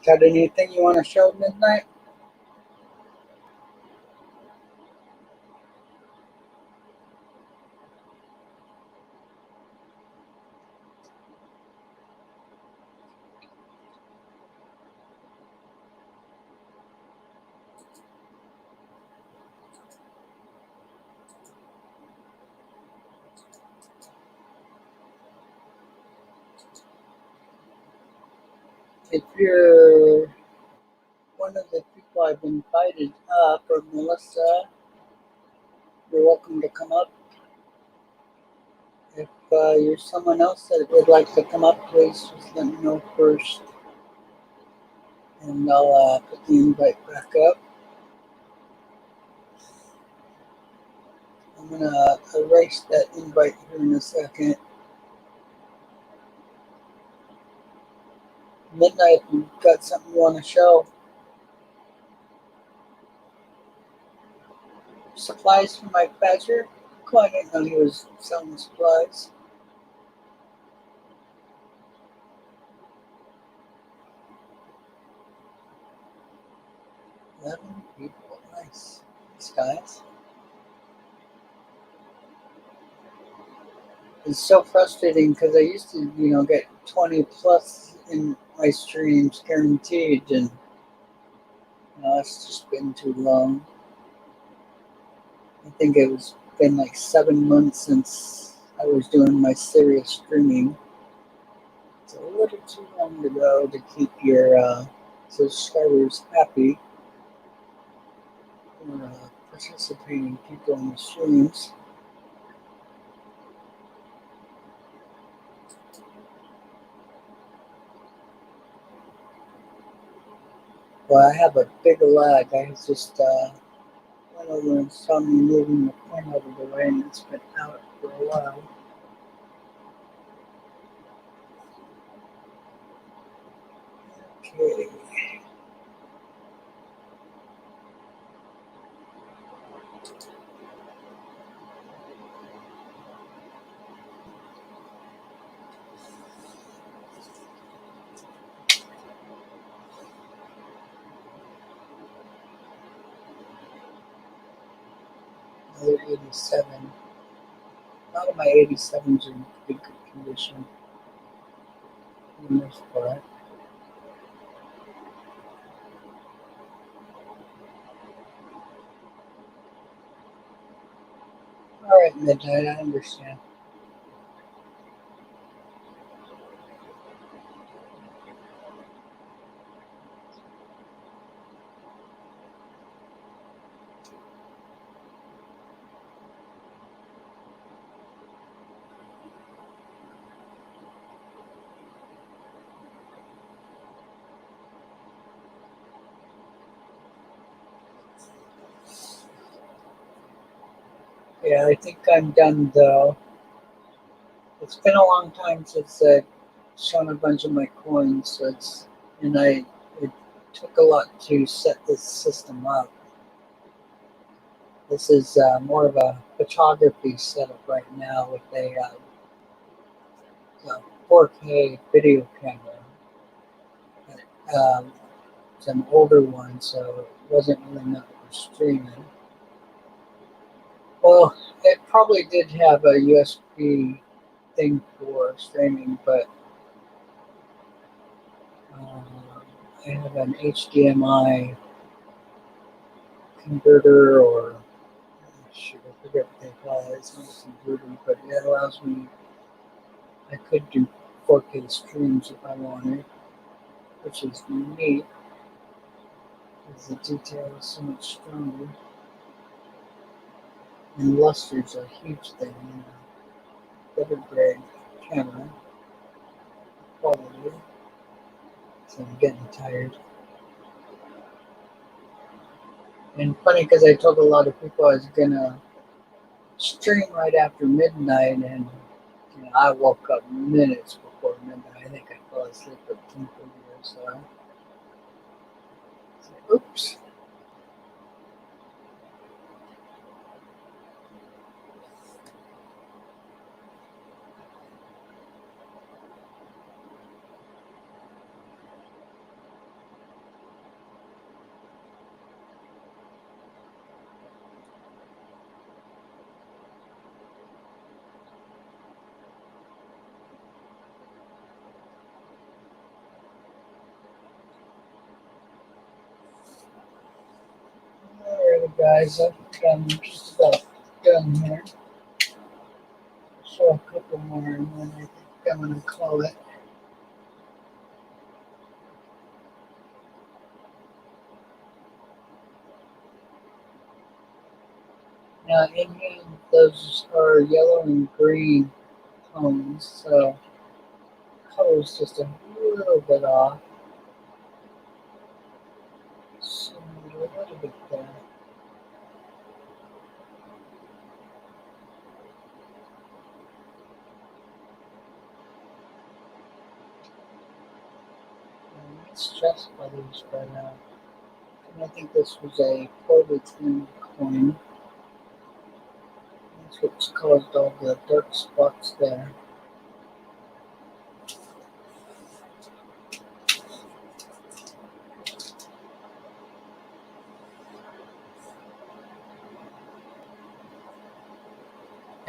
Got anything you want to show Midnight? If you're one of the people I've invited up, or Melissa, you're welcome to come up. If you're someone else that would like to come up, please just let me know first, and I'll put the invite back up. I'm gonna erase that invite here in a second. Midnight, if you've got something you want to show. Supplies for Mike Badger. Cool, I didn't know he was selling supplies. People, nice. These guys. It's so frustrating because I used to, get 20 plus in my streams guaranteed, and it's just been too long. I think it was been like 7 months since I was doing my serious streaming. It's a little too long to go to keep your subscribers happy or participating people in the streams. Well, I have a big lag. I just went over and saw me moving the pen out of the way, and it's been out for a while. Okay. Another 87. A lot of my 87s are in pretty good condition for the most part. Alright, Midnight, I understand. Yeah, I think I'm done though. It's been a long time since I've shown a bunch of my coins, so it took a lot to set this system up. This is more of a photography setup right now with a 4K video camera. Um, it's an older one, so it wasn't really meant for streaming. Well, it probably did have a USB thing for streaming, but I have an HDMI converter, or shoot, I forget what they call it. It's not a converter, but it allows me. I could do 4K streams if I wanted, which is neat because the detail is so much stronger. And luster's a huge thing. Better grade camera quality. So I'm getting tired. And funny because I told a lot of people I was gonna stream right after midnight, and I woke up minutes before midnight. I think I fell asleep at 10:30 or so. Oops. Alright, guys, I'm just about done here. Show a couple more, and then I think I'm gonna call it. Now, in here, those are yellow and green tones, so color's just a little bit off. So a little bit there. It's just brothers, but and I think this was a Corbiton coin. That's what's caused all the dark spots there.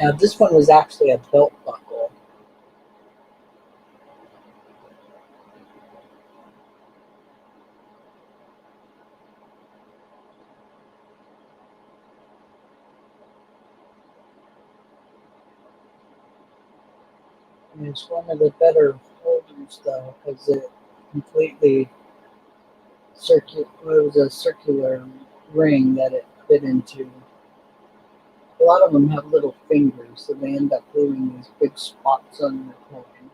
Now, this one was actually a belt buckle. And it's one of the better holders, though, because it completely it was a circular ring that it fit into. A lot of them have little fingers, so they end up leaving these big spots on the coin.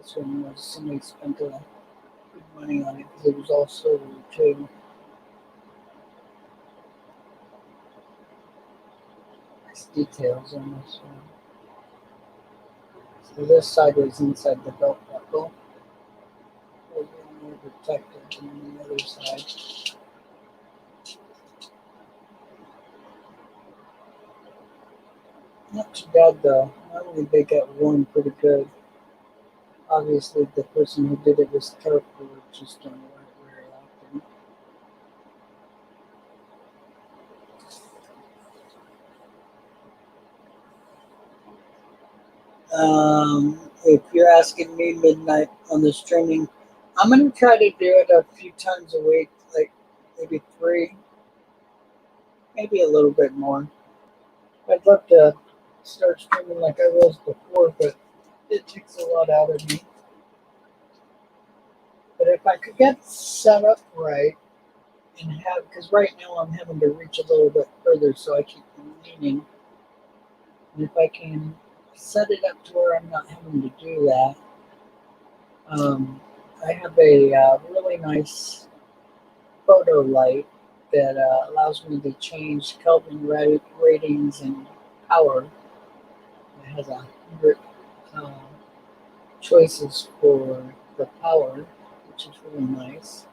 This one was somebody spent good money on it because it was all silver too. Nice details on this one. So this side was inside the belt buckle. A little more protected than the other side. Not too bad though. Normally they get worn pretty good. Obviously the person who did it was careful, just don't wear it very often. If you're asking me midnight on the streaming, I'm gonna try to do it a few times a week, like maybe 3, maybe a little bit more. I'd love to start streaming like I was before, but it takes a lot out of me. But if I could get set up right and have, because right now I'm having to reach a little bit further, so I keep leaning. And if I can set it up to where I'm not having to do that, I have a really nice photo light that allows me to change Kelvin ratings and power. It has 100 uh, choices for the power, which is really nice.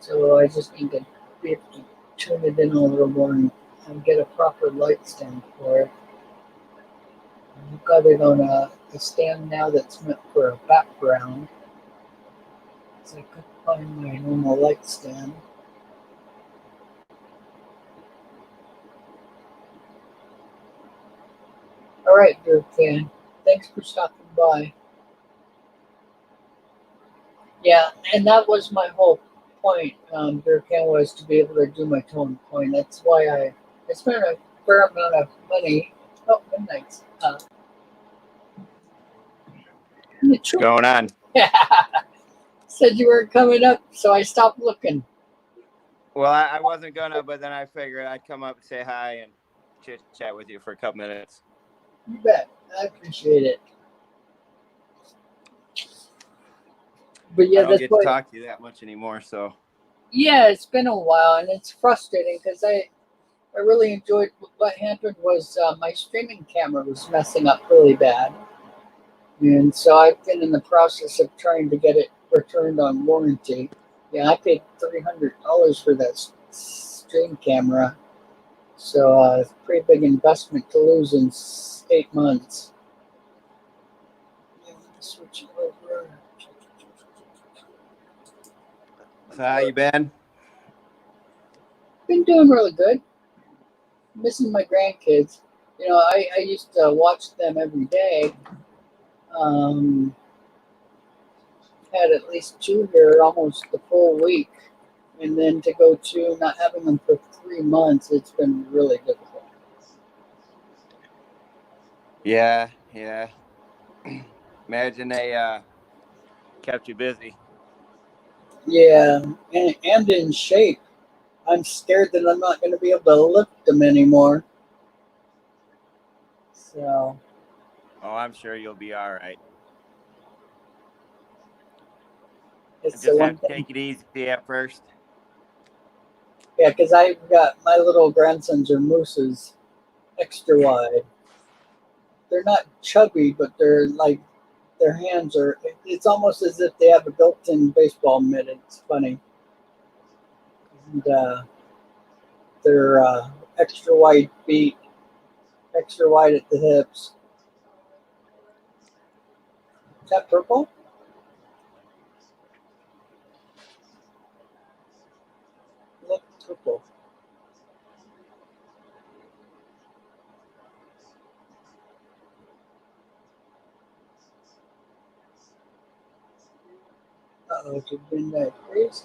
So I just need to be able to tune it in a little more and and get a proper light stand for it. I've got it on a stand now that's meant for a background, so I couldn't find my normal light stand. All right, dear fan. Thanks for stopping by. Yeah, and that was my whole point, dear fan, was to be able to do my tone coin. That's why I spent a fair amount of money. Oh, midnight's. What's going on? Said you weren't coming up, so I stopped looking. Well, I wasn't gonna, but then I figured I'd come up and say hi and chit chat with you for a couple minutes. You bet. I appreciate it. But yeah, I don't get to talk to you that much anymore, so. Yeah, it's been a while, and it's frustrating because I really enjoyed what happened was my streaming camera was messing up really bad. And so I've been in the process of trying to get it returned on warranty. Yeah, I paid $300 for that stream camera. So it's a pretty big investment to lose in 8 months. Yeah, switch it over. So how you been? Been doing really good. Missing my grandkids. You know, I used to watch them every day. Had at least 2 here almost the full week. And then to go to not having them for 3 months, it's been really difficult. Yeah. Imagine they kept you busy. Yeah, and in shape. I'm scared that I'm not going to be able to lift them anymore. So. Oh, I'm sure you'll be all right. It's Just have to take it easy at first. Yeah, because I've got my little grandsons are mooses, extra wide. They're not chubby, but they're like their hands are. It's almost as if they have a built-in baseball mitt. It's funny. And they're extra wide feet, extra wide at the hips. Is that purple? Look, purple. Uh-oh, did Midnight freeze?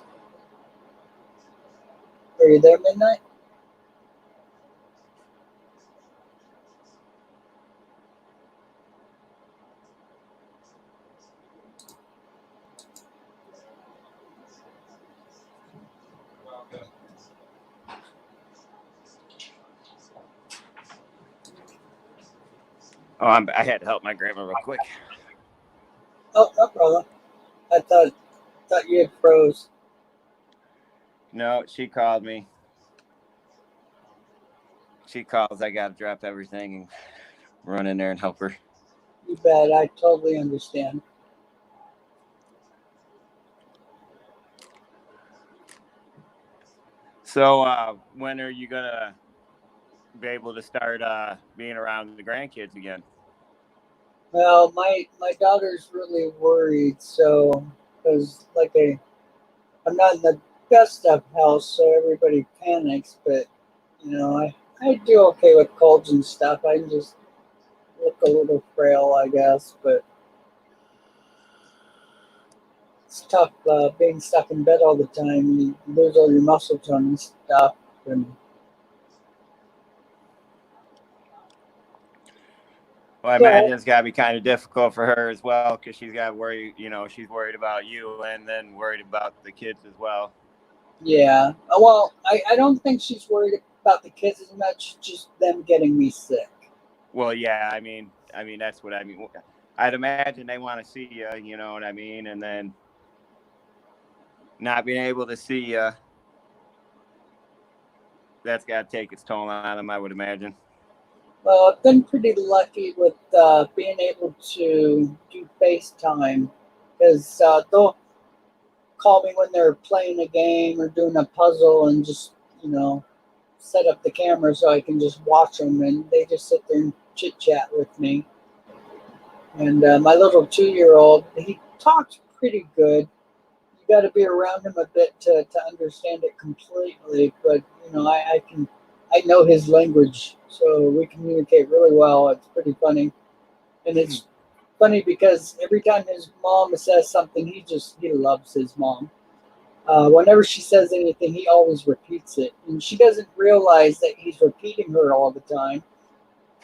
Are you there, Midnight? Oh, I had to help my grandma real quick. Oh, no problem. I thought you had froze. No, she called me. She calls, I gotta drop everything and run in there and help her. You bet. I totally understand. So, when are you gonna be able to start being around the grandkids again? Well, my daughter's really worried, so because I'm not in the best of health, so everybody panics. But you know, I do okay with colds and stuff. I just look a little frail, I guess. But it's tough being stuck in bed all the time. You lose all your muscle tone and stuff, and Well, I imagine it's got to be kind of difficult for her as well because she's got to worry, she's worried about you and then worried about the kids as well. Yeah. Well, I don't think she's worried about the kids as much, just them getting me sick. Well, yeah, I mean, that's what I mean. I'd imagine they want to see you, you know what I mean? And then not being able to see you, that's got to take its toll on them, I would imagine. Well, I've been pretty lucky with being able to do FaceTime because they'll call me when they're playing a game or doing a puzzle and just, set up the camera so I can just watch them, and they just sit there and chit chat with me. And my little 2-year-old, he talks pretty good. You got to be around him a bit to understand it completely, but I know his language, so we communicate really well. It's pretty funny, and it's funny because every time his mom says something, he loves his mom. Whenever she says anything, he always repeats it, and she doesn't realize that he's repeating her all the time.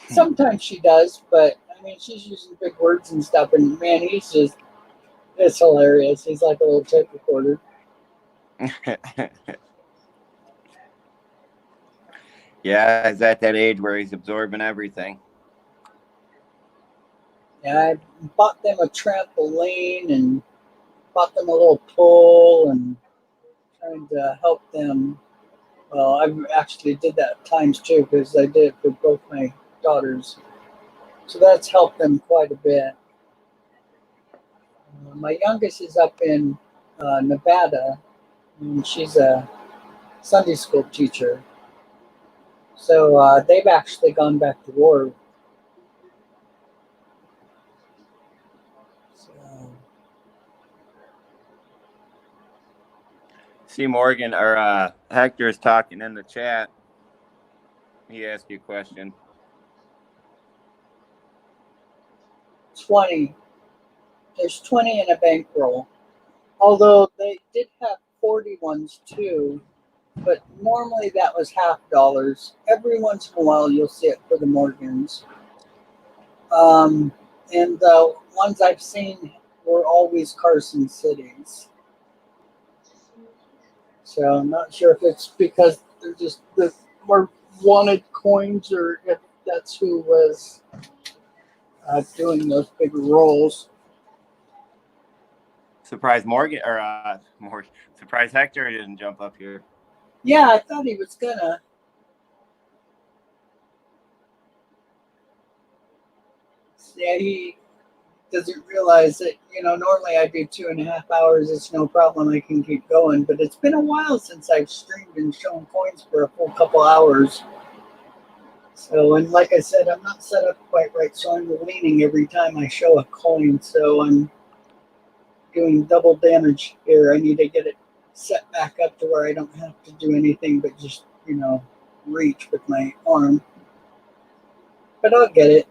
Sometimes she does, but I mean, she's using big words and stuff, and man, it's hilarious. He's like a little tape recorder. Yeah, he's at that age where he's absorbing everything. Yeah, I bought them a trampoline and bought them a little pool and trying to help them. Well, I actually did that times two because I did it for both my daughters. So that's helped them quite a bit. My youngest is up in Nevada, and she's a Sunday school teacher. So they've actually gone back to war. So, See, Morgan or Hector's talking in the chat. He asked you a question. 20. There's 20 in a bankroll. Although they did have 40 ones too, but normally that was $50. Every once in a while you'll see it for the Morgans. And the ones I've seen were always Carson Cities. So I'm not sure if it's because they're just the more wanted coins or if that's who was doing those big rolls. Surprise Morgan or surprise Hector didn't jump up here. Yeah, I thought he was gonna. Yeah, he doesn't realize that, normally I do 2.5 hours. It's no problem. I can keep going. But it's been a while since I've streamed and shown coins for a full couple hours. So, and like I said, I'm not set up quite right. So I'm leaning every time I show a coin. So I'm doing double damage here. I need to get it set back up to where I don't have to do anything but just, reach with my arm. But I'll get it.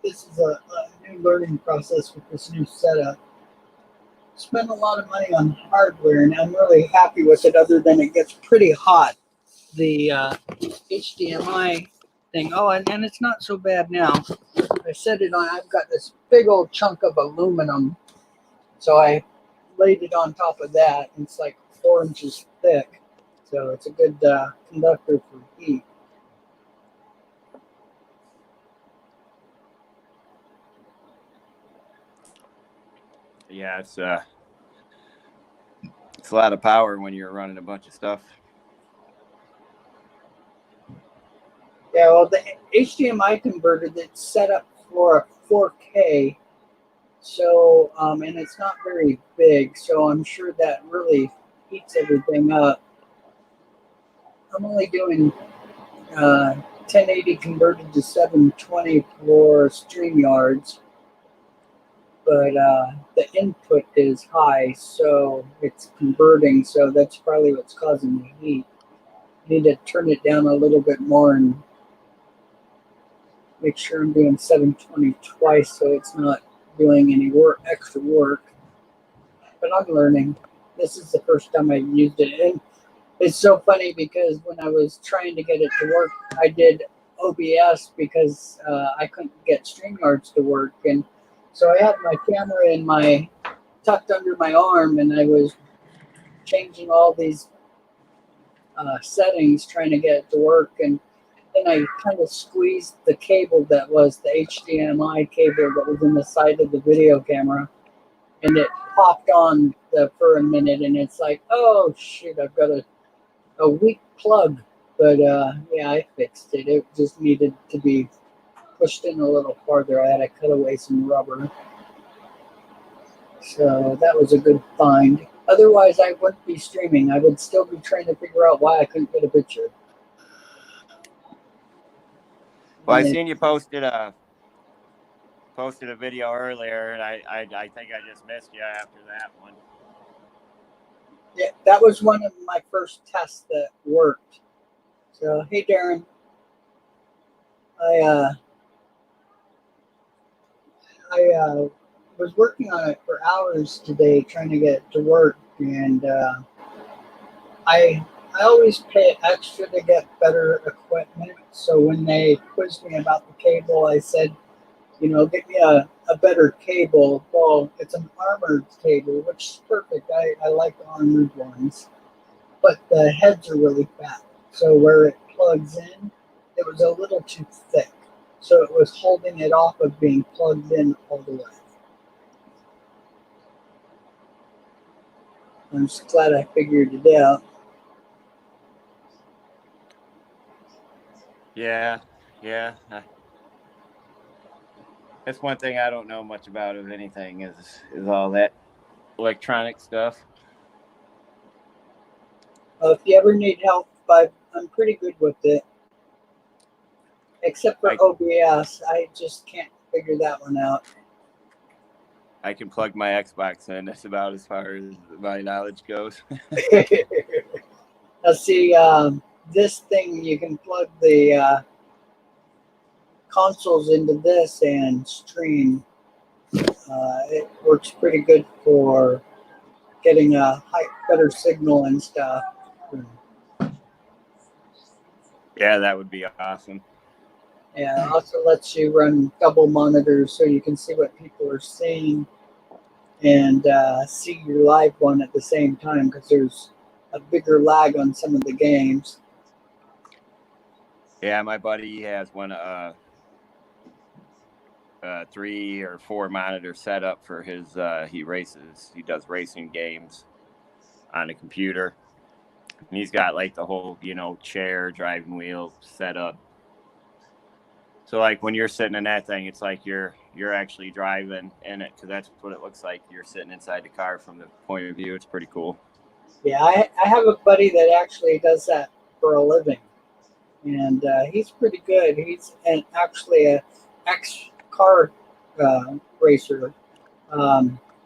This is a new learning process with this new setup. Spent a lot of money on hardware, and I'm really happy with it, other than it gets pretty hot. The HDMI thing. Oh, and it's not so bad now. I set it on, I've got this big old chunk of aluminum. So I laid it on top of that. It's like 4 inches thick. So it's a good conductor for heat. Yeah, it's a lot of power when you're running a bunch of stuff. Yeah, well, the HDMI converter that's set up for a 4K, so and it's not very big, so I'm sure that really heats everything up. I'm only doing 1080 converted to 720 for StreamYards, but the input is high, so it's converting, so that's probably what's causing the heat. Need to turn it down a little bit more and make sure I'm doing 720 twice so it's not doing any extra work. But I'm learning. This is the first time I've used it. And it's so funny because when I was trying to get it to work, I did OBS because I couldn't get StreamYards to work. And so I had my camera tucked under my arm, and I was changing all these settings trying to get it to work. And then I kind of squeezed the cable that was the HDMI cable that was in the side of the video camera, and it popped on for a minute, and it's like, oh shoot, I've got a weak plug. But yeah, I fixed it. It just needed to be pushed in a little farther. I had to cut away some rubber. So that was a good find. Otherwise, I wouldn't be streaming. I would still be trying to figure out why I couldn't get a picture. Well, I And seen you posted a video earlier, and I think I just missed you after that one. yeah, that was one of my first tests that worked. So, hey, Darren, I was working on it for hours today, trying to get it to work, and I always pay extra to get better equipment. So when they quizzed me about the cable, I said, get me a better cable. Well, it's an armored cable, which is perfect. I like armored ones, but the heads are really fat. So where it plugs in, it was a little too thick. So it was holding it off of being plugged in all the way. I'm just glad I figured it out. Yeah. That's one thing I don't know much about of anything is all that electronic stuff. If you ever need help, I'm pretty good with it. Except for OBS, I just can't figure that one out. I can plug my Xbox in. That's about as far as my knowledge goes. Now see, this thing, you can plug the consoles into this and stream. It works pretty good for getting a better signal and stuff. Yeah, that would be awesome. Yeah, it also lets you run double monitors so you can see what people are seeing and see your live one at the same time, because there's a bigger lag on some of the games. Yeah, my buddy has one 3 or 4 monitor setup for his he does racing games on a computer. And he's got like the whole, chair, driving wheel setup. So like when you're sitting in that thing, it's like you're actually driving in it, because that's what it looks like. You're sitting inside the car from the point of view. It's pretty cool. Yeah, I have a buddy that actually does that for a living, and he's pretty good. He's actually a ex-car racer.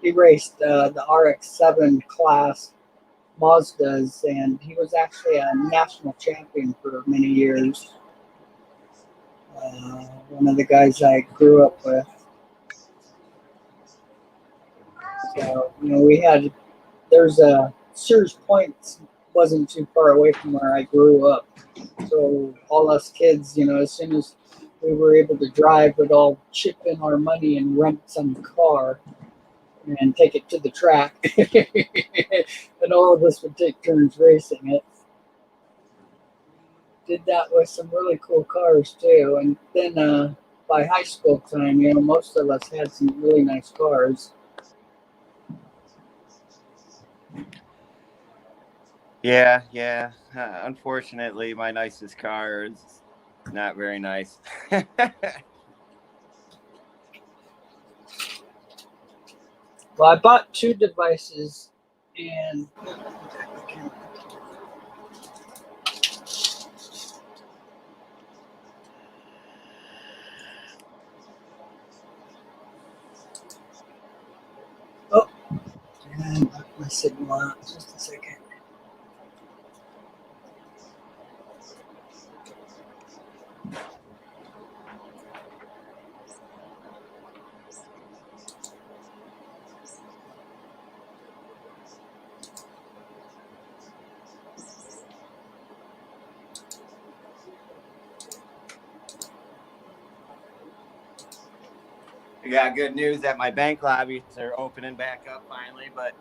He raced the RX-7 class Mazdas, and he was actually a national champion for many years. One of the guys I grew up with. So, there's a Sears Point wasn't too far away from where I grew up. So all us kids, as soon as we were able to drive, would all chip in our money and rent some car and take it to the track. And all of us would take turns racing it. Did that with some really cool cars too. And then by high school time, most of us had some really nice cars. Yeah. Unfortunately, my nicest car is not very nice. Well, I bought 2 devices, and and my signal out. Just a second. I got good news that my bank lobbies are opening back up finally, but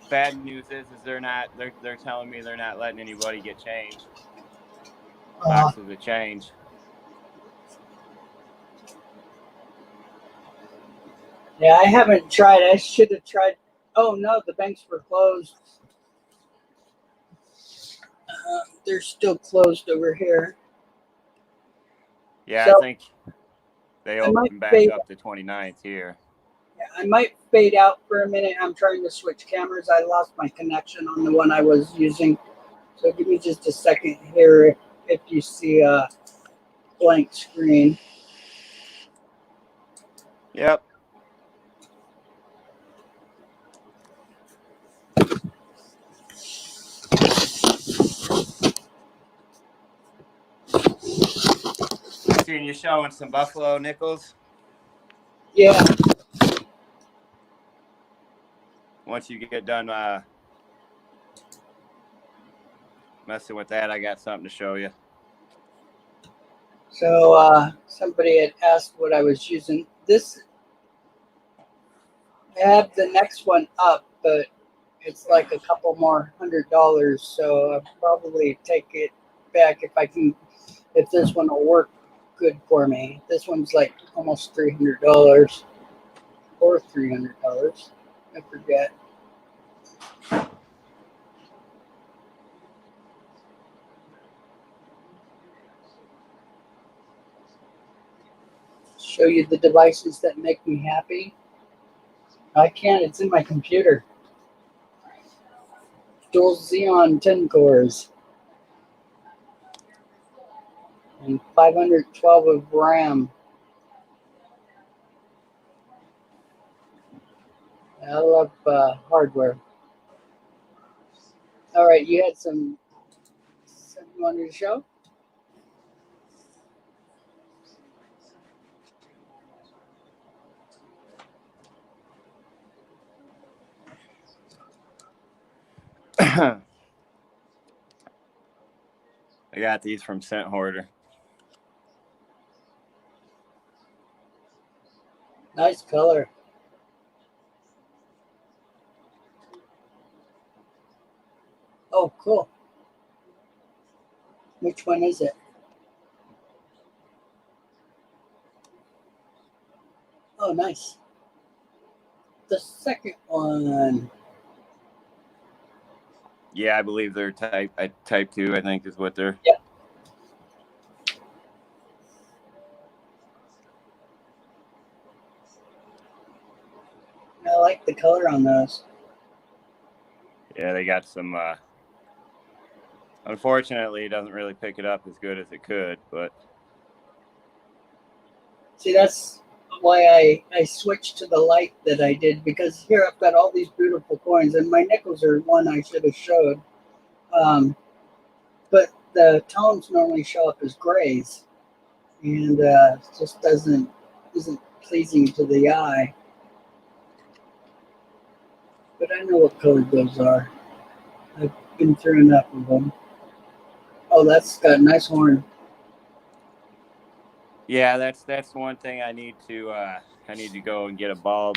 bad news is they're telling me they're not letting anybody get change. Boxes of change. Yeah, I haven't tried. I should have tried. Oh no, the banks were closed. They're still closed over here. Yeah, So, I think they open back up the 29th here. Yeah, I might fade out for a minute. I'm trying to switch cameras. I lost my connection on the one I was using. So give me just a second here if you see blank screen. Yep. I seen you showing some Buffalo nickels. Yeah. Once you get done messing with that, I got something to show you. So somebody had asked what I was using. This, I have the next one up, but it's like a couple more $100. So I'll probably take it back if this one will work good for me. This one's like almost $300 or $300. I forget. Show you the devices that make me happy. I can't. It's in my computer. Dual Xeon 10 cores and 512 of RAM. I love hardware. All right, you had something you wanted to show? I got these from Scent Hoarder. Nice color. Oh, cool. Which one is it? Oh, nice. The second one. Yeah, I believe they're type 2, I think is what they're. Yep. I like the color on those. Yeah, they got some unfortunately it doesn't really pick it up as good as it could, but See, that's why I switched to the light that I did, because here I've got all these beautiful coins, and my nickels are one I should have showed. But the tones normally show up as grays, and just isn't pleasing to the eye. But I know what color those are. I've been through enough of them. Oh, that's got a nice horn. yeah, that's one thing I need to go and get a bulb,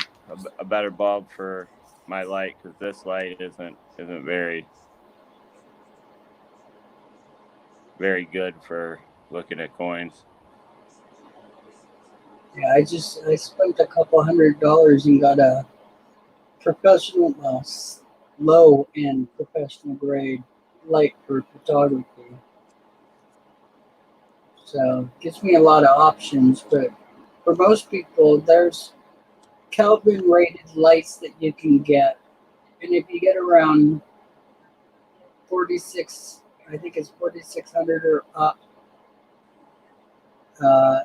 a better bulb for my light, because this light isn't very good for looking at coins. Yeah, I spent a couple $100 and got a professional, low end professional grade light for photography. So it gives me a lot of options, but for most people, there's Kelvin rated lights that you can get. And if you get around 46, I think it's 4600 or up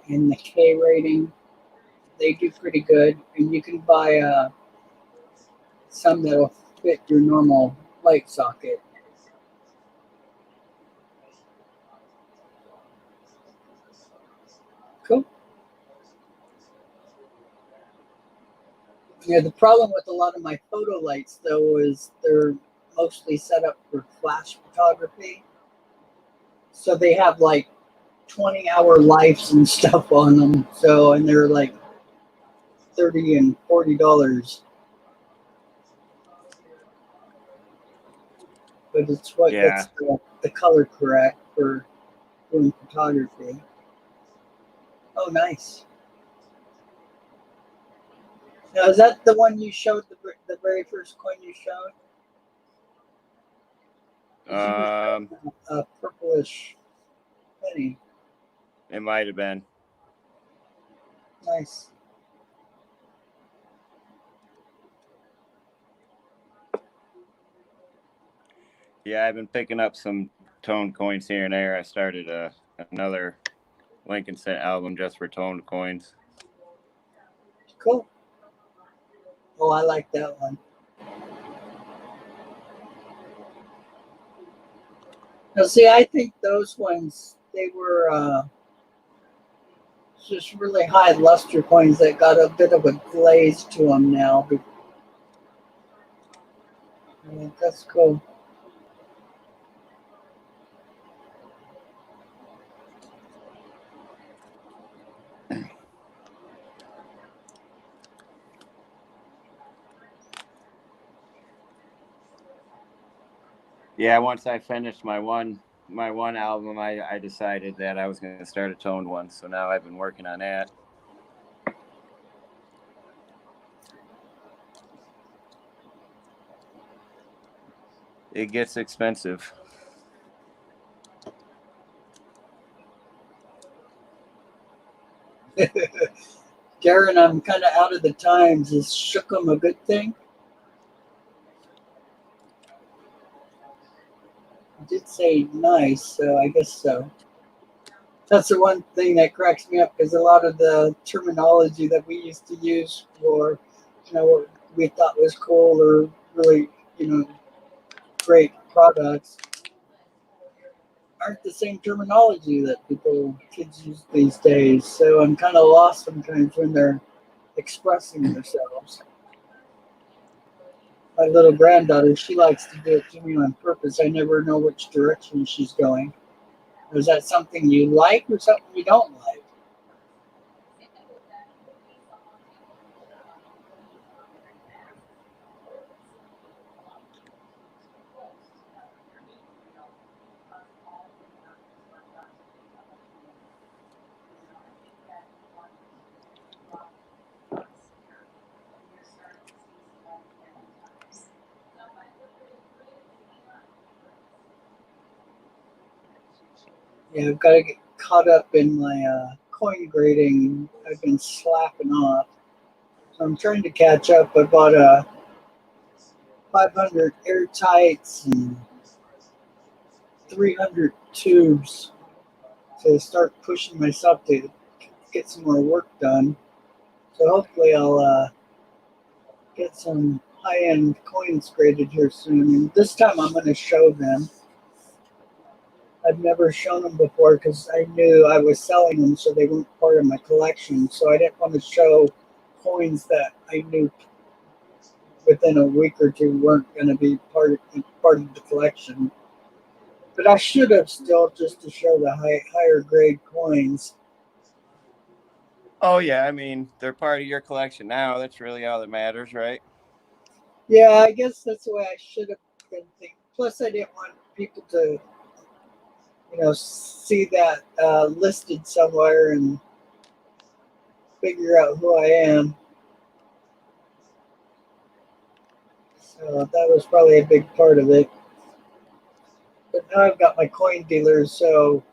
in the K rating, they do pretty good. And you can buy some that'll fit your normal light socket. Cool. Yeah, the problem with a lot of my photo lights, though, is they're mostly set up for flash photography. So they have like 20-hour lives and stuff on them. So, and they're like $30 and $40. But it's what Yeah. gets the color correct for doing photography. Oh, nice. Now, is that the one you showed, the very first coin you showed? A purplish penny. It might have been. Nice. Yeah, I've been picking up some tone coins here and there. I started another Lincoln Cent album just for toned coins. Cool. Oh, I like that one. Now, see, I think those ones, they were just really high luster coins that got a bit of a glaze to them now. But, yeah, that's cool. Yeah, once I finished my one album, I decided that I was going to start a toned one. So now I've been working on that. It gets expensive. Darren, I'm kind of out of the times. Is shook 'em a good thing? You did say nice, so I guess so. That's the one thing that cracks me up because a lot of the terminology that we used to use for, what we thought was cool or really, great products aren't the same terminology that kids use these days. So I'm kind of lost sometimes when they're expressing themselves. My little granddaughter, she likes to do it to me on purpose. I never know which direction she's going. Is that something you like or something you don't like? Yeah, I've got to get caught up in my coin grading. I've been slacking off. So I'm trying to catch up. I bought a 500 airtights and 300 tubes to start pushing myself to get some more work done. So hopefully I'll get some high-end coins graded here soon. And this time I'm going to show them. I've never shown them before because I knew I was selling them, so they weren't part of my collection. So I didn't want to show coins that I knew within a week or two weren't going to be part of the collection. But I should have still, just to show the higher grade coins. Oh yeah, I mean they're part of your collection now. That's really all that matters, right? Yeah, I guess that's the way I should have been thinking. Plus, I didn't want people to, see that listed somewhere and figure out who I am. So that was probably a big part of it. But now I've got my coin dealer, so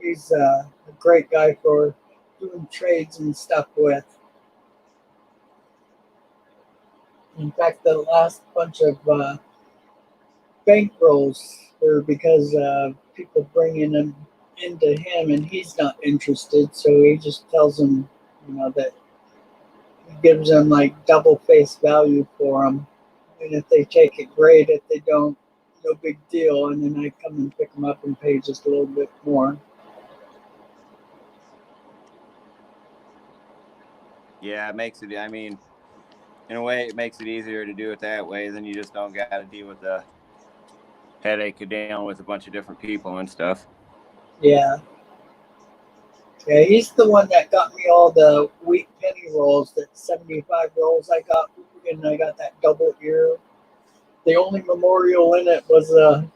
he's a great guy for doing trades and stuff with. In fact, the last bunch of bankrolls were because people bringing them into him, and he's not interested. So he just tells them, that he gives them like double face value for them, and if they take it, great. If they don't, no big deal. And then I come and pick them up and pay just a little bit more. Yeah, it makes it. I mean, in a way, it makes it easier to do it that way. Then you just don't got to deal with the headache of dealing with a bunch of different people and stuff. Yeah. Yeah, he's the one that got me all the wheat penny rolls, that 75 rolls I got, and I got that double ear. The only memorial in it was a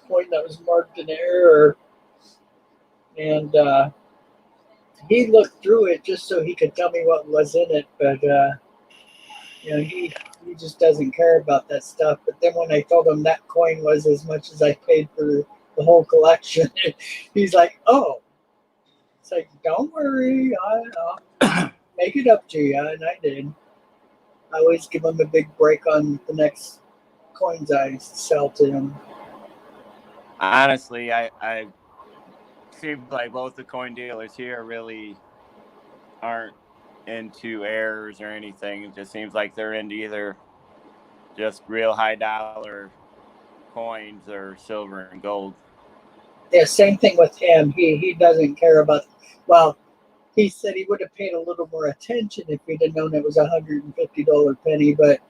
coin that was marked in error, and he looked through it just so he could tell me what was in it, but he just doesn't care about that stuff. But then when I told him that coin was as much as I paid for the whole collection, he's like, "Oh." It's like, don't worry, I'll make it up to you, and I did. I always give him a big break on the next coins I sell to him. Honestly, I seems like both the coin dealers here really aren't into errors or anything. It just seems like they're into either just real high dollar coins or silver and gold. Yeah, same thing with him. He doesn't care about. Well, he said he would have paid a little more attention if he'd have known it was $150 penny, but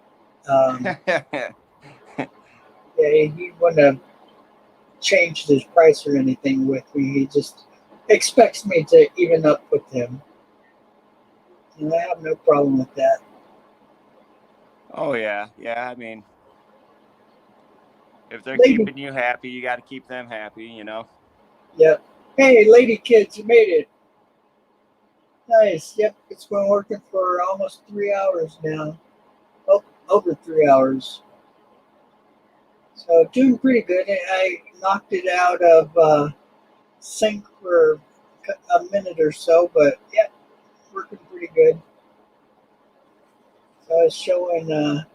yeah, he wouldn't have changed his price or anything with me. He just expects me to even up with him, and I have no problem with that. Oh yeah, yeah. I mean, if they're Lady, keeping you happy, you got to keep them happy, you know. yep. Hey, lady kids, you made it. Nice. Yep, it's been working for almost 3 hours now. Oh, over 3 hours. So doing pretty good. I knocked it out of sync for a minute or so, but yeah, working pretty good. So I was showing a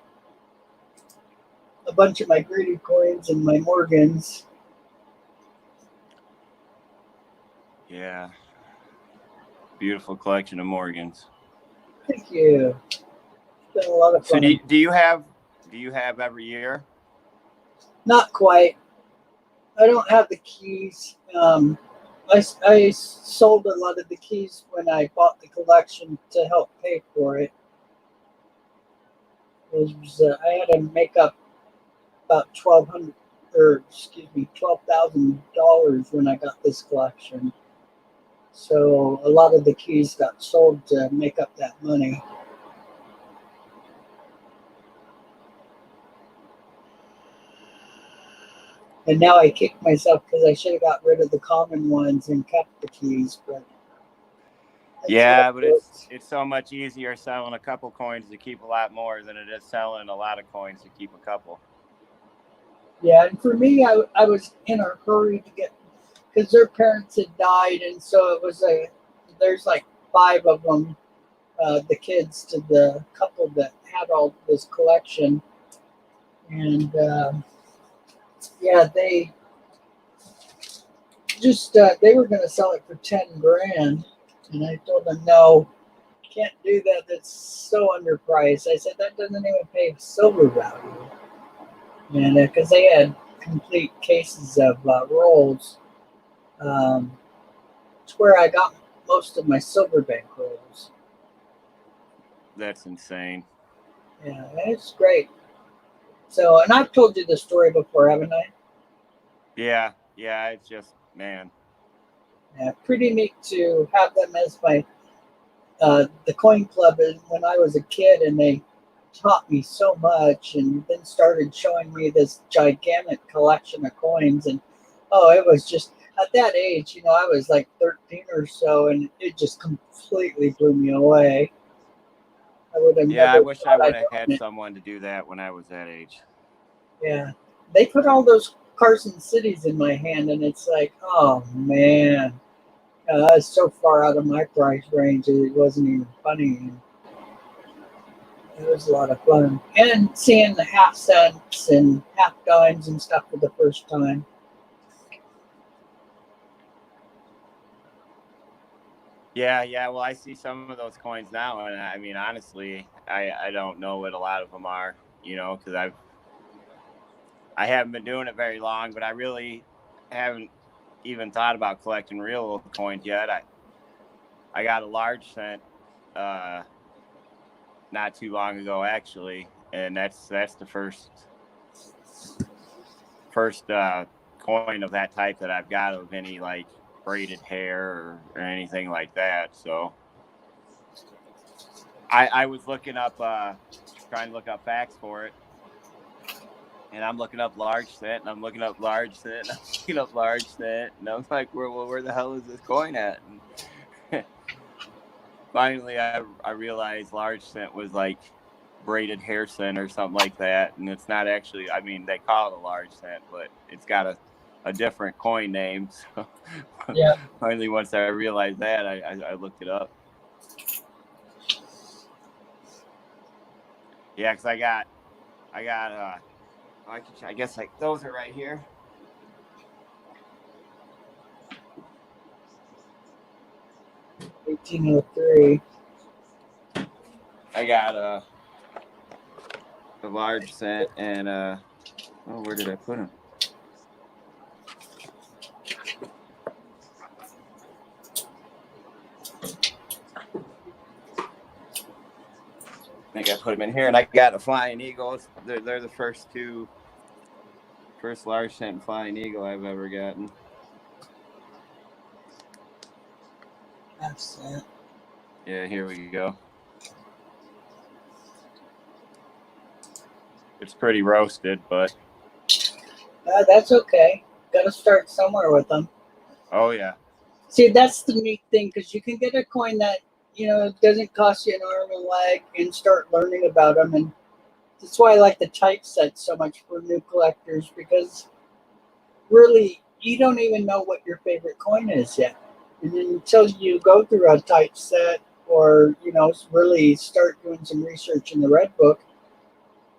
bunch of my graded coins and my Morgans. Yeah, beautiful collection of Morgans. Thank you. It's been a lot of So fun. do you have every year? Not quite. I don't have the keys. I sold a lot of the keys when I bought the collection to help pay for it. I had to make up about $12,000 when I got this collection. So a lot of the keys got sold to make up that money. And now I kick myself because I should have got rid of the common ones and kept the keys. But yeah, but it's so much easier selling a couple coins to keep a lot more than it is selling a lot of coins to keep a couple. Yeah, and for me, I was in a hurry to get, because their parents had died, and so it was there's like 5 of them, the kids to the couple that had all this collection, and yeah, they just they were going to sell it for 10 grand, and I told them no, can't do that. That's so underpriced. I said that doesn't even pay silver value, and because they had complete cases of rolls. It's where I got most of my silver bank rolls. That's insane. Yeah, it's great. So, and I've told you the story before, haven't I? Yeah, it's just, man. Yeah, pretty neat to have them as my the coin club. And when I was a kid, and they taught me so much, and then started showing me this gigantic collection of coins. And oh, it was just at that age, I was like 13 or so, and it just completely blew me away. I would have Yeah, never I wish I thought would I'd have own had it. someone to do that when I was that age. Yeah, they put all those Carson cities in my hand, and it's like, oh man, that's so far out of my price range. It wasn't even funny. And it was a lot of fun, and seeing the half cents and half dimes and stuff for the first time. Yeah. Well, I see some of those coins now, and I mean, honestly, I don't know what a lot of them are, because I haven't been doing it very long, but I really haven't even thought about collecting real coins yet. I got a large cent not too long ago, actually, and that's the first coin of that type that I've got of any like braided hair or anything like that. So I was looking up trying to look up facts for it, and I'm looking up large cent, and I'm looking up large cent, and I'm looking up large cent, and I'm like, where the hell is this coin at? And finally, I realized large cent was like braided hair cent or something like that, and it's not actually. I mean, they call it a large cent, but it's got a different coin name. So Yeah, finally, once I realized that, I looked it up. Yeah, because I got I guess like those are right here. 1903. I got a large cent and oh, where did I put them? I think I put them in here, and I got a Flying Eagles. They're the first large cent Flying Eagle I've ever gotten. That's it. Yeah, here we go. It's pretty roasted, but That's okay. Got to start somewhere with them. oh yeah. See, that's the neat thing because you can get a coin that doesn't cost you an arm and leg, and start learning about them. And that's why I like the typeset so much for new collectors, because really you don't even know what your favorite coin is yet, and then until you go through a typeset or really start doing some research in the Red Book,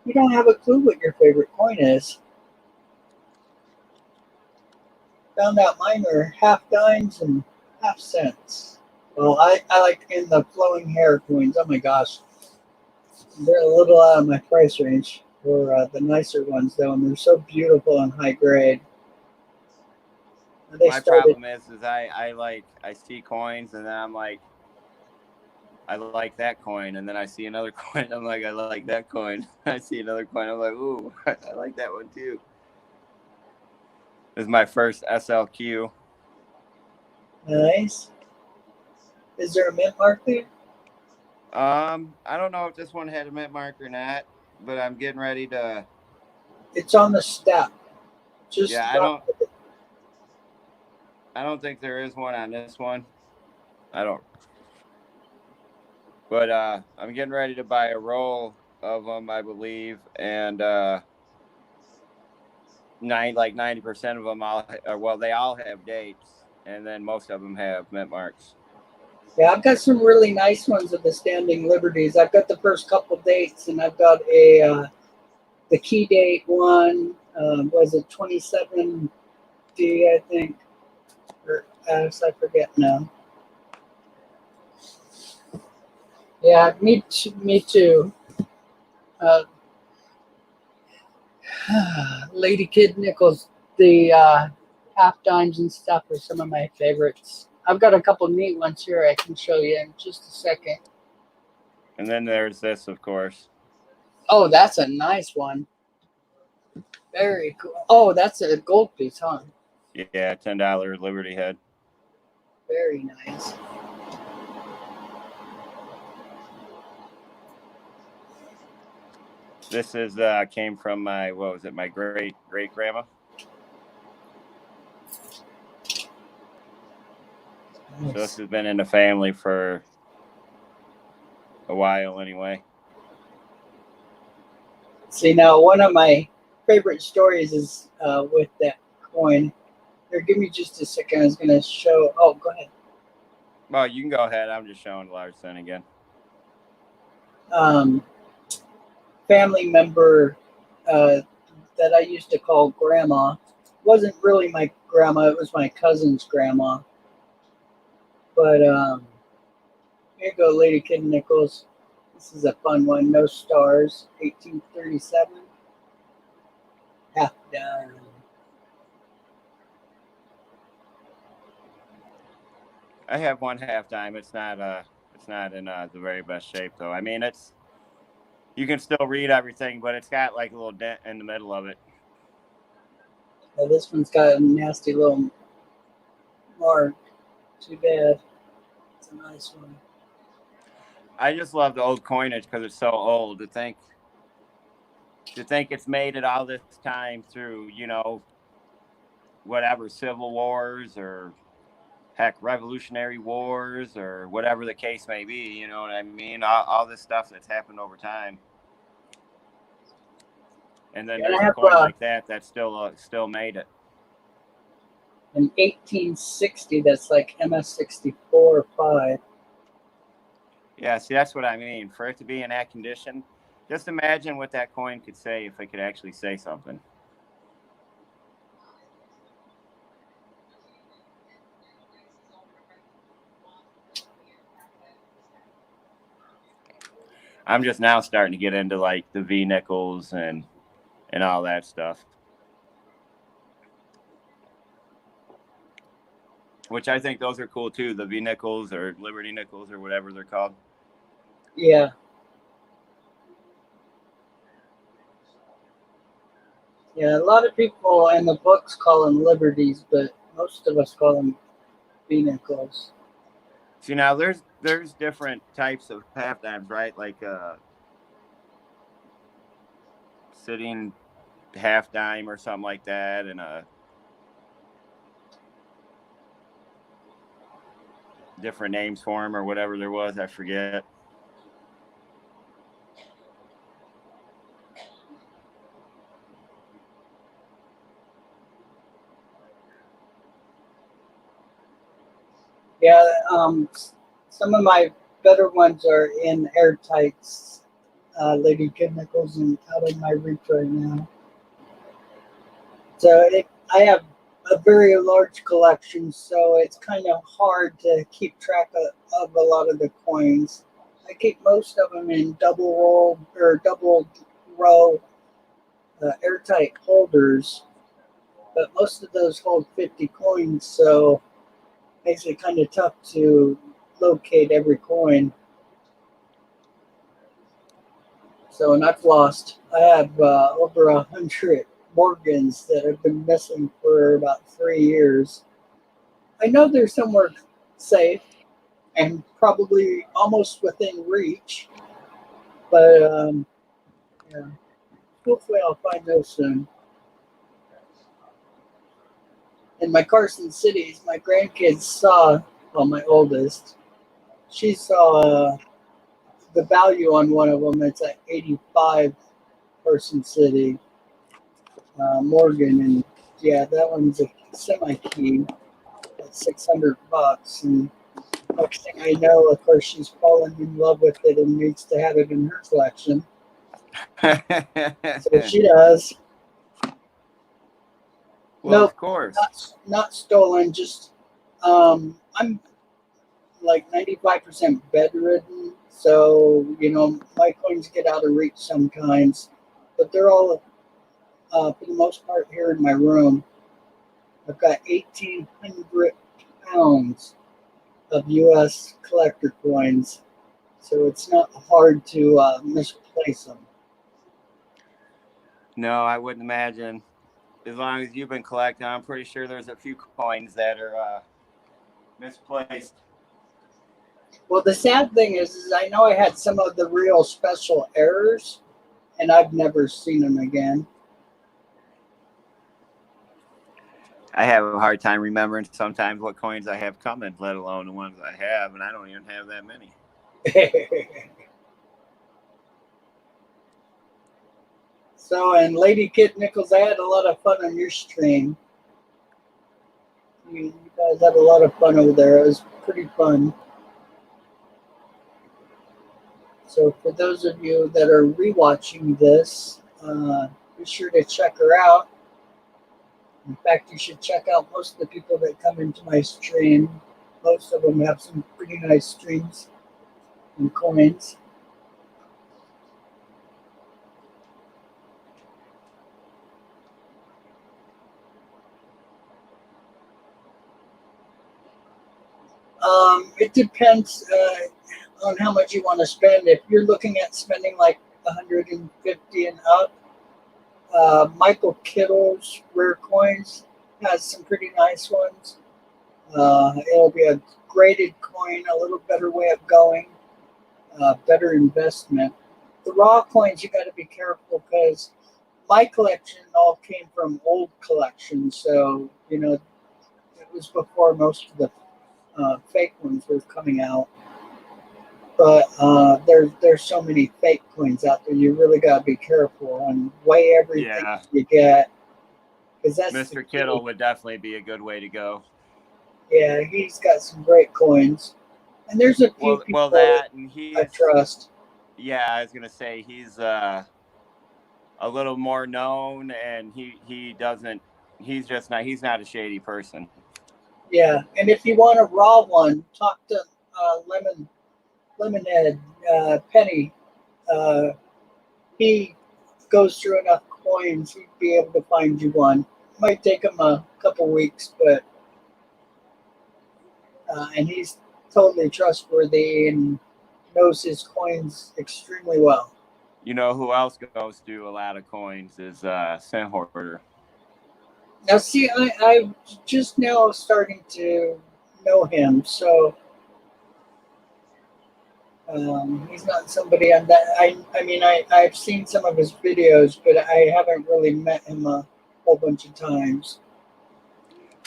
you don't have a clue what your favorite coin is. Found out mine are half dimes and half cents. Well, I like in the flowing hair coins. Oh my gosh, they're a little out of my price range for the nicer ones though, and they're so beautiful and high grade. They My started. problem is I see coins and then I'm like, I like that coin, and then I see another coin. I'm like, I like that coin. I see another coin. I'm like, ooh, I like that one too. This is my first SLQ. Nice. Is there a mint mark there? I don't know if this one had a mint mark or not, but I'm getting ready to. It's on the step. Just Yeah, about. I don't think there is one on this one. I don't. But I'm getting ready to buy a roll of them, I believe, and 90% of them they all have dates, and then most of them have mint marks. Yeah, I've got some really nice ones of the Standing Liberties. I've got the first couple dates, and I've got the key date one. Was it 27D? I think, or I forget now. Yeah, me too. Uh, Lady Kid Nichols, the half dimes and stuff are some of my favorites. I've got a couple neat ones here I can show you in just a second. And then there's this, of course. Oh, that's a nice one. Very cool. Oh, that's a gold piece, huh? Yeah, $10 Liberty Head. Very nice. This is came from my my great grandma. Nice. So this has been in the family for a while anyway. See, now one of my favorite stories is with that coin. Here, give me just a second. I was going to show. Oh, go ahead. Well, you can go ahead. I'm just showing large cent again. Family member that I used to call grandma wasn't really my grandma. It was my cousin's grandma. But here you go, Lady Kid Nichols. This is a fun one. No stars. 1837. Half dime. I have one half dime. It's not in the very best shape though. I mean, you can still read everything, but it's got like a little dent in the middle of it. Now this one's got a nasty little mark. Too bad. It's a nice one. I just love the old coinage because it's so old. To think it's made it all this time through, whatever Civil Wars or heck Revolutionary Wars or whatever the case may be. You know what I mean? All this stuff that's happened over time. And then there's a coin like that still made it. In 1860, that's like MS-64 5. Yeah, see, that's what I mean. For it to be in that condition, just imagine what that coin could say if it could actually say something. I'm just now starting to get into like the V nickels and all that stuff, which I think those are cool too. The V nickels or Liberty nickels or whatever they're called. Yeah. Yeah, a lot of people in the books call them liberties, but most of us call them B-nickels. See, now there's different types of half dimes, right? Like sitting half dime or something like that, and a different names for them or whatever there was. I forget. Yeah, some of my better ones are in airtights, Lady Kid Nickels, and out of my reach right now. So I have a very large collection, so it's kind of hard to keep track of a lot of the coins. I keep most of them in double row airtight holders, but most of those hold 50 coins, so it makes it kind of tough to locate every coin. So, and I've lost. I have over 100 Morgans that have been missing for about 3 years. I know they're somewhere safe and probably almost within reach, but yeah, hopefully I'll find those soon. In my Carson Cities, my grandkids saw, well, my oldest, she saw the value on one of them. It's at 85 Carson City Morgan, and yeah, that one's a semi-key at $600. And next thing I know, of course, she's fallen in love with it and needs to have it in her collection. So she does. Well, No, of course. not stolen. Just I'm like 95% bedridden, so my coins get out of reach sometimes. But they're all, for the most part, here in my room. I've got 1,800 pounds of U.S. collector coins, so it's not hard to misplace them. No, I wouldn't imagine. As long as you've been collecting, I'm pretty sure there's a few coins that are misplaced. Well, the sad thing is I know I had some of the real special errors, and I've never seen them again. I have a hard time remembering sometimes what coins I have coming, let alone the ones I have, and I don't even have that many. So, and Lady Kid Nickels, I had a lot of fun on your stream. You guys had a lot of fun over there. It was pretty fun. So, for those of you that are rewatching this, be sure to check her out. In fact, you should check out most of the people that come into my stream. Most of them have some pretty nice streams and coins. It depends on how much you want to spend. If you're looking at spending like 150 and up, Michael Kittle's Rare Coins has some pretty nice ones. It'll be a graded coin, a little better way of going, better investment. The raw coins, you got to be careful because my collection all came from old collections. So, it was before most of the fake ones were coming out. But there's so many fake coins out there. You really got to be careful and weigh everything you get. Because that's Mr. Kittle would definitely be a good way to go. Yeah, he's got some great coins, and there's a few people that I trust. Yeah, I was gonna say he's a little more known, and he doesn't. He's just not. He's not a shady person. Yeah, and if you want a raw one, talk to Lemonhead Penny. he goes through enough coins, he'd be able to find you one. Might take him a couple weeks, but and he's totally trustworthy and knows his coins extremely well. You know who else goes through a lot of coins is Sin Hoarder. Now, see, I'm just now starting to know him, so he's not somebody on that. I mean, I've seen some of his videos, but I haven't really met him a whole bunch of times.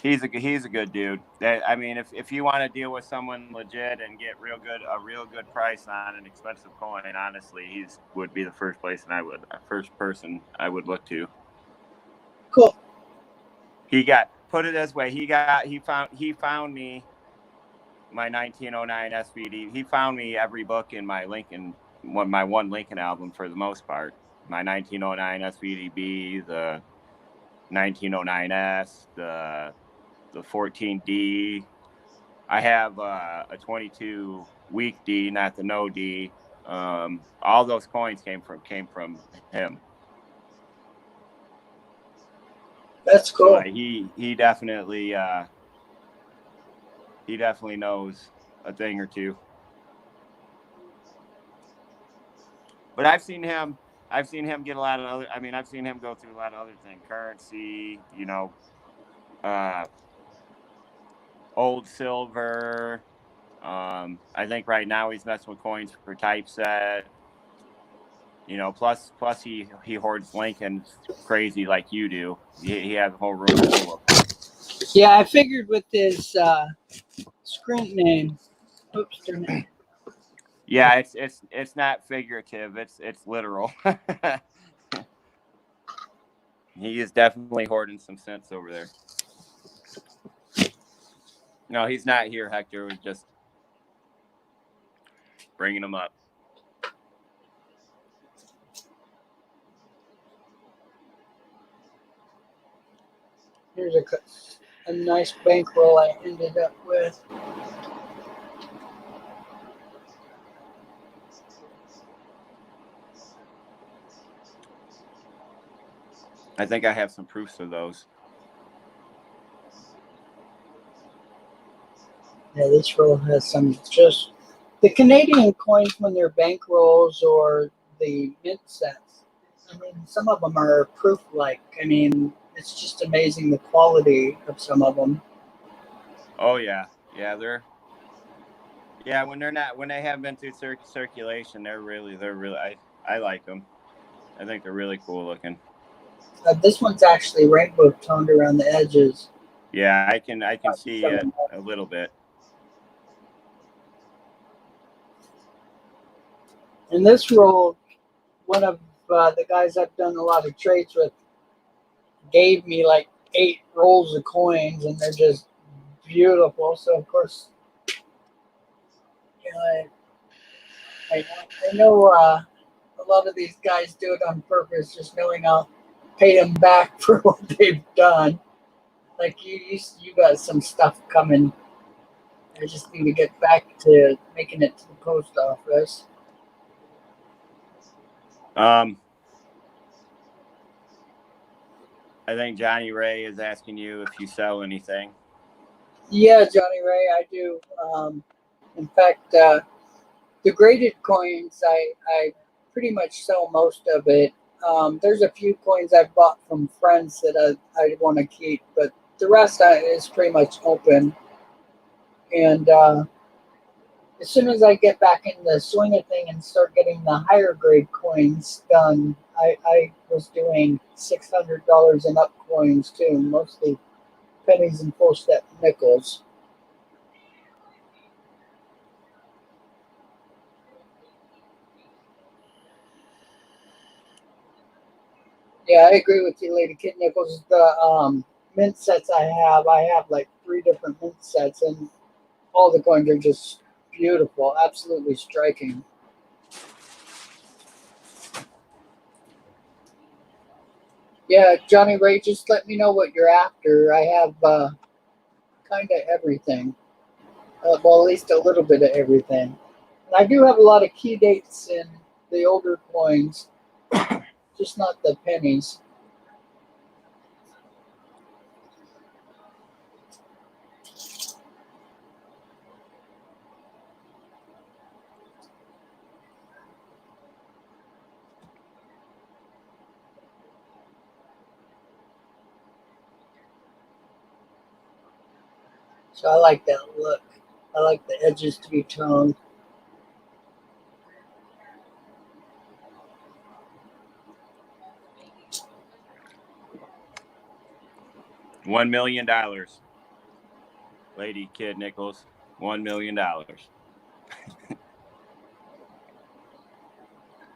He's a good dude. I mean, if you want to deal with someone legit and get a real good price on an expensive coin, honestly, he's would be the first person I would look to. Cool. Put it this way, he found me my 1909 SVD. He found me every book in my one Lincoln album for the most part. My 1909 SVDB, the 1909S, the 14D. I have a 22 week D, not the no D. All those coins came from him. That's cool. So, he definitely knows a thing or two. But I've seen him get a lot of other. I mean, I've seen him go through a lot of other things. Currency, old silver. I think right now he's messing with coins for typeset. Plus he hoards Lincoln crazy like you do. He has a whole room full of them. Yeah, I figured with his screen name. Oops, turn it. Yeah, it's not figurative. It's literal. He is definitely hoarding some cents over there. No, he's not here, Hector. We're just bringing him up. Here's a nice bankroll I ended up with. I think I have some proofs of those. Yeah, this roll has some just the Canadian coins when they're bankrolls or the mint sets. I mean, some of them are proof-like. I mean, it's just amazing the quality of some of them. Oh yeah, when they haven't been through circulation, they're really I like them. I think they're really cool looking. This one's actually rainbow toned around the edges. Yeah, I can see it a little bit. In this roll, one of the guys I've done a lot of trades with gave me like 8 rolls of coins, and they're just beautiful. So of course, I know a lot of these guys do it on purpose, just knowing I'll pay them back for what they've done. Like you got some stuff coming. I just need to get back to making it to the post office. I think Johnny Ray is asking you if you sell anything. Yeah, Johnny Ray, I do. In fact, the graded coins, I pretty much sell most of it. There's a few coins I've bought from friends that I want to keep, but the rest is pretty much open. And as soon as I get back in the swing of thing and start getting the higher grade coins done, I was doing $600 and up coins too, mostly pennies and full step nickels. Yeah, I agree with you, Lady Kid Nichols. The mint sets I have like 3 different mint sets, and all the coins are just beautiful, absolutely striking. Yeah, Johnny Ray, just let me know what you're after. I have kind of everything. Well, at least a little bit of everything. And I do have a lot of key dates in the older coins, just not the pennies. So I like that look. I like the edges to be toned. $1 million. Lady Kid Nichols, $1 million.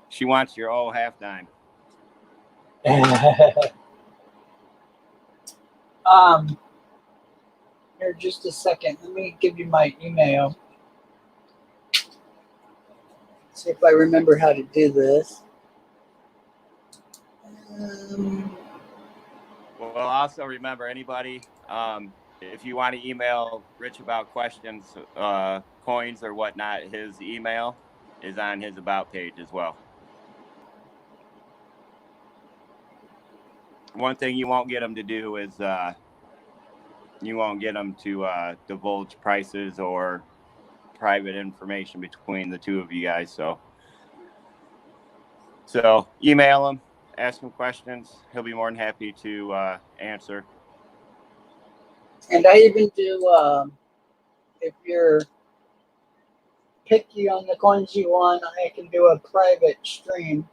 She wants your whole halftime. Here, just a second. Let me give you my email. See if I remember how to do this. Well, also remember, anybody, if you want to email Rich about questions, coins or whatnot, his email is on his About page as well. One thing you won't get him to do is you won't get him to divulge prices or private information between the two of you guys. So email him, ask him questions. He'll be more than happy to answer. And I even do, if you're picky on the coins you want, I can do a private stream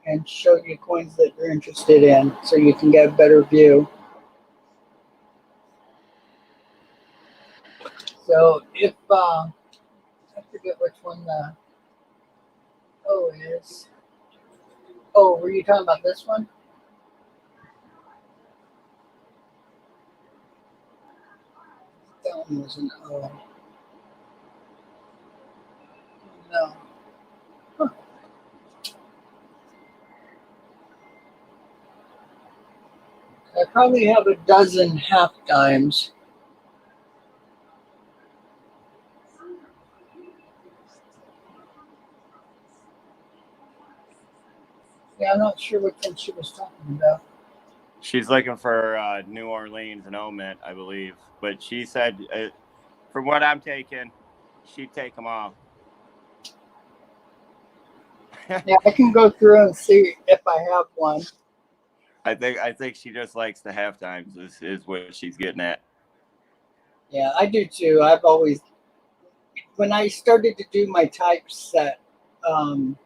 and show you coins that you're interested in so you can get a better view. So if, I forget which one the O is. Oh, were you talking about this one? That one was an O. No. Huh. I probably have a dozen half dimes. Yeah, I'm not sure which one she was talking about. She's looking for New Orleans and O-Mint, I believe. But she said, from what I'm taking, she'd take them all. Yeah, I can go through and see if I have one. I think she just likes the half times is what she's getting at. Yeah, I do too. I've always, when I started to do my typeset, the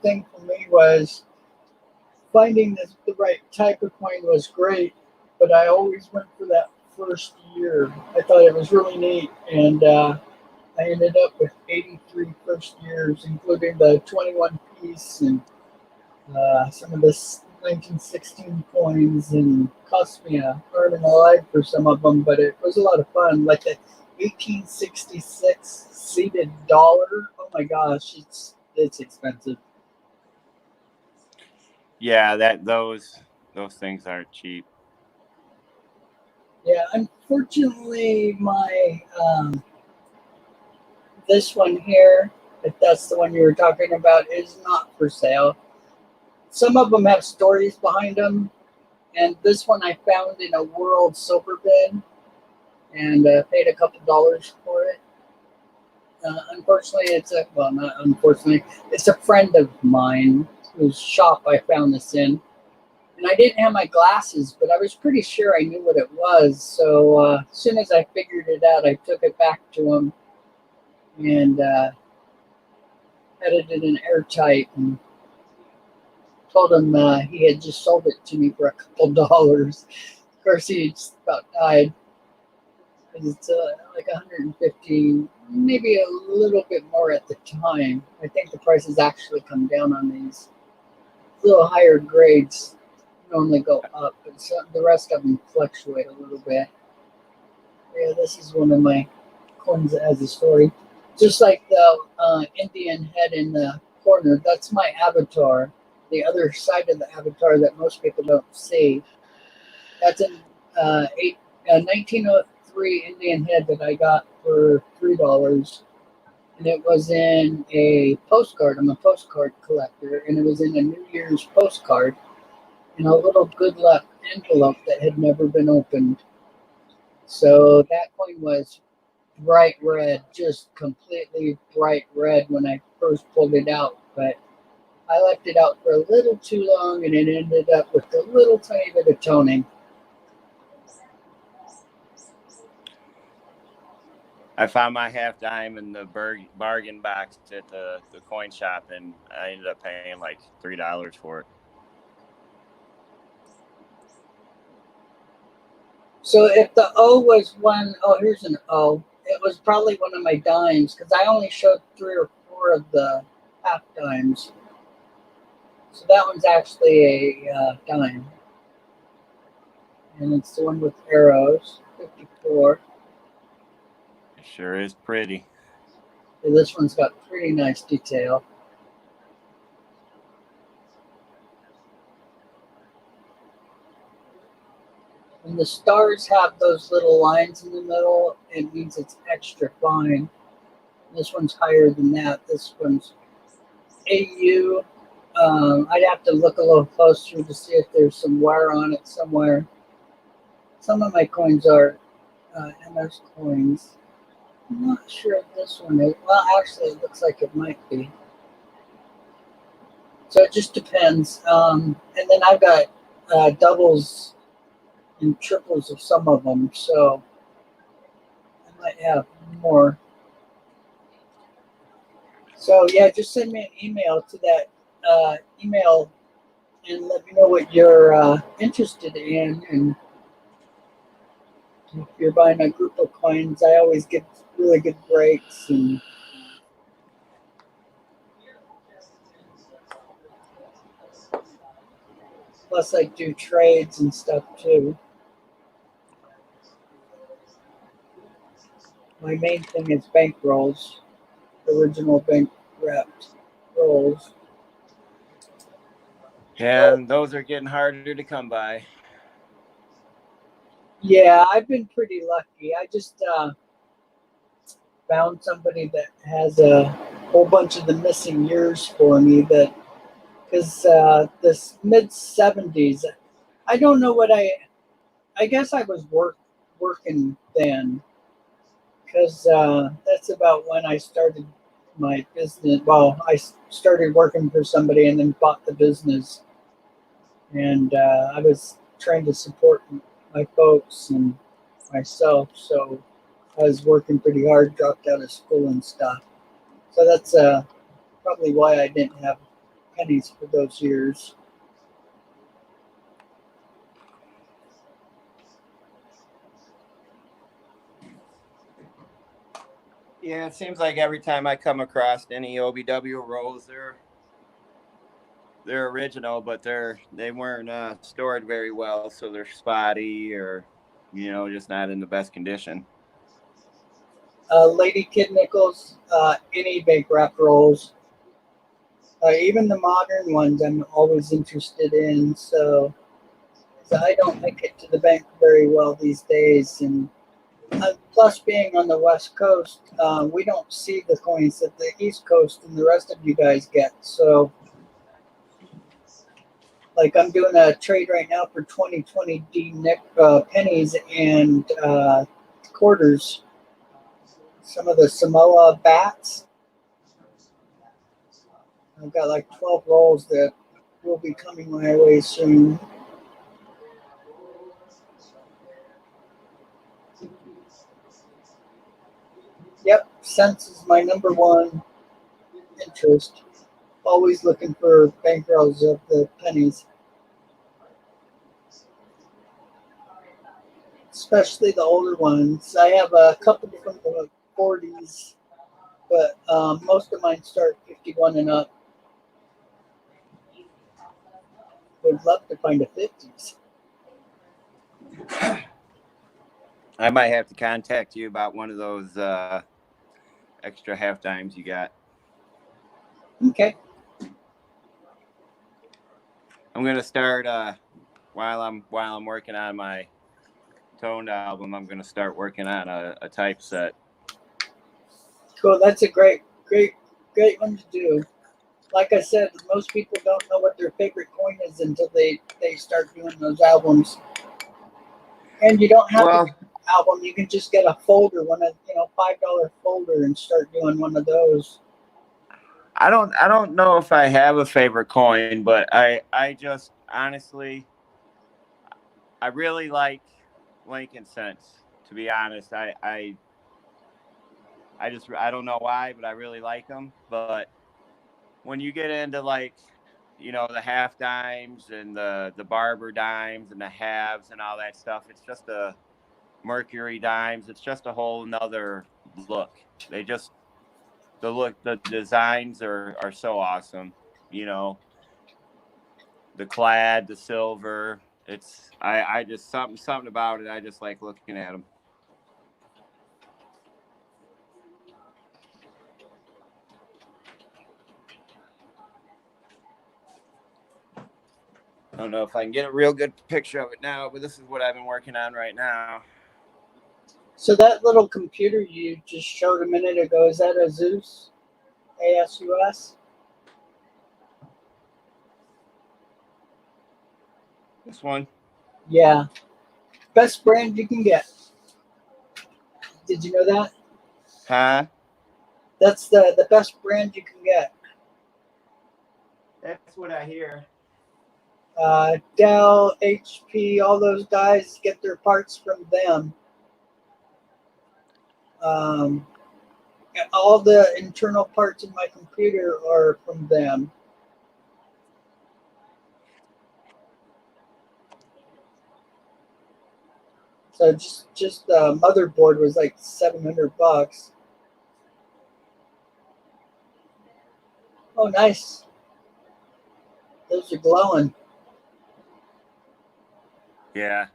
thing for me was finding the right type of coin was great, but I always went for that first year. I thought it was really neat, and I ended up with 83 first years, including the 21 piece and some of the 1916 coins, and cost me a arm and a leg for some of them, but it was a lot of fun. Like the 1866 seated dollar. Oh my gosh, it's expensive. Yeah, those things aren't cheap. Yeah, unfortunately, my this one here, if that's the one you were talking about, is not for sale. Some of them have stories behind them, and this one I found in a World Silver bin and paid a couple dollars for it. Unfortunately, not unfortunately, it's a friend of mine whose shop I found this in. And I didn't have my glasses, but I was pretty sure I knew what it was. So as soon as I figured it out, I took it back to him and had it in airtight and told him he had just sold it to me for a couple dollars. Of course, he just about died. It's like 115, maybe a little bit more at the time. I think the prices actually come down on these. A little higher grades normally go up, but the rest of them fluctuate a little bit. Yeah, this is one of my coins that has a story. Just like the Indian head in the corner, that's my avatar. The other side of the avatar that most people don't see. That's a 1903 Indian head that I got for $3. and it was in a postcard. I'm a postcard collector, and it was in a New Year's postcard in a little good luck envelope that had never been opened. So that coin was bright red, just completely bright red when I first pulled it out. But I left it out for a little too long, and it ended up with a little tiny bit of toning. I found my half dime in the bargain box at the coin shop, and I ended up paying like $3 for it. So if the O was one, oh, here's an O. It was probably one of my dimes because I only showed 3 or 4 of the half dimes. So that one's actually a dime. And it's the one with arrows, 54. It sure is pretty. And this one's got pretty nice detail. When the stars have those little lines in the middle, it means it's extra fine. This one's higher than that. This one's AU. I'd have to look a little closer to see if there's some wire on it somewhere. Some of my coins are MS coins. I'm not sure if this one is. Well, actually, it looks like it might be. So it just depends. And then I've got doubles and triples of some of them, so I might have more. So yeah, just send me an email to that email and let me know what you're interested in. And if you're buying a group of coins, I always get really good breaks. And plus, I do trades and stuff too. My main thing is bank rolls, original bank wrapped rolls. And those are getting harder to come by. Yeah, I've been pretty lucky. I just found somebody that has a whole bunch of the missing years for me. That because this mid 70s, I don't know what I guess I was working then because that's about when I started my business. Well, I started working for somebody and then bought the business, and I was trying to support my folks and myself, so I was working pretty hard, dropped out of school and stuff. So that's probably why I didn't have pennies for those years. Yeah, it seems like every time I come across any OBW rolls, they're original, but they weren't stored very well, so they're spotty or just not in the best condition. Lady Kid Nichols, any bank wrap rolls, even the modern ones, I'm always interested in. So I don't make it to the bank very well these days, and plus being on the West Coast, we don't see the coins that the East Coast and the rest of you guys get. So, like I'm doing a trade right now for 2020 D pennies and quarters. Some of the Samoa bats. I've got like 12 rolls that will be coming my way soon. Yep, cents is my number one interest. Always looking for bank rolls of the pennies. Especially the older ones. I have a couple from the 40s, but most of mine start 51 and up. Would love to find a 50s. I might have to contact you about one of those extra half dimes you got. Okay. I'm gonna start while I'm working on my toned album. I'm gonna start working on a typeset. Cool. That's a great great, great one to do. Like I said, most people don't know what their favorite coin is until they start doing those albums. And you don't have to Well, get an album; you can just get a folder, one of $5 folder, and start doing one of those. I don't know if I have a favorite coin, but I just honestly I really like Lincoln cents. To be honest, I don't know why, but I really like them. But when you get into like the half dimes and the barber dimes and the halves and all that stuff, it's just a Mercury dimes. It's just a whole nother look. They just the designs are so awesome. You know, the clad, the silver. It's I just something about it. I just like looking at them. I don't know if I can get a real good picture of it now, but this is what I've been working on right now. So that little computer you just showed a minute ago, is that a Zeus? ASUS? This one, Yeah. Best brand you can get. Did you know that? huh? That's the best brand you can get. That's what I hear. Dell, HP, all those guys get their parts from them. Um, all the internal parts in my computer are from them. So just the motherboard was like $700. Oh, nice. Those are glowing. Yeah.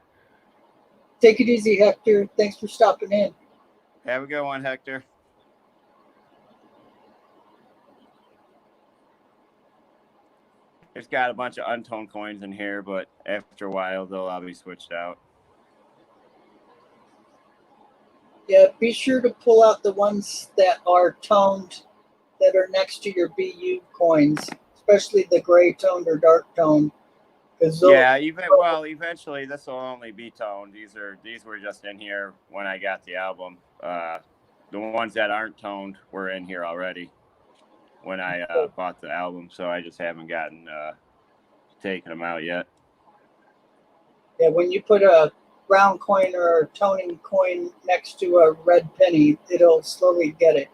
Take it easy, Hector. Thanks for stopping in. Have a good one, Hector. There's got a bunch of untoned coins in here, but after a while they'll all be switched out. Yeah, be sure to pull out the ones that are toned that are next to your BU coins, especially the gray toned or dark toned, because Yeah, eventually this will only be toned. These were just in here when I got the album. The ones that aren't toned were in here already when I bought the album, so I just haven't gotten taken them out yet. yeah, when you put a brown coin or a toning coin next to a red penny, it'll slowly get it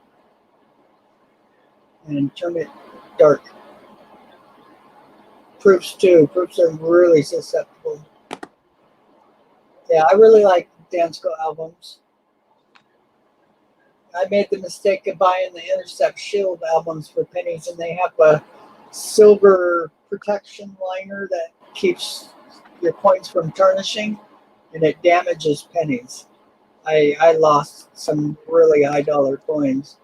and turn it dark. Proofs too. Proofs are really susceptible. Yeah, I really like Dansko albums. I made the mistake of buying the Intercept Shield albums for pennies, and they have a silver protection liner that keeps your coins from tarnishing, and it damages pennies. I lost some really high dollar coins.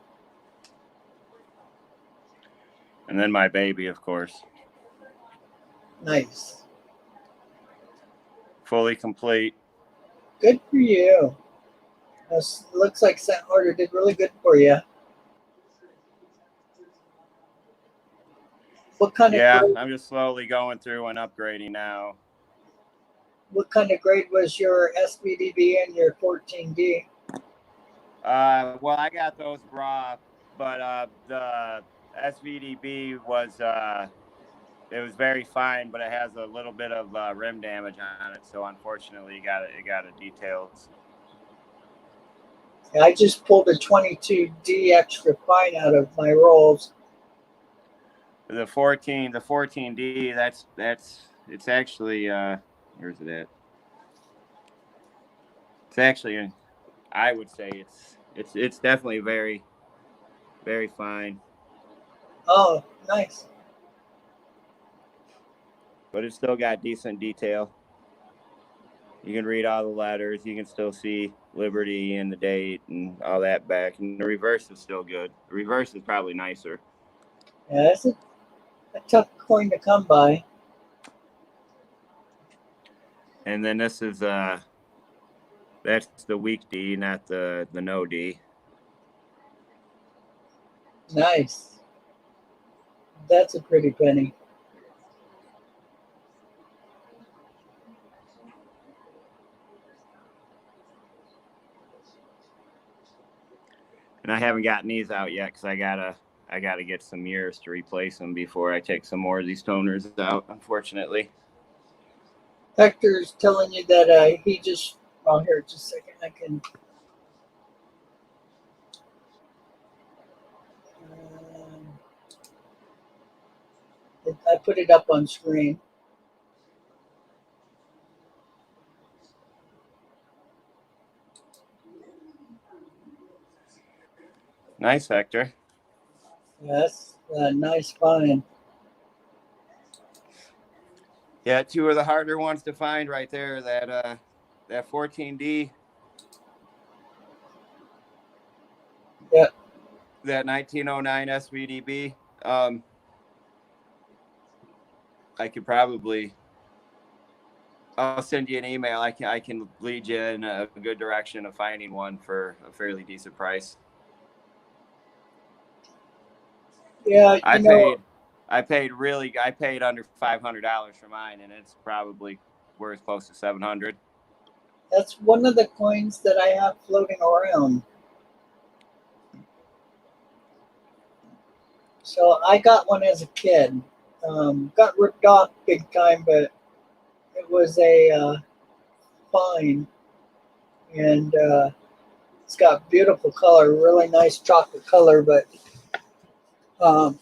And then my baby, of course, Nice. fully complete. Good for you. This looks like Scent Order did really good for you. What kind of Yeah, grade, I'm just slowly going through and upgrading now. what kind of grade was your SVDB and your 14D? Well, I got those raw, but the SVDB was it was very fine, but it has a little bit of rim damage on it, so unfortunately, it got a details. I just pulled a 22D extra fine out of my rolls. The 14D, that's it's actually where's it at? It's actually I would say it's definitely very very fine, Oh, nice. but it's still got decent detail. You can read all the letters. You can still see Liberty and the date and all that back. And the reverse is still good. The reverse is probably nicer. Yeah, that's a tough coin to come by. And then this is that's the weak D, not the no D. Nice. That's a pretty penny. And I haven't gotten these out yet because I gotta get some mirrors to replace them before I take some more of these toners out. Unfortunately. Hector's telling you that he just. Oh, here, just a second. I can. I put it up on screen. Nice, Hector. Yes, nice find. Yeah, two of the harder ones to find right there. That 14D. Yep. That 1909 SVDB. I could probably. I'll send you an email. I can lead you in a good direction of finding one for a fairly decent price. Yeah, I you know, paid I paid under $500 for mine, and it's probably worth close to 700. that's one of the coins that I have floating around. So I got one as a kid. Got ripped off big time, but it was a fine, and it's got beautiful color, really nice chocolate color. But um,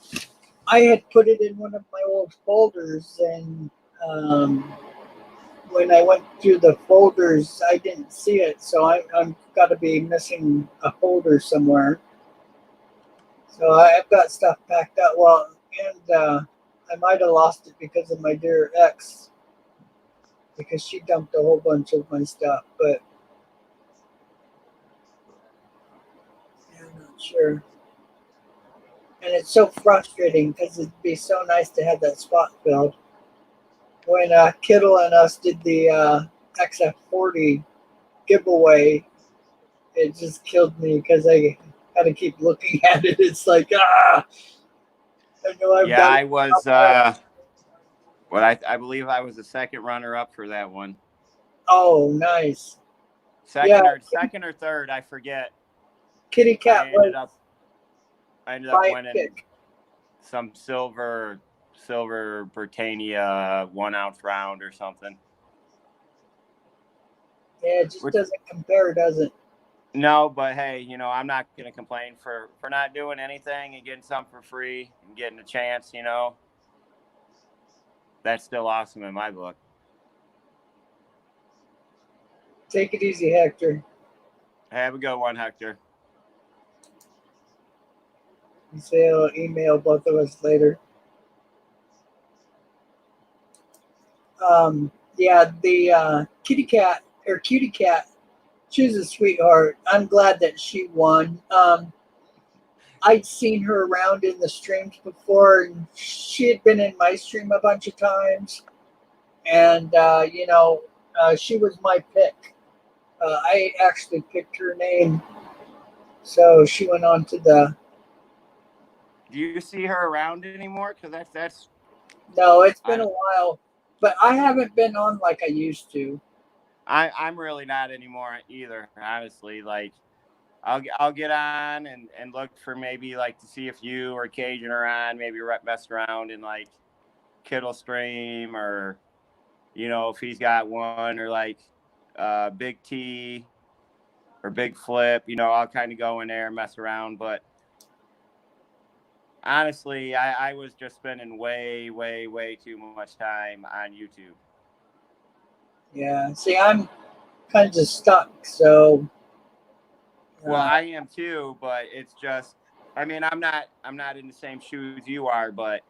I had put it in one of my old folders, and um, when I went through the folders, I didn't see it. So I'm got to be missing a folder somewhere. So I've got stuff packed up. Well, and I might have lost it because of my dear ex, because she dumped a whole bunch of my stuff. But yeah, I'm not sure. And it's so frustrating because it'd be so nice to have that spot filled. When Kittle and us did the XF40 giveaway, it just killed me because I had to keep looking at it. It's like, I know I've Yeah, got I it. was. What I believe I was the second runner up for that one. Oh, nice. Yeah, Second or third, I forget. Kitty I Cat ended was up I ended up my winning pick. some silver Britannia 1 ounce round or something. Yeah, it just Which doesn't compare, does it? no, but hey, I'm not gonna complain for not doing anything and getting something for free and getting a chance. That's still awesome in my book. Take it easy, Hector. Have a good one, Hector. You say I'll email both of us later. Yeah, the kitty cat or cutie cat, she was a sweetheart. I'm glad that she won. I'd seen her around in the streams before, and she had been in my stream a bunch of times. And she was my pick. I actually picked her name, so she went on to the. Do you see her around anymore? Because that's No, it's been I a while, but I haven't been on like I used to. I'm really not anymore either. Honestly, like I'll get on and look for maybe like to see if you or Cajun are on, maybe mess around in like Kittle stream or if he's got one or like Big T or Big Flip, I'll kind of go in there and mess around. But honestly, I was just spending way, way, way too much time on YouTube. Yeah, see, I'm kind of stuck, so Well, I am too, but it's just I mean, I'm not in the same shoes you are, but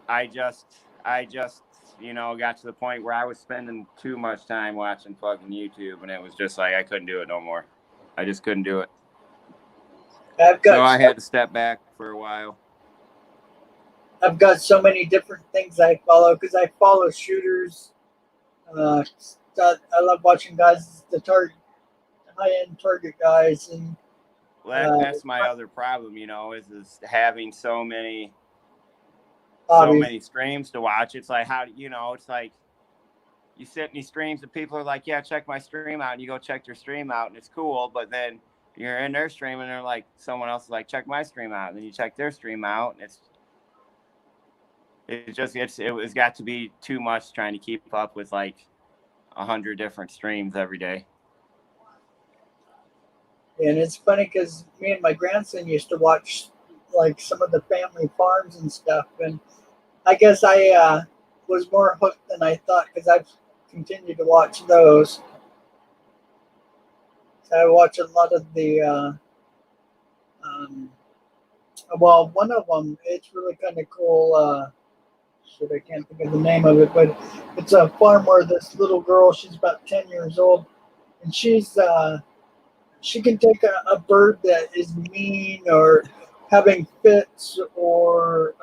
I just got to the point where I was spending too much time watching fucking YouTube, and it was just like I couldn't do it no more. I just couldn't do it. I've So got I so, had to step back for a while. I've got so many different things I follow because I follow shooters. Uh, I love watching guys, the target high end target guys, and Well, that's my other problem, you know, is having so many streams to watch. It's like, how, you know, it's like you sit in these streams and people are like, yeah, check my stream out. And you go check their stream out and it's cool. But then you're in their stream and they're like, someone else is like, check my stream out. And then you check their stream out. And it's got to be too much trying to keep up with like 100 different streams every day. And it's funny because me and my grandson used to watch like some of the family farms and stuff. And I guess I was more hooked than I thought because I've continued to watch those. So I watch a lot of the, well, one of them, it's really kind of cool. Shit, I can't think of the name of it, but it's a farm where this little girl, she's about 10 years old, and she can take a bird that is mean or having fits or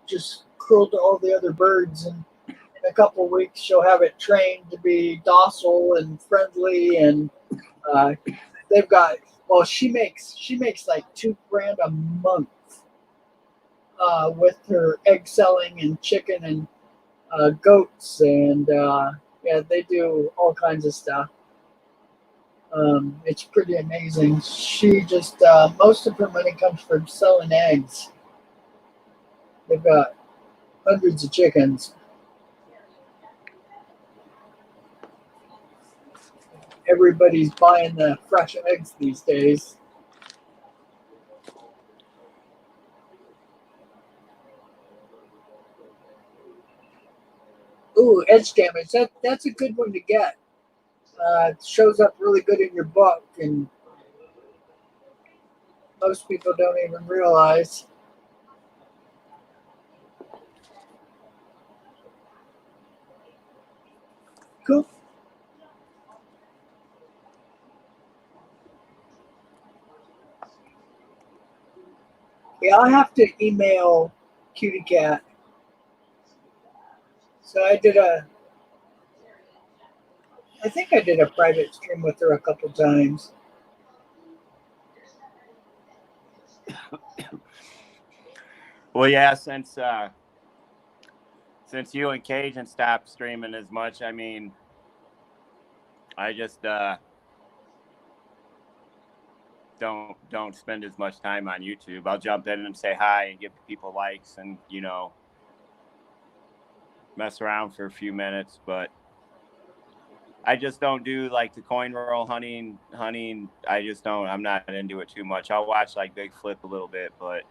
just cruel to all the other birds, and in a couple of weeks she'll have it trained to be docile and friendly, and they've got, well, she makes like $2,000 a month with her egg selling and chicken and goats, and yeah, they do all kinds of stuff. It's pretty amazing. She just, most of her money comes from selling eggs. They've got hundreds of chickens. Everybody's buying the fresh eggs these days. Ooh, edge damage. That's a good one to get. It shows up really good in your book, and most people don't even realize. Cool. Yeah, I'll have to email Cutie Cat. So I think I did a private stream with her a couple times. Well, yeah, since you and Cajun stopped streaming as much, I mean, I just don't spend as much time on YouTube. I'll jump in and say hi and give people likes and, you know, mess around for a few minutes, but I just don't do like the coin roll hunting. I just don't. I'm not into it too much. I'll watch like Big Flip a little bit, but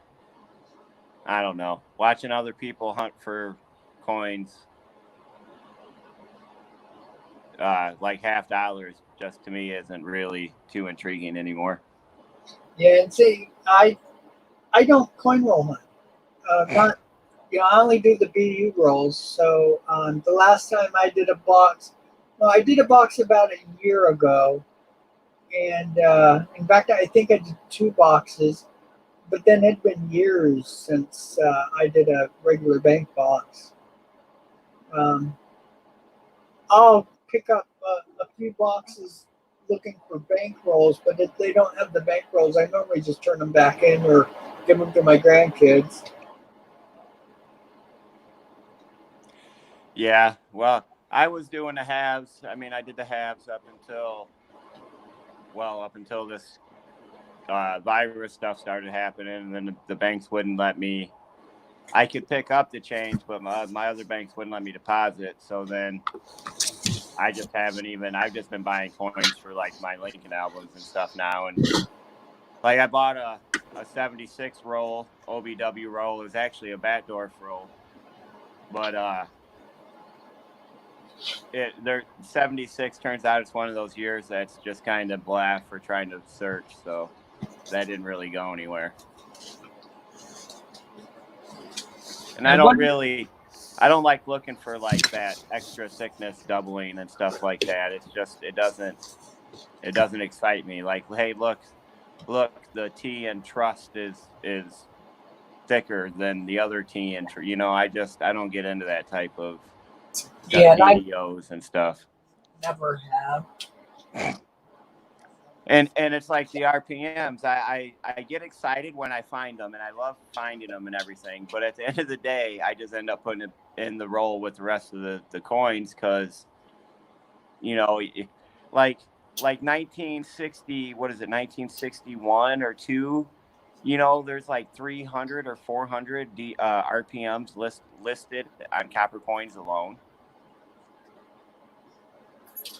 I don't know. Watching other people hunt for coins, like $50, just to me isn't really too intriguing anymore. Yeah, and see, I don't coin roll hunt. Not, you know, I only do the BU rolls. So the last time I did a box. Well, I did a box about a year ago, and in fact, I think I did 2 boxes, but then it'd been years since I did a regular bank box. I'll pick up a few boxes looking for bank rolls, but if they don't have the bank rolls, I normally just turn them back in or give them to my grandkids. Yeah, well, I was doing the halves. I mean, I did the halves up until this virus stuff started happening, and then the banks wouldn't let me. I could pick up the change, but my other banks wouldn't let me deposit. So then I just haven't even. I've just been buying coins for like my Lincoln albums and stuff now, and like I bought a 76 roll OBW roll. It was actually a Batdorf roll, but 76 turns out it's one of those years that's just kind of blah for trying to search, so that didn't really go anywhere. And I don't like looking for like that extra thickness doubling and stuff like that. It's just it doesn't excite me. Like, hey, look, the T and Trust is thicker than the other T and you know, I don't get into that type of videos and stuff. Never have. And it's like the RPMs. I get excited when I find them, and I love finding them and everything. But at the end of the day, I just end up putting it in the roll with the rest of the coins because, you know, like like 1960, what is it, 1961 or two? You know, there's like 300 or 400 RPMs listed on copper coins alone.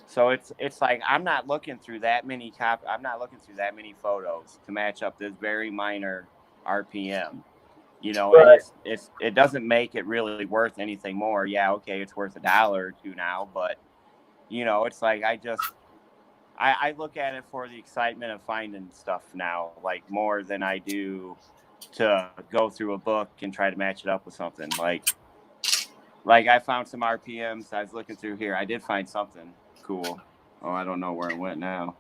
So it's like I'm not looking through that many I'm not looking through that many photos to match up this very minor RPM. You know, and Right. it doesn't make it really worth anything more. Yeah, okay, it's worth $1 or two now, but you know, it's like I look at it for the excitement of finding stuff now, like more than I do to go through a book and try to match it up with something. Like I found some RPMs. I was looking through here. I did find something cool. Oh, I don't know where it went now.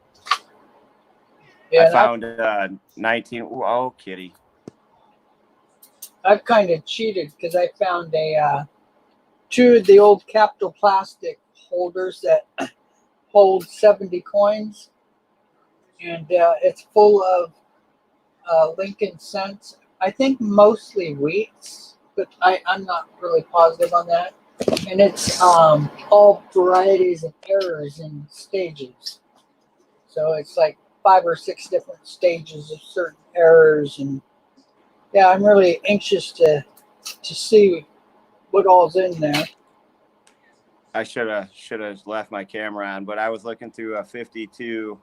Yeah, I found 19. Oh, kitty. I've kind of cheated because I found two of the old Capital Plastic holders that hold 70 coins, and it's full of Lincoln cents. I think mostly wheats, but I'm not really positive on that. And it's all varieties of errors and stages. So it's like 5 or 6 different stages of certain errors, and yeah, I'm really anxious to see what all's in there. I should have left my camera on, but I was looking through a 52.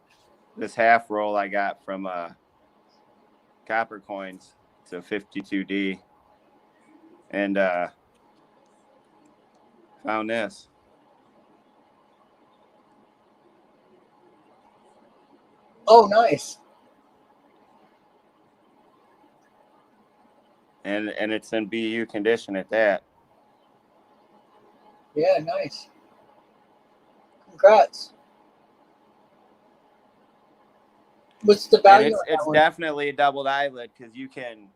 This half roll I got from Copper Coins. It's a 52D, and found this. Oh, nice. And it's in BU condition at that. Yeah, nice. Congrats. What's the And value on it's that one? definitely a doubled eyelid because you can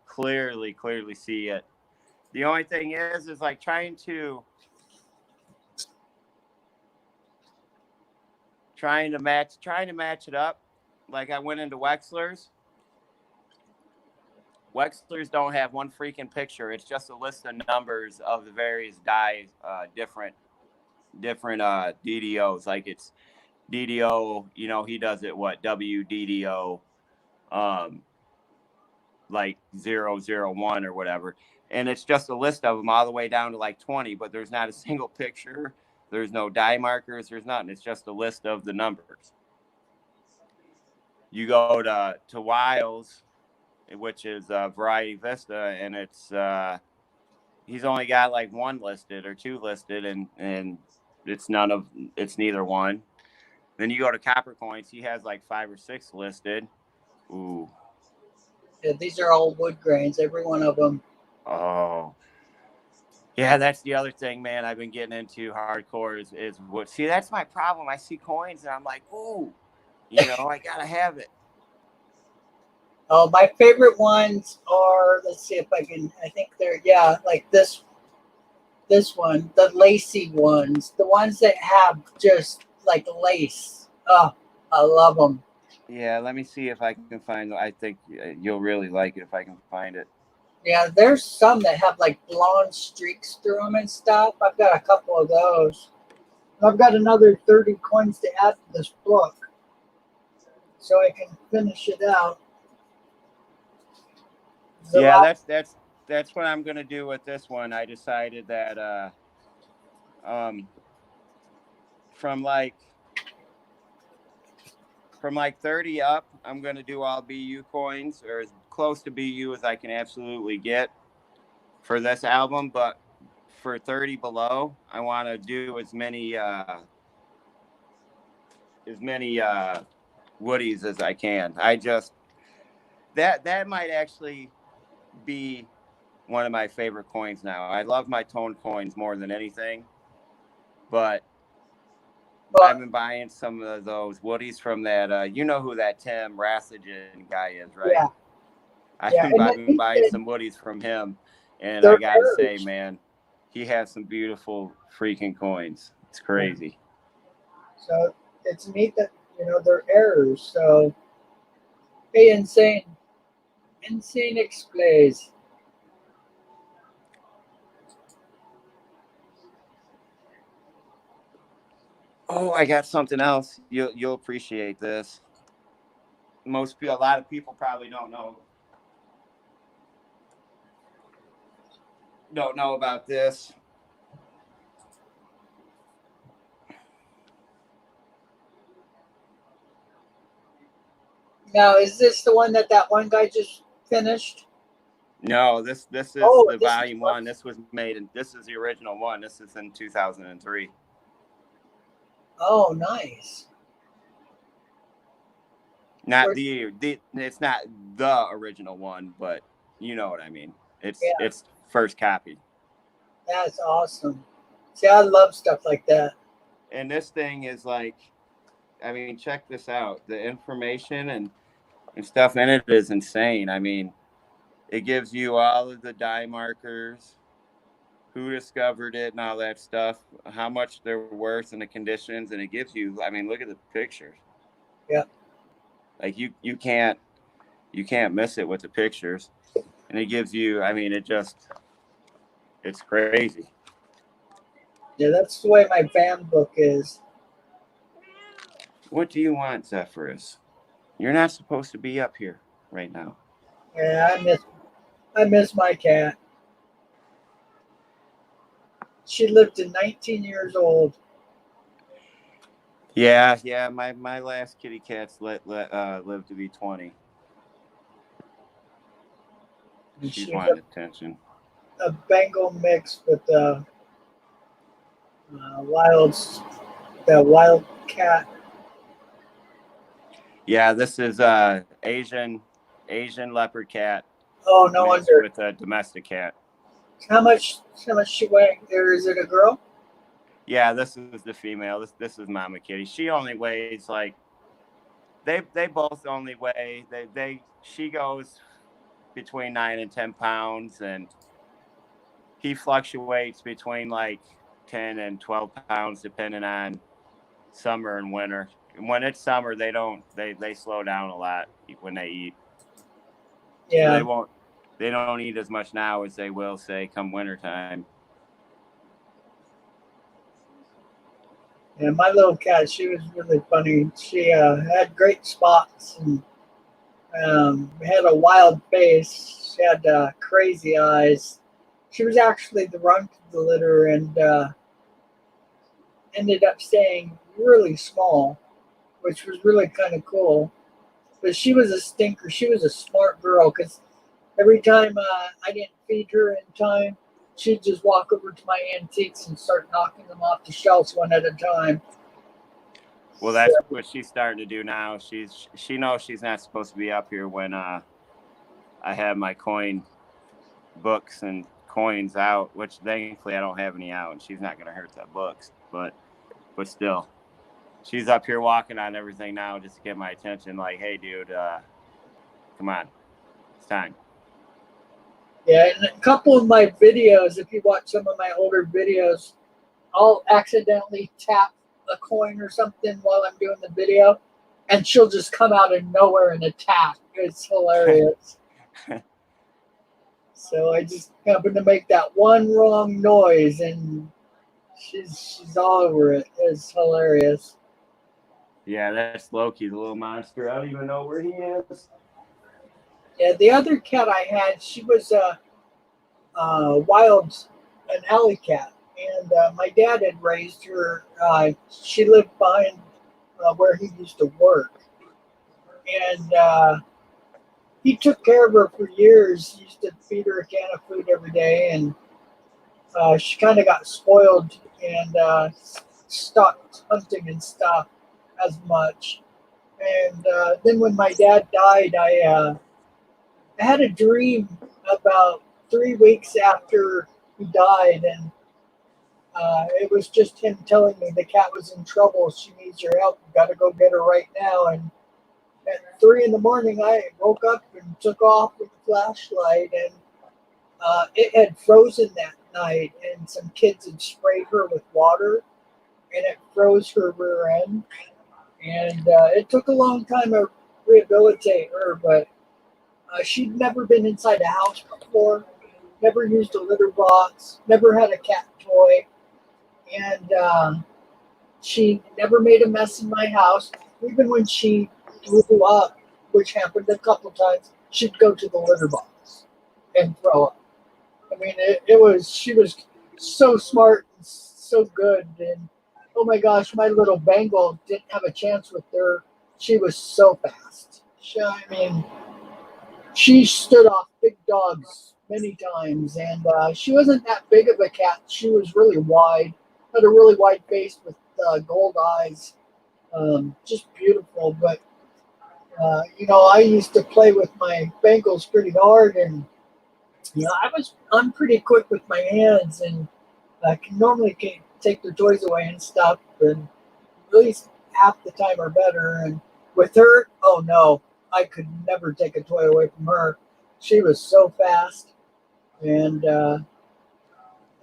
clearly see it. The only thing is like trying to match it up. Like I went into Wexler's. Wexler's don't have one freaking picture. It's just a list of numbers of the various dies, different DDOs. Like it's DDO, you know, he does it what WDDO, like 001 or whatever, and it's just a list of them all the way down to like 20. But there's not a single picture. There's no die markers. There's nothing. It's just a list of the numbers. You go to Wiles, which is Variety Vista, and it's he's only got like one listed or two listed, and it's neither one. Then you go to Copper Coins, he has like 5 or 6 listed. Ooh. Yeah, these are all wood grains, every one of them. Oh. Yeah, that's the other thing, man. I've been getting into hardcore is what. See, that's my problem. I see coins and I'm like, ooh, you know, I gotta have it. Oh, my favorite ones are, let's see if I can, I think they're, yeah, like this one, the lacy ones, the ones that have just like lace. Oh, I love them. Yeah, let me see if I can find. I think you'll really like it if I can find it. Yeah, there's some that have like blonde streaks through them and stuff. I've got a couple of those. I've got another 30 coins to add to this book so I can finish it out. Yeah, that's what I'm gonna do with this one. I decided that um from like from like 30 up, I'm gonna do all BU coins or as close to BU as I can absolutely get for this album. But for 30 below, I want to do as many woodies as I can. I just that might actually be one of my favorite coins now. I love my tone coins more than anything, but I've been buying some of those woodies from that. You know who that Tim Rathagen guy is, right? Yeah. I've Yeah, been, and I've then been he buying said some woodies from him, and I they're gotta say, heritage. man, he has some beautiful freaking coins. It's Yeah. crazy. So it's neat that their errors. So, hey, insane explains. Oh, I got something else. You'll appreciate this. Most people, a lot of people probably don't know about this. Now, is this the one that one guy just finished? No, this is Oh, the this is volume one. This was made in. This is the original one. This is in 2003. oh, nice. Not the. It's not the original one, but you know what I mean. Yeah, It's first copy. that's awesome. See, I love stuff like that. And this thing is like, I mean, check this out. The information and stuff in it is insane. I mean, it gives you all of the dye markers, who discovered it and all that stuff, how much they're worth and the conditions, and it gives you, I mean, look at the pictures. Yeah. Like you can't miss it with the pictures. And it gives you, I mean, it's crazy. Yeah, that's the way my fan book is. What do you want, Zephyrus? You're not supposed to be up here right now. Yeah, I miss my cat. She lived to 19 years old. Yeah. My last kitty cat's lived to be 20. And She's she was wanting attention. a Bengal mix with wild, the wild cat. Yeah, this is Asian leopard cat Oh, no mixed wonder. with a domestic cat. How much she weigh? Or is it a girl? Yeah, this is the female. This is Mama Kitty. She only weighs like they both only weigh she goes between 9 and 10 pounds, and he fluctuates between like 10 and 12 pounds depending on summer and winter. And when it's summer, they slow down a lot when they eat. So Yeah. they don't eat as much now as they will say come wintertime. Yeah, my little cat, she was really funny. She had great spots and had a wild face. She had crazy eyes. She was actually the runt of the litter and ended up staying really small, which was really kind of cool. But she was a stinker. She was a smart girl because every time I didn't feed her in time, she'd just walk over to my antiques and start knocking them off the shelves one at a time. Well, that's what she's starting to do now. She knows she's not supposed to be up here when I have my coin books and coins out, which thankfully I don't have any out, and she's not going to hurt that books. But still, she's up here walking on everything now just to get my attention. Like, hey, dude, come on, it's time. Yeah, and a couple of my videos, if you watch some of my older videos, I'll accidentally tap a coin or something while I'm doing the video, and she'll just come out of nowhere and attack. It's hilarious. So I just happened to make that one wrong noise, and she's all over it. It's hilarious. Yeah, that's Loki, the little monster. I don't even know where he is. Yeah, the other cat I had, she was a an alley cat, and my dad had raised her. She lived behind where he used to work, and he took care of her for years. He used to feed her a can of food every day, and she kind of got spoiled and stopped hunting and stuff as much. And then when my dad died, I had a dream about 3 weeks after he died, and it was just him telling me the cat was in trouble. She needs your help. You got to go get her right now. And at 3 in the morning, I woke up and took off with the flashlight, and it had frozen that night, and some kids had sprayed her with water, and it froze her rear end. And it took a long time to rehabilitate her, but she'd never been inside a house before, never used a litter box, never had a cat toy, and she never made a mess in my house. Even when she grew up, which happened a couple times, she'd go to the litter box and throw up. I mean, she was so smart and so good. And oh my gosh, my little Bengal didn't have a chance with her. She was so fast. I mean, she stood off big dogs many times, and she wasn't that big of a cat. She was really wide, had a really wide face with gold eyes, just beautiful. But I used to play with my Bengals pretty hard, and I'm pretty quick with my hands, and I can normally take their toys away and stuff, and at least half the time or better. And with her, oh no, I could never take a toy away from her. She was so fast, and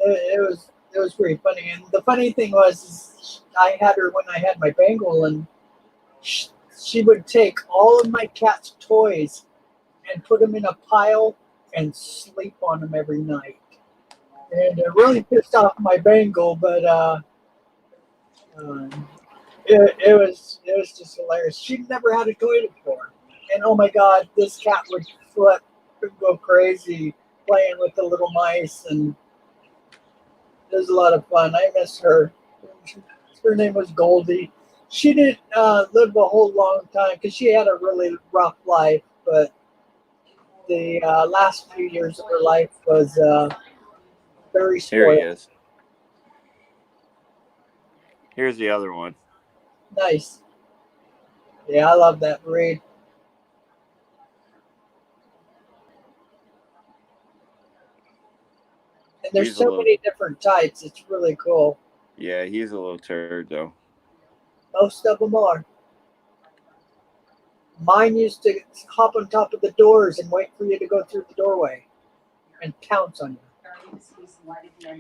it was pretty funny. And the funny thing was, I had her when I had my Bengal, and she would take all of my cat's toys and put them in a pile and sleep on them every night. And it really pissed off my Bengal, but it was just hilarious. She'd never had a toy before, and oh my God, this cat would flip and go crazy playing with the little mice, and it was a lot of fun. I miss her. Her name was Goldie. She didn't live a whole long time because she had a really rough life, but the last few years of her life was very spoiled. Here he is. Here's the other one. Nice. Yeah, I love that breed. And there's so many different types. It's really cool. Yeah, he's a little turd, though. Most of them are. Mine used to hop on top of the doors and wait for you to go through the doorway and pounce on you.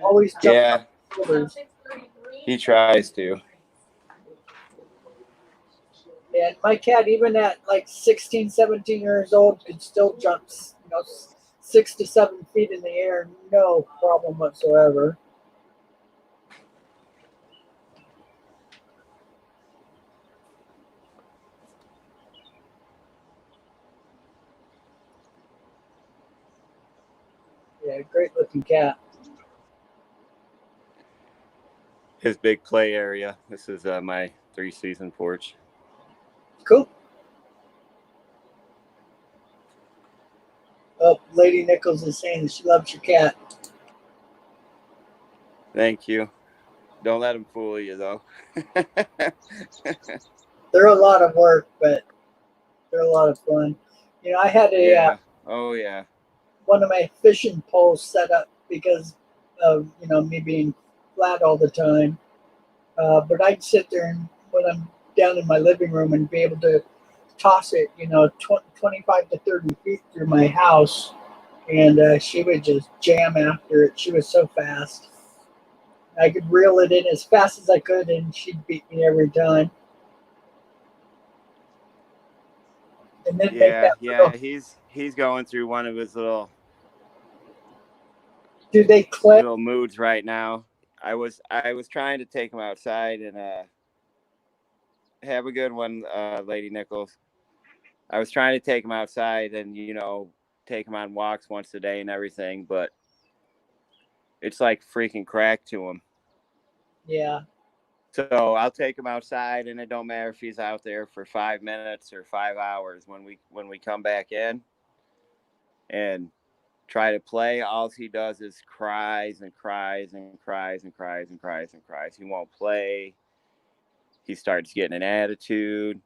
Always jump Yeah, he tries to. And my cat, even at like 16, 17 years old, could still jump 6 to 7 feet in the air, no problem whatsoever. Yeah, great looking cat. His big play area. This is my 3-season porch. Cool. Oh, Lady Nichols is saying that she loves your cat. Thank you. Don't let him fool you, though. They're a lot of work, but they're a lot of fun. I had a one of my fishing poles set up because of me being flat all the time. But I'd sit there and when I'm down in my living room and be able to toss it, 25 to 30 feet through my house, and she would just jam after it. She was so fast. I could reel it in as fast as I could, and she'd beat me every time. And then he's going through one of his little little moods right now. I was trying to take him outside and have a good one, Lady Nichols. I was trying to take him outside and take him on walks once a day and everything, but it's like freaking crack to him. Yeah. So I'll take him outside, and it don't matter if he's out there for 5 minutes or 5 hours. When we come back in and try to play, all he does is cries and cries and cries and cries and cries and cries. He won't play. He starts getting an attitude.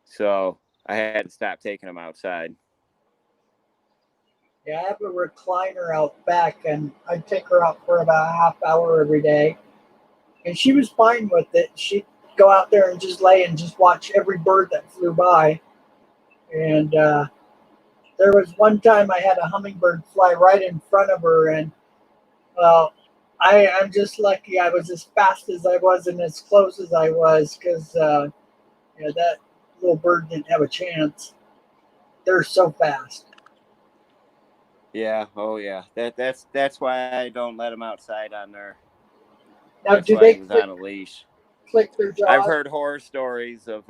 So I had to stop taking him outside. Yeah, I have a recliner out back, and I'd take her out for about a half hour every day. And she was fine with it. She'd go out there and just lay and just watch every bird that flew by. And there was one time I had a hummingbird fly right in front of her, and I'm just lucky I was as fast as I was and as close as I was, because Yeah, that little bird didn't have a chance. They're so fast. Yeah. Oh yeah. That's why I don't let him outside on there. Now, That's do why they he was on a leash. click their I've jaws? heard horror stories of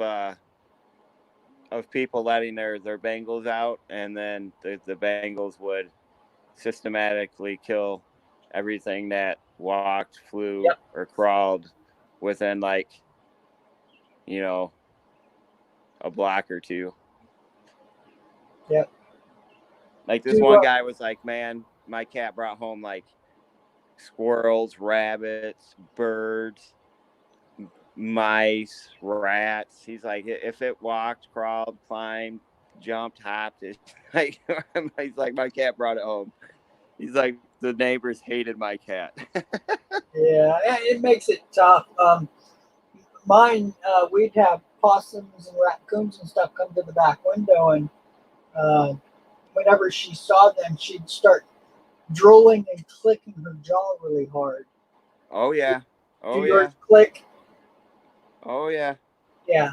people letting their Bengals out, and then the Bengals would systematically kill everything that walked, flew, Yep. or crawled within like, you know, a block or two. Yep. Like this Do one guy was like, man, my cat brought home like squirrels, rabbits, birds, mice, rats. He's like, if it walked, crawled, climbed, jumped, hopped, it like he's like, my cat brought it home. He's like, the neighbors hated my cat. yeah, it makes it tough. Mine, we'd have possums and raccoons and stuff come to the back window, and uh, whenever she saw them, she'd start drooling and clicking her jaw really hard. Oh yeah. Do Oh yours yeah. click? Oh yeah. Yeah.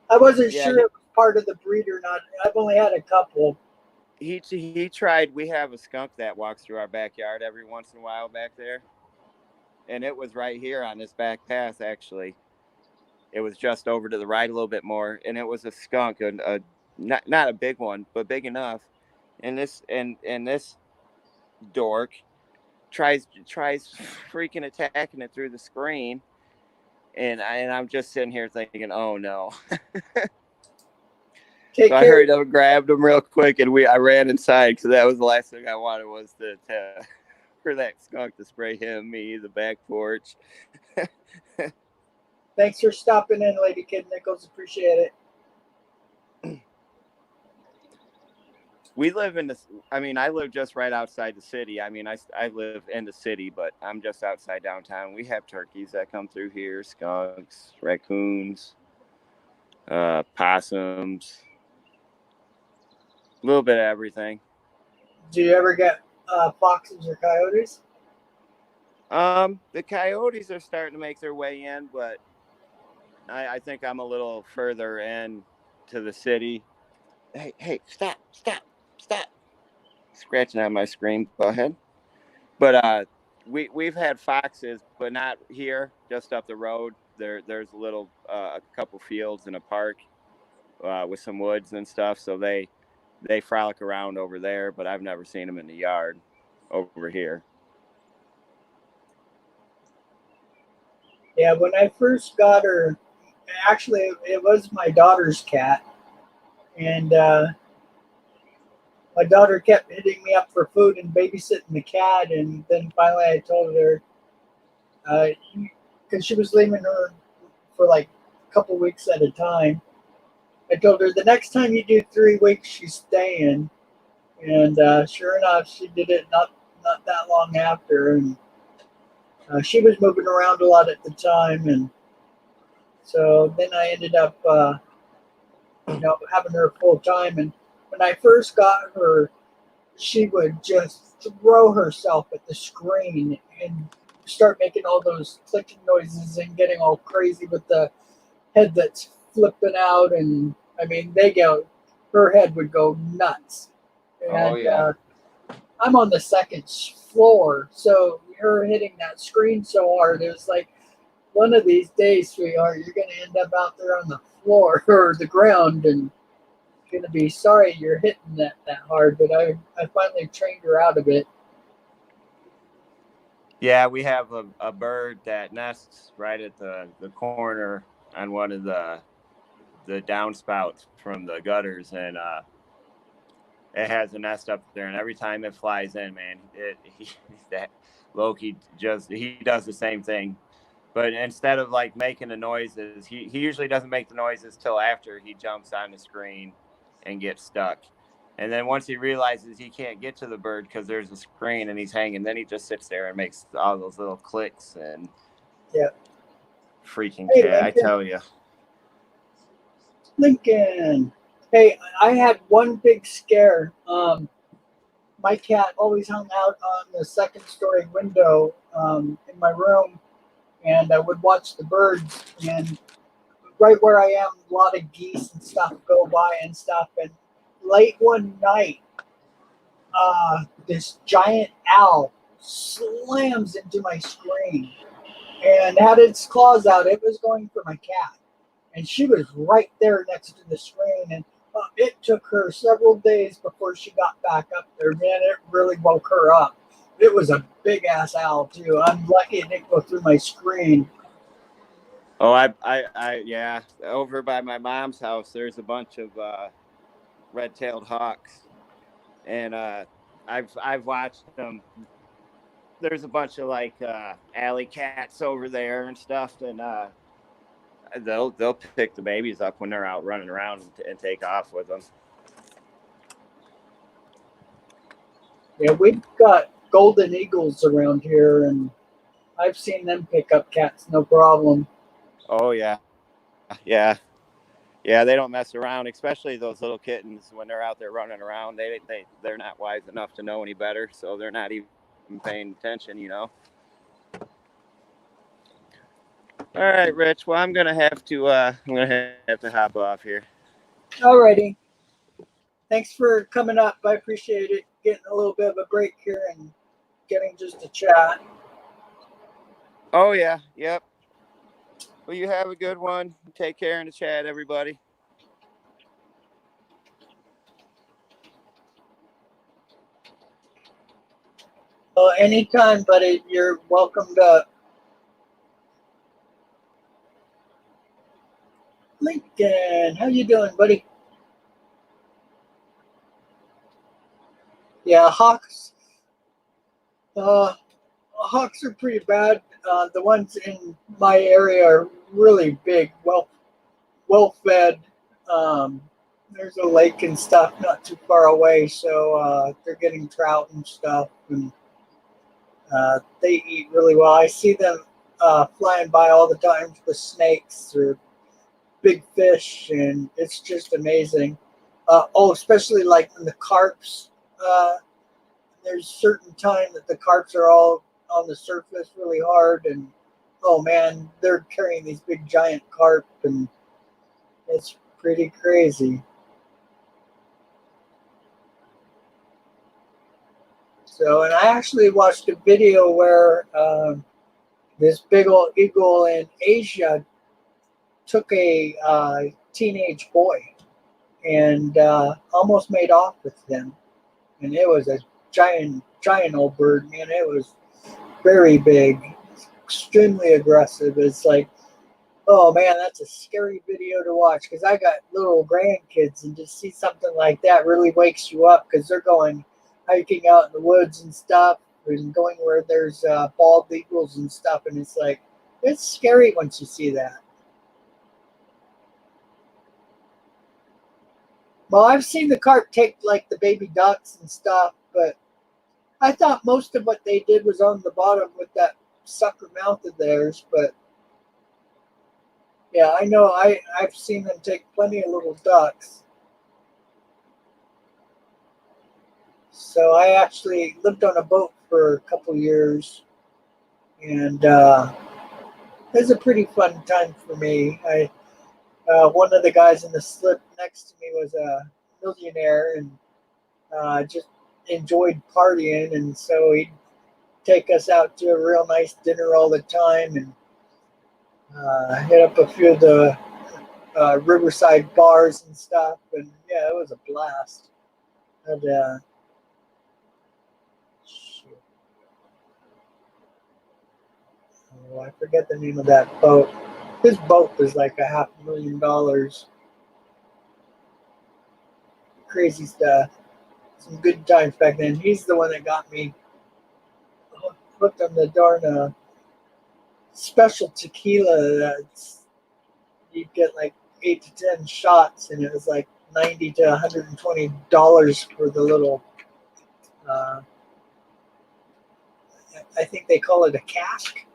I wasn't Yeah. sure it was part of the breed or not. I've only had a couple. He tried. We have a skunk that walks through our backyard every once in a while back there, and it was right here on this back path. Actually, it was just over to the right a little bit more, and it was a skunk, a not a big one, but big enough. And this dork tries freaking attacking it through the screen, and I'm just sitting here thinking, oh no. Take So I care. hurried up and grabbed him real quick, and I ran inside because that was the last thing I wanted was for that skunk to spray him, me, the back porch. Thanks for stopping in, Lady Kid Nichols. Appreciate it. We live in this. I mean, I live just right outside the city. I mean, I live in the city, but I'm just outside downtown. We have turkeys that come through here, skunks, raccoons, possums, a little bit of everything. Do you ever get foxes or coyotes? The coyotes are starting to make their way in, but I think I'm a little further in to the city. Hey, stop. Scratching on my screen. Go ahead. But we've had foxes, but not here, just up the road. There's a little a couple fields and a park with some woods and stuff, so they frolic around over there, but I've never seen them in the yard over here. Yeah, when I first got her, actually, it was my daughter's cat. And my daughter kept hitting me up for food and babysitting the cat. And then finally I told her, because she was leaving her for like a couple weeks at a time, I told her the next time you do 3 weeks, she's staying. And sure enough, she did it not that long after. And she was moving around a lot at the time. And so then I ended up, having her full time. And when I first got her, she would just throw herself at the screen and start making all those clicking noises and getting all crazy with the head that's flipping out. And I mean, her head would go nuts. And I'm on the second floor, so her hitting that screen so hard, it was like, one of these days, sweetheart, you're going to end up out there on the floor or the ground, and you're going to be sorry you're hitting that hard. But I finally trained her out of it. Yeah, we have a bird that nests right at the corner on one of the downspouts from the gutters, and it has a nest up there. And every time it flies in, man, that Loki he does the same thing. But instead of like making the noises, he usually doesn't make the noises till after he jumps on the screen and gets stuck. And then once he realizes he can't get to the bird because there's a screen and he's hanging, then he just sits there and makes all those little clicks and freaking Hey, cat, Lincoln. I tell you. Lincoln. Hey, I had one big scare. My cat always hung out on the second story window in my room, and I would watch the birds. And right where I am, a lot of geese and stuff go by and stuff. And late one night, this giant owl slams into my screen and had its claws out. It was going for my cat, and she was right there next to the screen. And it took her several days before she got back up there. Man, it really woke her up. It was a big ass owl too. I'm lucky it didn't go through my screen. Oh, yeah. Over by my mom's house, there's a bunch of red-tailed hawks, and I've watched them. There's a bunch of like alley cats over there and stuff, and they'll pick the babies up when they're out running around and take off with them. Yeah, we've got golden eagles around here, and I've seen them pick up cats no problem. Oh yeah. Yeah, they don't mess around, especially those little kittens when they're out there running around. They're not wise enough to know any better, so they're not even paying attention, you know. All right, Rich. Well, I'm gonna have to hop off here. Alrighty. Thanks for coming up. I appreciate it. Getting a little bit of a break here and getting just a chat. Oh yeah, yep. Well, you have a good one. Take care in the chat, everybody. Well, anytime, buddy. You're welcome to Lincoln. How you doing, buddy? Yeah, hawks. Hawks are pretty bad. The ones in my area are really big, well fed. There's a lake and stuff not too far away, so they're getting trout and stuff, and they eat really well. I see them flying by all the time with snakes or big fish, and it's just amazing. Especially like when the carps. There's certain time that the carps are all on the surface really hard, and oh man, they're carrying these big giant carp, and it's pretty crazy. So, and I actually watched a video where this big old eagle in Asia took a teenage boy and almost made off with him, and it was a giant old bird, man. It was very big, extremely aggressive. It's like, oh man, that's a scary video to watch, because I got little grandkids, and to see something like that really wakes you up, because they're going hiking out in the woods and stuff, and going where there's bald eagles and stuff, and it's like, it's scary once you see that. Well, I've seen the carp take like the baby ducks and stuff, but I thought most of what they did was on the bottom with that sucker mouth of theirs. But yeah, I know I've seen them take plenty of little ducks. So I actually lived on a boat for a couple years, and it was a pretty fun time for me. One of the guys in the slip next to me was a millionaire, and just enjoyed partying, and so he'd take us out to a real nice dinner all the time, and hit up a few of the riverside bars and stuff, and yeah, it was a blast. And I forget the name of that boat. His boat was like $500,000. Crazy stuff. Some good times back then. He's the one that got me hooked on the darn special tequila. You get like 8 to 10 shots, and it was like $90 to $120 for the little. I think they call it a cask.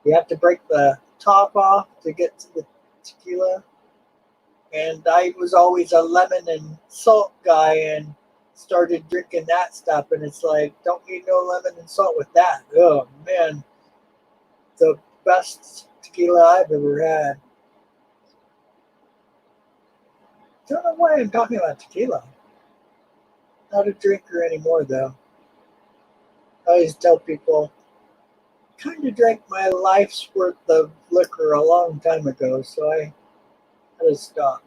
You have to break the top off to get to the tequila. And I was always a lemon and salt guy, and started drinking that stuff. And it's like, don't need no lemon and salt with that. Oh man, the best tequila I've ever had. Don't know why I'm talking about tequila. Not a drinker anymore, though. I always tell people, kind of drank my life's worth of liquor a long time ago, so I had to stop.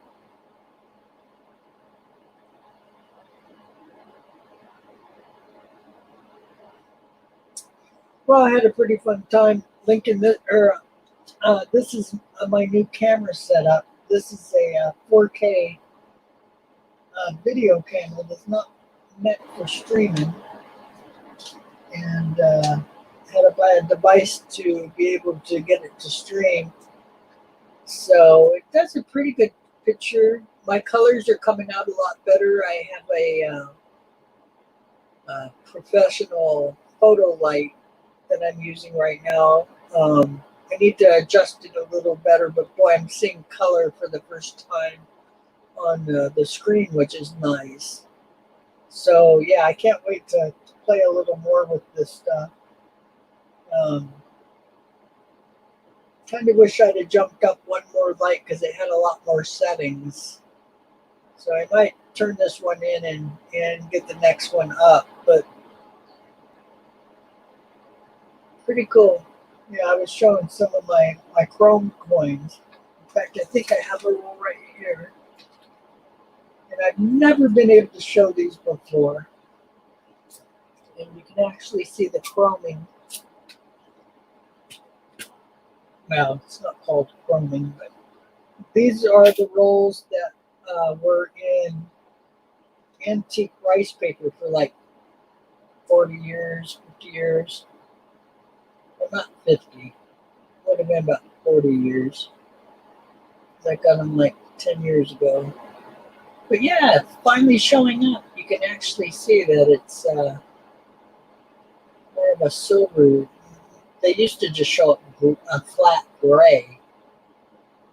Well, I had a pretty fun time linking this. This is my new camera setup. This is a 4K video camera that's not meant for streaming, and had to buy a device to be able to get it to stream. So it does a pretty good picture. My colors are coming out a lot better. I have a professional photo light that I'm using right now. I need to adjust it a little better, but boy, I'm seeing color for the first time on the screen, which is nice. So yeah, I can't wait to play a little more with this stuff. Kind of wish I'd have jumped up one more light because it had a lot more settings. So I might turn this one in and get the next one up, but pretty cool. Yeah, I was showing some of my Chrome coins. In fact, I think I have a one right here. And I've never been able to show these before. And you can actually see the chroming. Well, it's not called chroming, but these are the rolls that were in antique rice paper for like 40 years, 50 years. Well, not 50. Would have been about 40 years. I got them like 10 years ago. But yeah, finally showing up. You can actually see that it's more of a silver. They used to just show up a flat gray.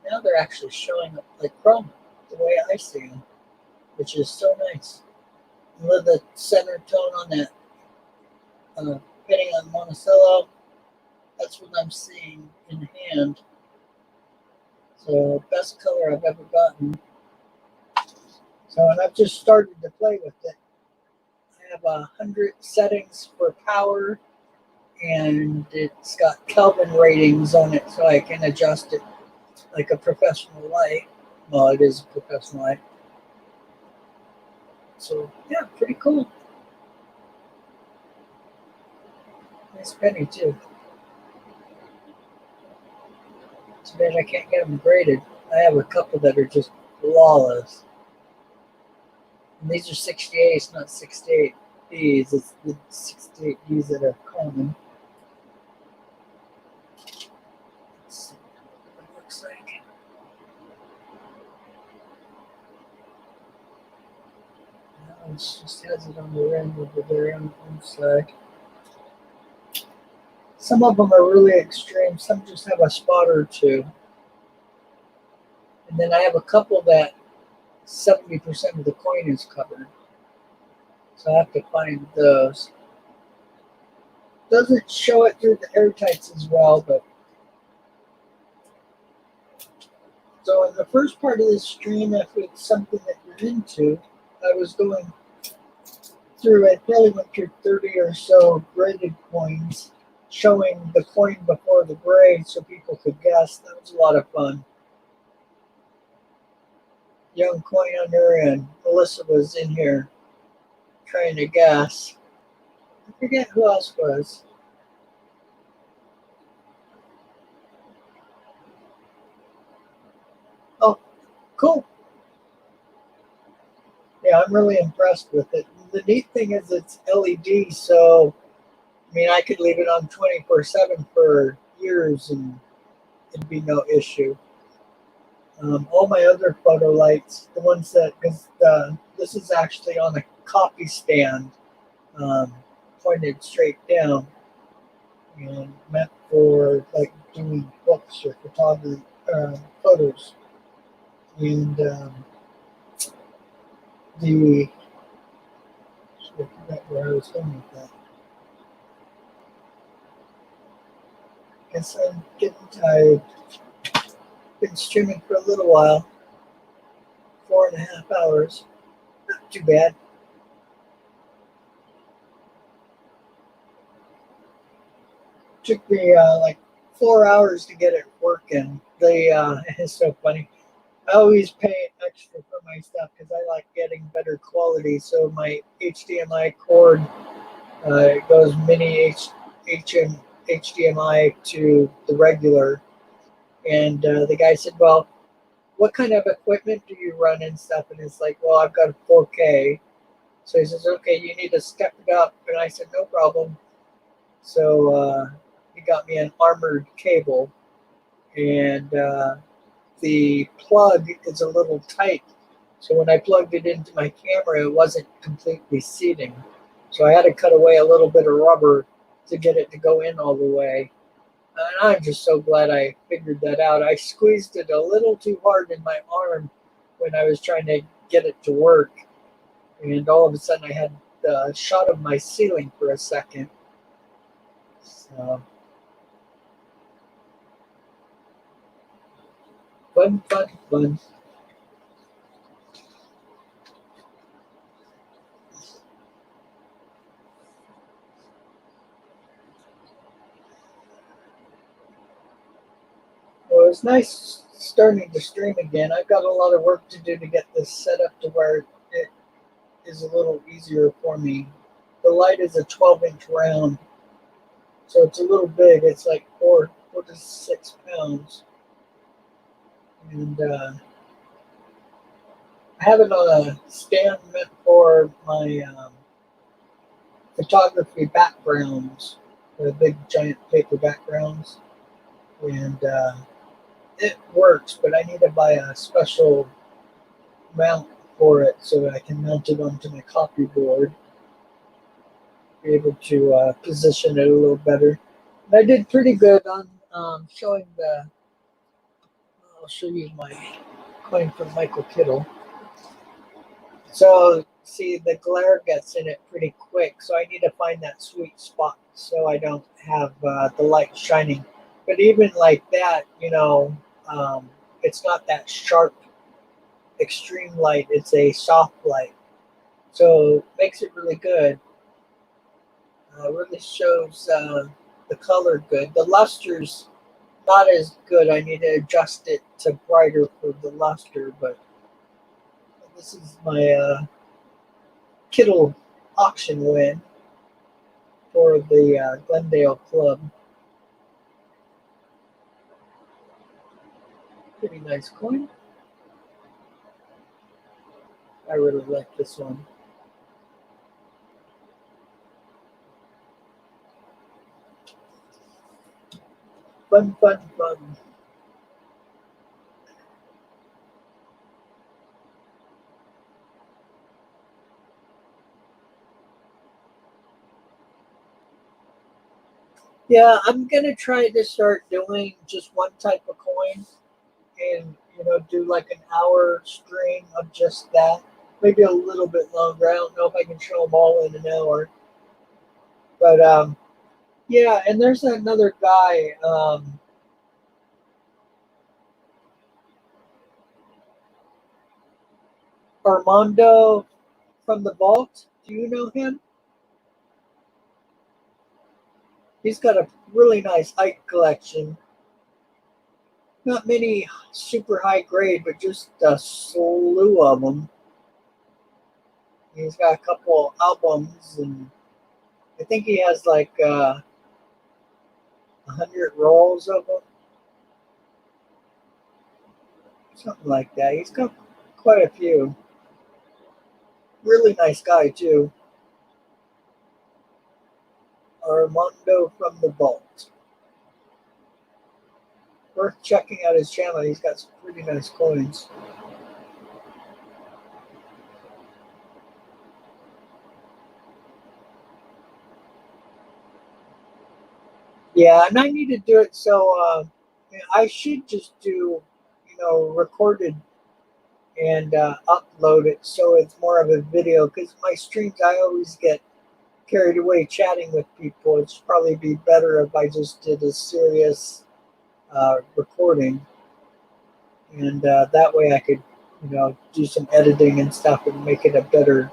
Now they're actually showing up like chrome, the way I see them, which is so nice. I love the center tone on that painting on Monticello. That's what I'm seeing in hand. So best color I've ever gotten. So, and I've just started to play with it. I have 100 settings for power, and it's got Kelvin ratings on it, so I can adjust it like a professional light. Well, it is a professional light. So yeah, pretty cool. Nice penny too. Too bad I can't get them graded. I have a couple that are just flawless. And these are 68s, not 68Bs. It's the 68Bs that are common. Let's see what it looks like. Now it just has it on the rim over there on one side. Some of them are really extreme. Some just have a spot or two. And then I have a couple that 70% of the coin is covered. So I have to find those. Doesn't show it through the airtights as well, but so in the first part of this stream, if it's something that you're into, I was going through, I probably went through 30 or so graded coins, showing the coin before the grade so people could guess. That was a lot of fun. Young coin hunter and Melissa was in here trying to guess. I forget who else was. Oh, cool. Yeah, I'm really impressed with it. The neat thing is it's LED, so I mean I could leave it on 24/7 for years and it'd be no issue. All my other photo lights, the ones that, because this is actually on a copy stand, pointed straight down, and meant for like doing books or photography, photos. And the I forgot where I was going with that. Guess I'm getting tired. Been streaming for a little while. 4.5 hours. Not too bad. Took me like 4 hours to get it working. It's so funny. I always pay extra for my stuff because I like getting better quality. So my HDMI cord goes mini HDMI to the regular. And the guy said, well, what kind of equipment do you run and stuff? And it's like, well, I've got a 4K. So he says, okay, you need to step it up. And I said, no problem. So he got me an armored cable. And the plug is a little tight. So when I plugged it into my camera, it wasn't completely seating. So I had to cut away a little bit of rubber to get it to go in all the way. And I'm just so glad I figured that out. I squeezed it a little too hard in my arm when I was trying to get it to work. And all of a sudden I had the shot of my ceiling for a second. So, fun, fun, fun. Well, it's nice starting to stream again. I've got a lot of work to do to get this set up to where it is a little easier for me. The light is a 12-inch round, so it's a little big. It's like 4 to 6 pounds. And I have it on a stand meant for my photography backgrounds, the big giant paper backgrounds. And it works, but I need to buy a special mount for it so that I can mount it onto my copy board. Be able to position it a little better. And I did pretty good on showing the. I'll show you my coin from Michael Kittle. So see, the glare gets in it pretty quick, so I need to find that sweet spot so I don't have the light shining. But even like that, it's not that sharp extreme light. It's a soft light, so it makes it really good. Really shows the color good. The luster's not as good. I need to adjust it to brighter for the luster, but this is my Kittle auction win for the Glendale Club. Pretty nice coin. I really like this one. Fun, fun, fun. Yeah, I'm gonna try to start doing just one type of coin, and do like an hour stream of just that. Maybe a little bit longer. I don't know if I can show them all in an hour, but yeah. And there's another guy. Armando from the Vault. Do you know him? He's got a really nice Ike collection. Not many super high grade, but just a slew of them. He's got a couple albums, and I think he has like 100 rolls of them. Something like that. He's got quite a few. Really nice guy, too. Armando from the Vault. Worth checking out his channel. He's got some pretty nice coins. Yeah, and I need to do it so I should just do, recorded and upload it so it's more of a video, because my streams I always get carried away chatting with people. It'd probably be better if I just did a serious recording, and that way I could do some editing and stuff and make it a better,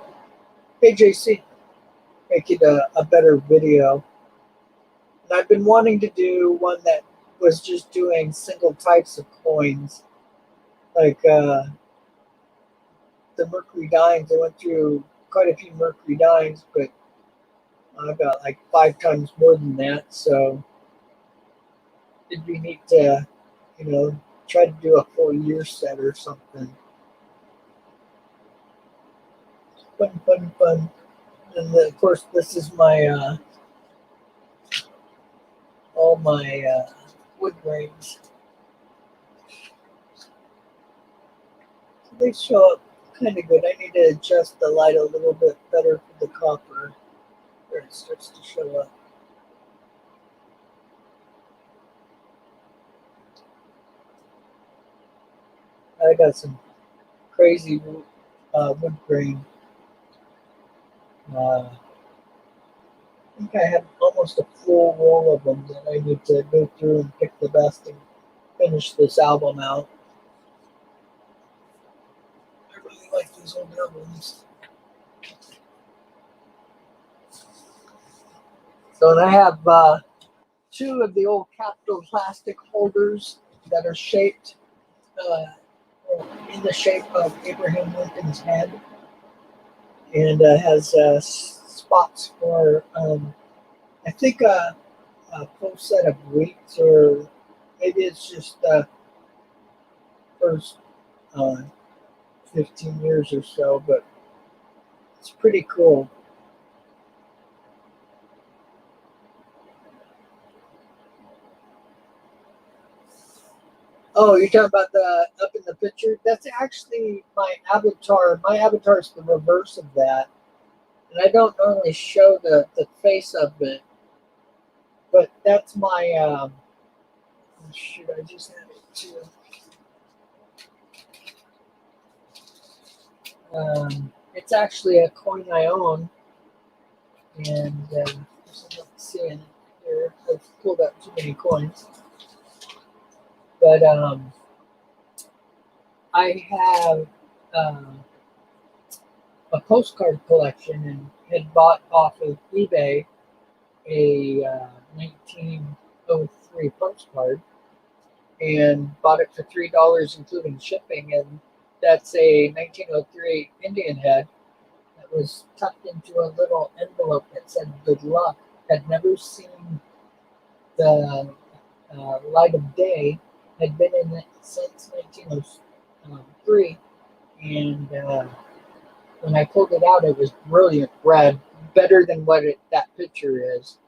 hey JC, make it a better video. And I've been wanting to do one that was just doing single types of coins, like the Mercury Dimes. I went through quite a few Mercury Dimes, but I've got like 5 times more than that. So it'd be neat to, try to do a full year set or something. Fun. And of course, this is my all my wood grains. So they show up kind of good. I need to adjust the light a little bit better for the copper where it starts to show up. I got some crazy wood grain. I think I have almost a full roll of them that I need to go through and pick the best and finish this album out. I really like these old albums. So I have 2 of the old Capitol plastic holders that are shaped in the shape of Abraham Lincoln's head, and has spots for I think a full set of weeks, or maybe it's just first 15 years or so, but it's pretty cool. Oh, you're talking about the up in the picture? That's actually my avatar. My avatar is the reverse of that. And I don't normally show the face of it. But that's my, shoot, I just had it too. It's actually a coin I own. And there's nothing seeing it here. I've pulled out too many coins. But I have a postcard collection and had bought off of eBay a 1903 postcard and bought it for $3 including shipping, and that's a 1903 Indian head that was tucked into a little envelope that said good luck. Had never seen the light of day, had been in it since 1903, and when I pulled it out, it was brilliant red, better than what that picture is.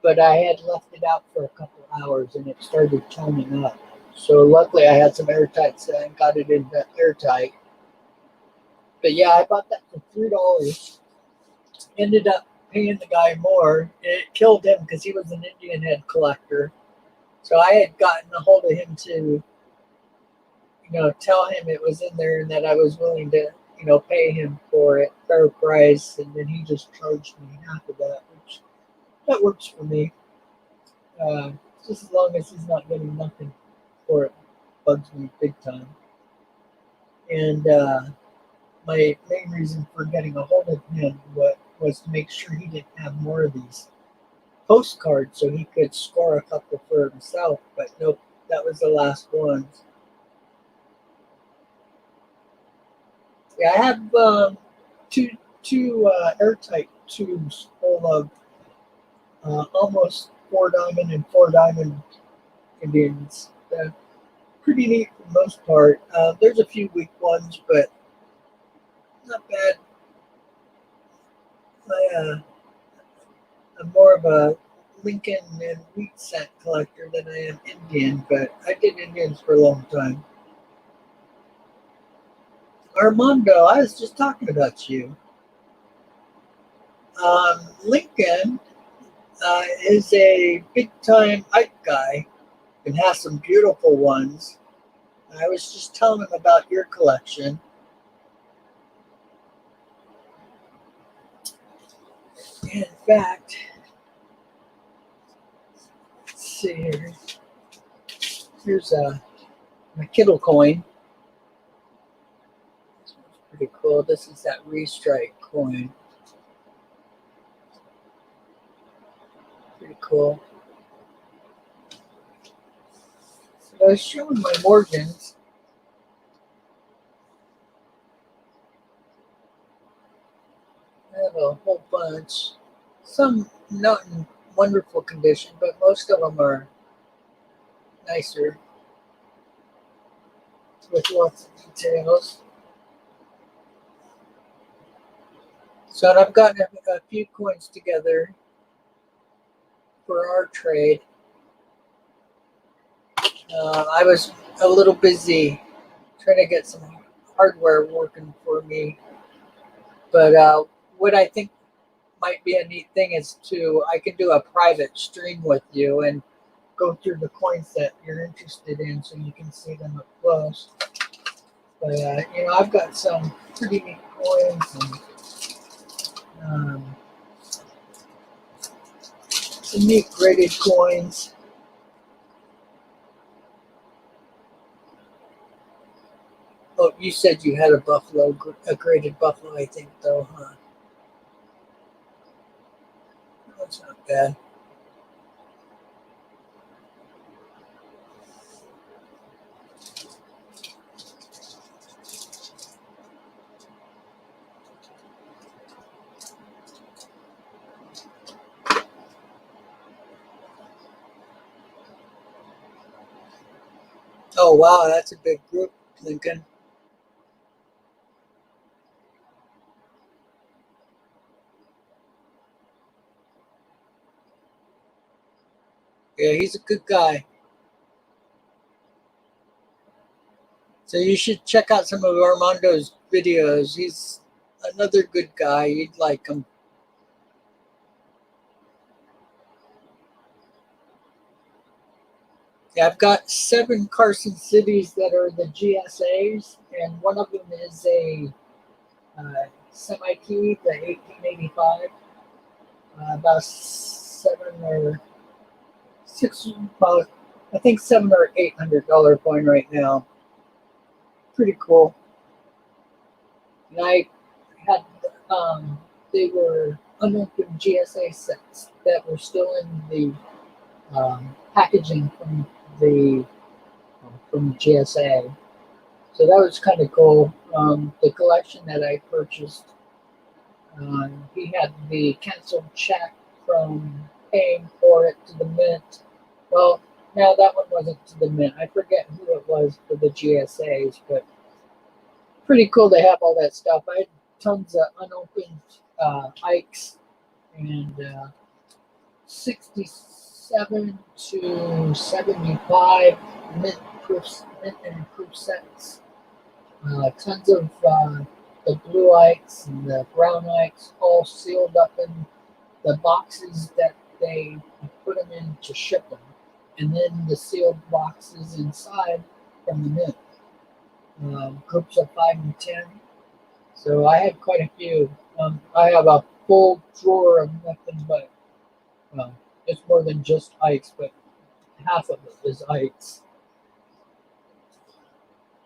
But I had left it out for a couple hours, and it started toning up. So luckily, I had some airtights and got it in airtight. But yeah, I bought that for $3. Ended up paying the guy more. It killed him because he was an Indian head collector. So I had gotten a hold of him to, tell him it was in there and that I was willing to, pay him for it, fair price, and then he just charged me half of that, which that works for me. Just as long as he's not getting nothing for it, bugs me big time. And my main reason for getting a hold of him was to make sure he didn't have more of these postcards so he could score a couple for himself. But nope, that was the last ones. Yeah, I have two airtight tubes full of almost 4-diamond and 4-diamond Indians. Pretty neat for the most part. There's a few weak ones, but not bad. I'm more of a Lincoln and wheat set collector than I am Indian, but I did Indians for a long time. Armando, I was just talking about you. Lincoln is a big-time Ike guy and has some beautiful ones. I was just telling him about your collection. In fact, let's see here. Here's my Kittle coin. pretty cool. This is that restrike coin. Pretty cool. So I was showing my Morgans. I have a whole bunch. Some not in wonderful condition, but most of them are nicer with lots of details. So I've gotten a few coins together for our trade. I was a little busy trying to get some hardware working for me, but what I think might be a neat thing is I can do a private stream with you and go through the coins that you're interested in so you can see them up close. But I've got some pretty neat coins and some neat graded coins. Oh, you said you had a graded buffalo, I think, though, huh? That's not bad. Oh, wow, that's a big group, Lincoln. Yeah, he's a good guy. So you should check out some of Armando's videos. He's another good guy. You'd like him. Yeah, I've got 7 Carson Cities that are the GSAs, and one of them is a semi-key, the 1885. About 7 or 6, about, I think $700 or $800 coin right now. Pretty cool. And I had, they were unopened GSA sets that were still in the packaging from GSA. So that was kind of cool. The collection that I purchased, he had the canceled check from paying for it to the mint. Well, no, that one wasn't to the mint. I forget who it was for the GSAs, but pretty cool to have all that stuff. I had tons of unopened Ikes and 67 to 75 mint and proof sets. Tons of the blue Ikes and the brown Ikes all sealed up in the boxes that they put them in to ship them, and then the sealed boxes inside from the mint. Groups of 5 and 10. So I had quite a few. I have a full drawer of nothing but, well, it's more than just Ikes, but half of it is Ikes.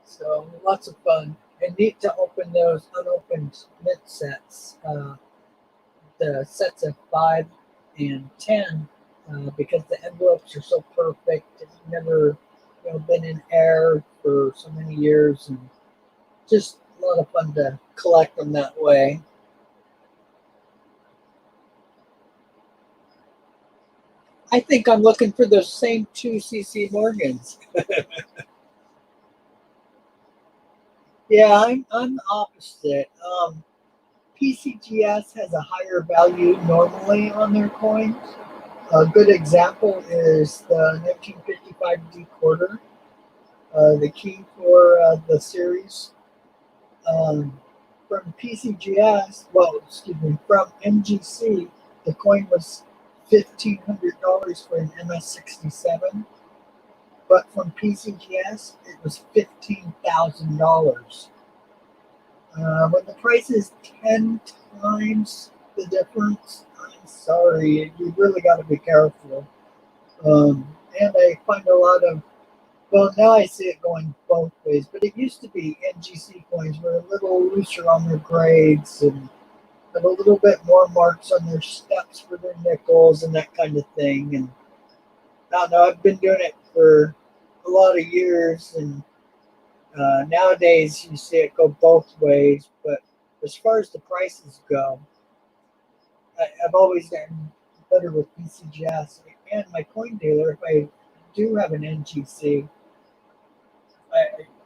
So lots of fun. And neat to open those unopened mint sets. The sets of 5 and 10, because the envelopes are so perfect. It's never been in air for so many years, and just a lot of fun to collect them that way. I think I'm looking for those same 2 CC Morgans. Yeah, I'm the opposite. PCGS has a higher value normally on their coins. A good example is the 1955 D quarter, the key for the series. From PCGS, from MGC, the coin was $1,500 for an MS-67, but from PCGS, it was $15,000. When the price is 10 times the difference, I'm sorry, you really got to be careful. And I find a lot of Well, now I see it going both ways, but it used to be NGC coins were a little looser on their grades and had a little bit more marks on their steps for their nickels and that kind of thing. And I don't know, I've been doing it for a lot of years, and nowadays you see it go both ways. But as far as the prices go, I've always gotten better with PCGS and my coin dealer. If I do have an NGC,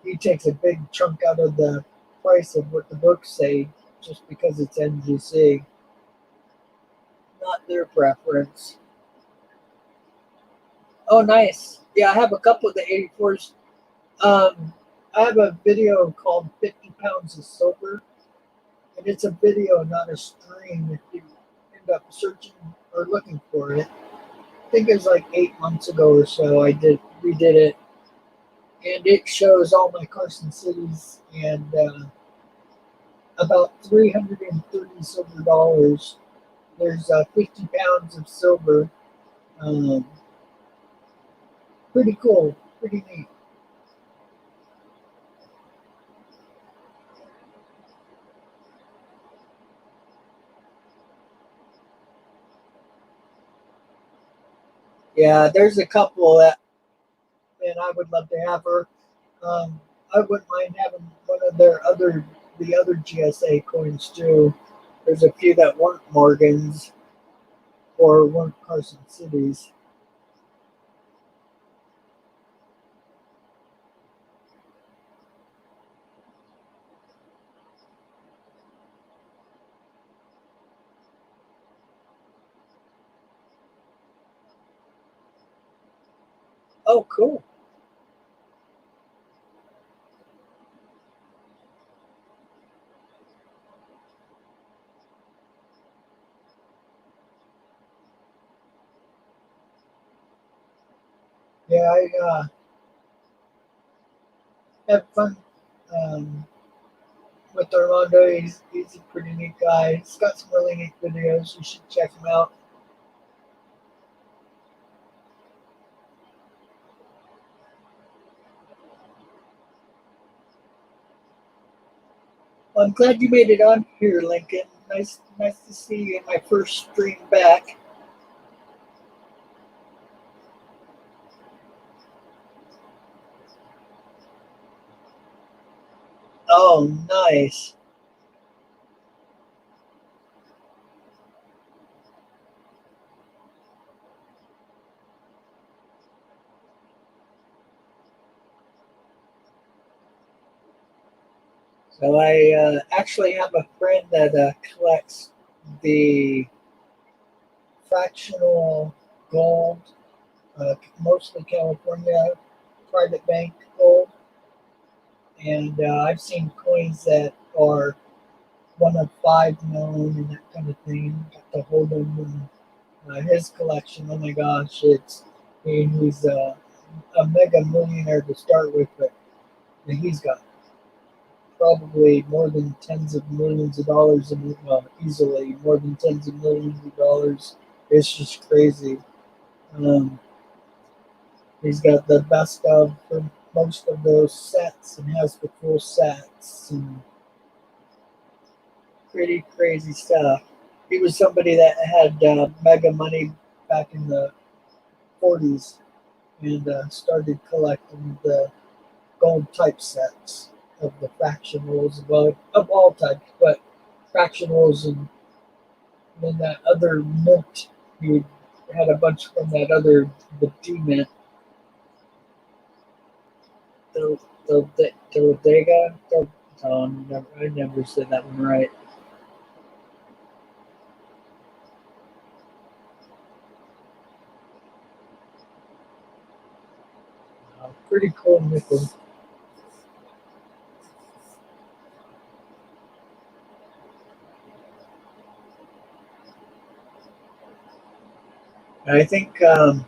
he takes a big chunk out of the price of what the books say just because it's NGC, not their preference. Oh, nice. Yeah, I have a couple of the 84s. I have a video called 50 Pounds of Silver, and it's a video, not a stream. If you end up searching or looking for it, I think it was like 8 months ago or so. We did it, and it shows all my Carson cities and about 330 silver dollars. There's 50 pounds of silver. Um, Pretty cool, pretty neat. Yeah, there's a couple that, man, I would love to have her. Um, I wouldn't mind having one of the other GSA coins too. There's a few that weren't Morgans or weren't Carson Cities. Oh, cool. Yeah, I have fun um, with Armando. He's a pretty neat guy. He's got some really neat videos. You should check him out. Well, I'm glad you made it on here, Lincoln. Nice to see you in my first stream back. Oh, nice. So I actually have a friend that collects the fractional gold, mostly California private bank gold, and I've seen coins that are 1 of 5 million and that kind of thing. Got to hold them in his collection. Oh my gosh, he's a mega millionaire to start with, but he's got probably more than tens of millions of dollars, and easily more than tens of millions of dollars. It's just crazy. Um, he's got the best of for most of those sets and has the full sets and pretty crazy stuff. He was somebody that had mega money back in the 40s and started collecting the gold type sets of the fractionals, well, of all types, but fractionals and then that other mint. He had a bunch from that other, the D mint, the Bodega. Oh, I never said that one right. Pretty cool nickel. I think the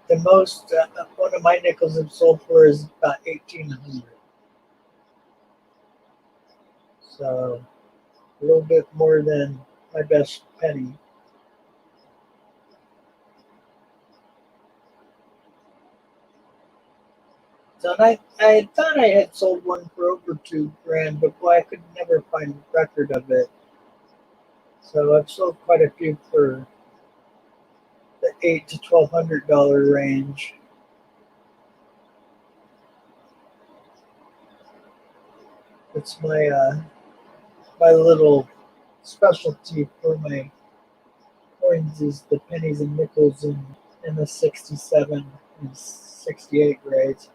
most one of my nickels have sold for is about 1,800. So a little bit more than my best penny. So I thought I had sold one for over $2,000, but boy, I could never find a record of it. So I've sold quite a few for the $800 to $1,200 range. It's my little specialty for my coins is the pennies and nickels in the 67 and 68 grades.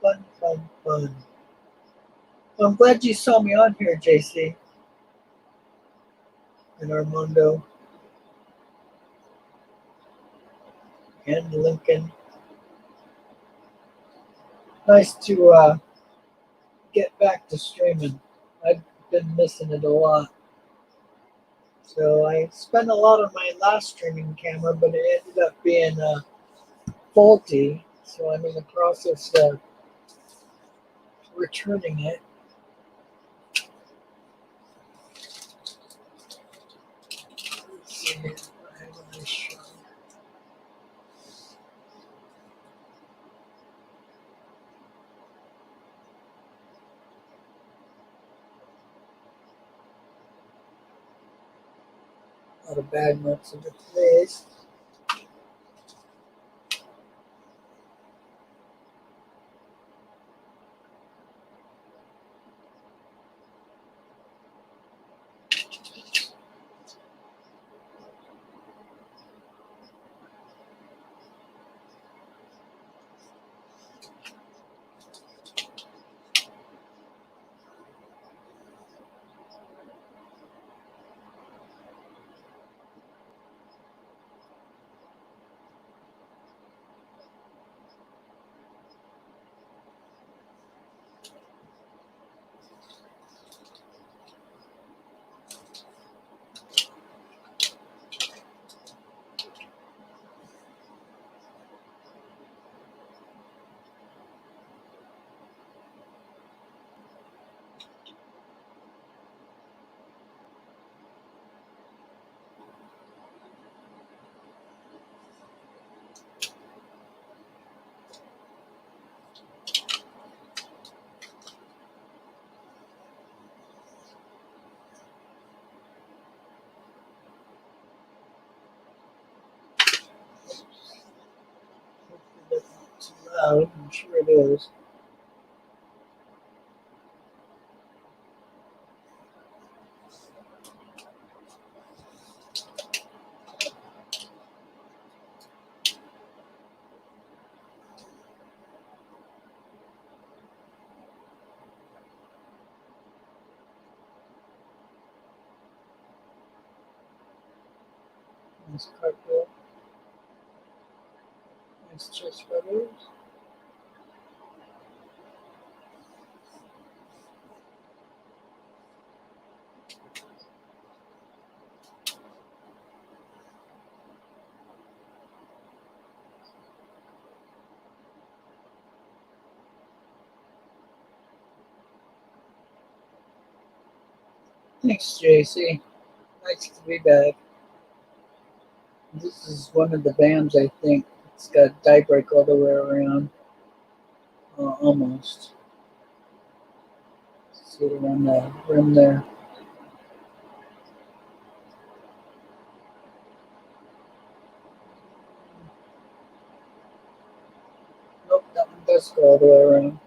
Fun, fun, fun. Well, I'm glad you saw me on here, JC and Armando and Lincoln. Nice to get back to streaming. I've been missing it a lot. So I spent a lot on my last streaming camera, but it ended up being faulty. So I'm in the process of returning it. Let's see if I have a nice shot. A lot of bad notes in the place. Hopefully that's not too loud. I'm sure it is. Nice carpet. Nice chest feathers. Thanks, JC. Nice to be back. This is one of the bands, I think. It's got die break all the way around. Almost. See it around the rim there. Nope, that one does go all the way around.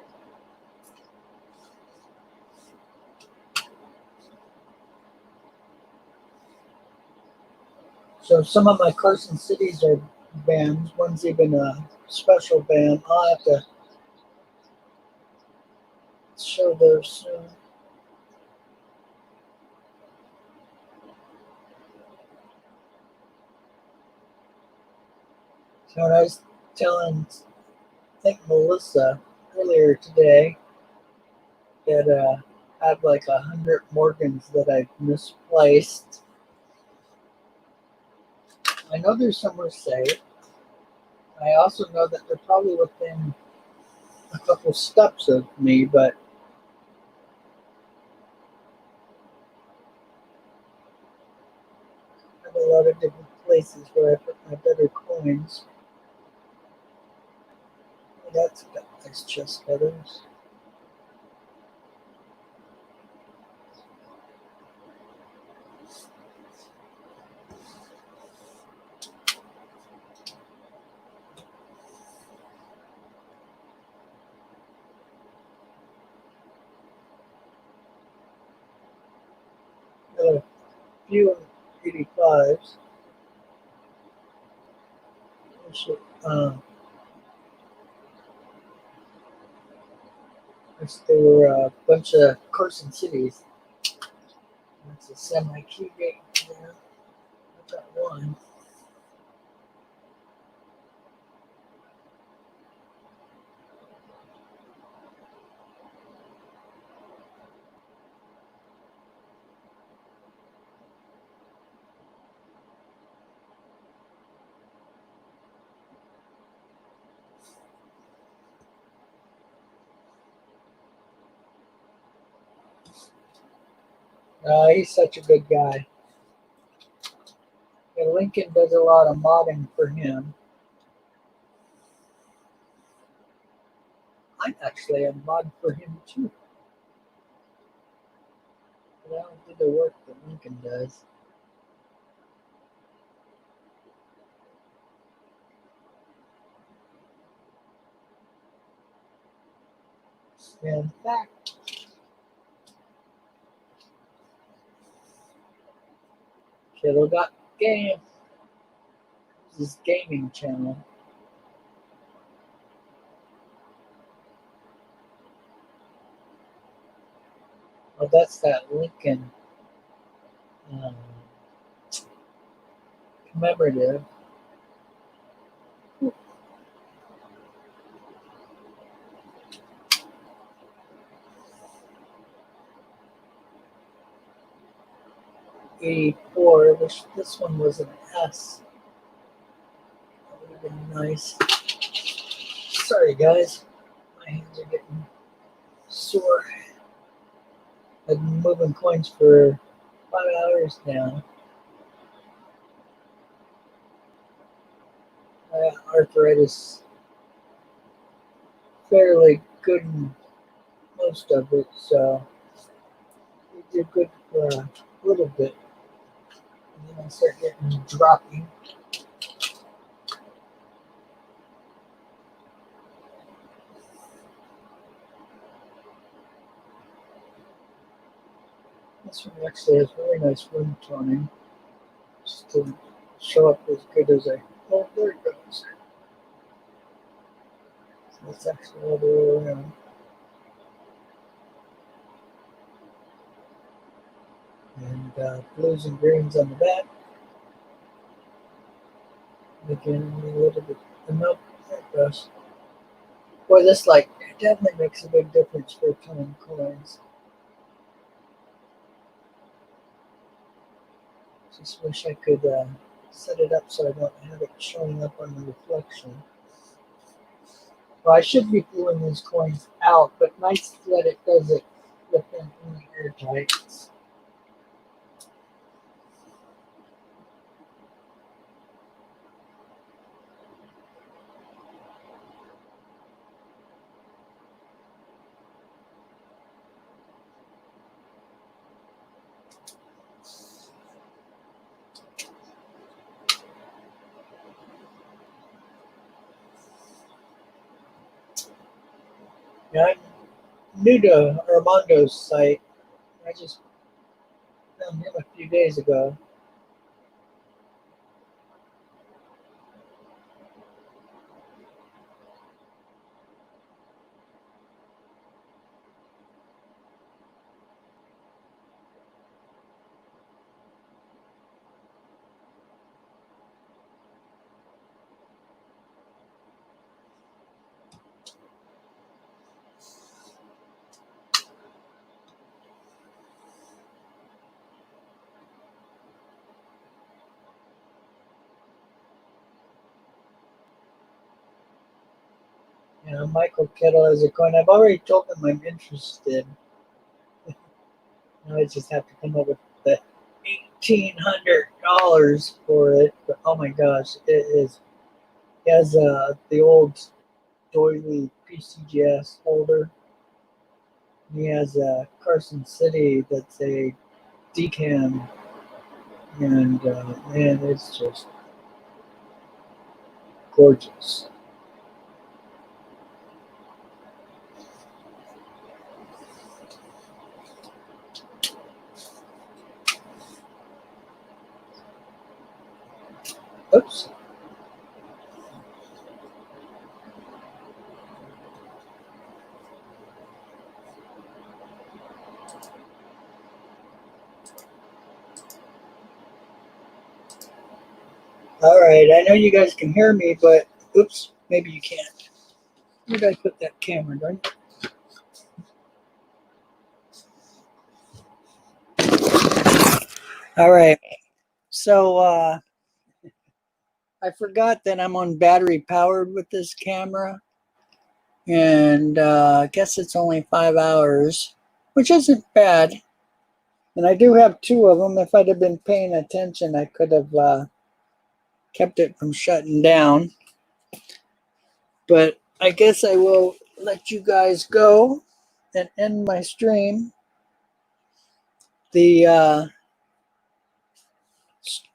So some of my Carson Cities are bands. One's even a special band. I'll have to show those soon. So I was telling, I think Melissa earlier today that I have like 100 Morgans that I've misplaced. I know they're somewhere safe. I also know that they're probably within a couple steps of me, but have a lot of different places where I put my better coins. Oh, that's got nice chest feathers. Got a few 85s. There were a bunch of Carson Cities. That's a semi-key gate there. I've got one. He's such a good guy. Yeah, Lincoln does a lot of modding for him. I'm actually a mod for him too. But I don't do the work that Lincoln does. In fact, Kittle got game. This is his gaming channel. Oh, that's that Lincoln commemorative. 84. I wish this one was an S. That would have been nice. Sorry, guys. My hands are getting sore. I've been moving coins for 5 hours now. I got arthritis fairly good in most of it, so it did good for a little bit. And then I start getting droppy. This one actually has really nice wind toning. Just didn't show up as good as I. Oh, there it goes. So that's actually all the way around. And blues and greens on the back. Again, a little bit. Nope, there it goes. Boy, this light definitely makes a big difference for toning coins. Just wish I could set it up so I don't have it showing up on the reflection. Well, I should be pulling these coins out, but nice that it does it within only airtight. Yeah, I'm new to Armando's site. I just found him a few days ago. You know, Michael Kittle has a coin. I've already told him I'm interested. Now I just have to come up with the $1,500 for it. But oh my gosh, it is. It has the old doily PCGS holder. He has a Carson City that's a decam, and man, it's just gorgeous. Oops. All right, I know you guys can hear me, but oops, maybe you can't. Where did I put that camera, darn it? All right, so I forgot that I'm on battery powered with this camera, and I guess it's only 5 hours, which isn't bad. And I do have 2 of them. If I'd have been paying attention, I could have kept it from shutting down. But I guess I will let you guys go and end my stream. The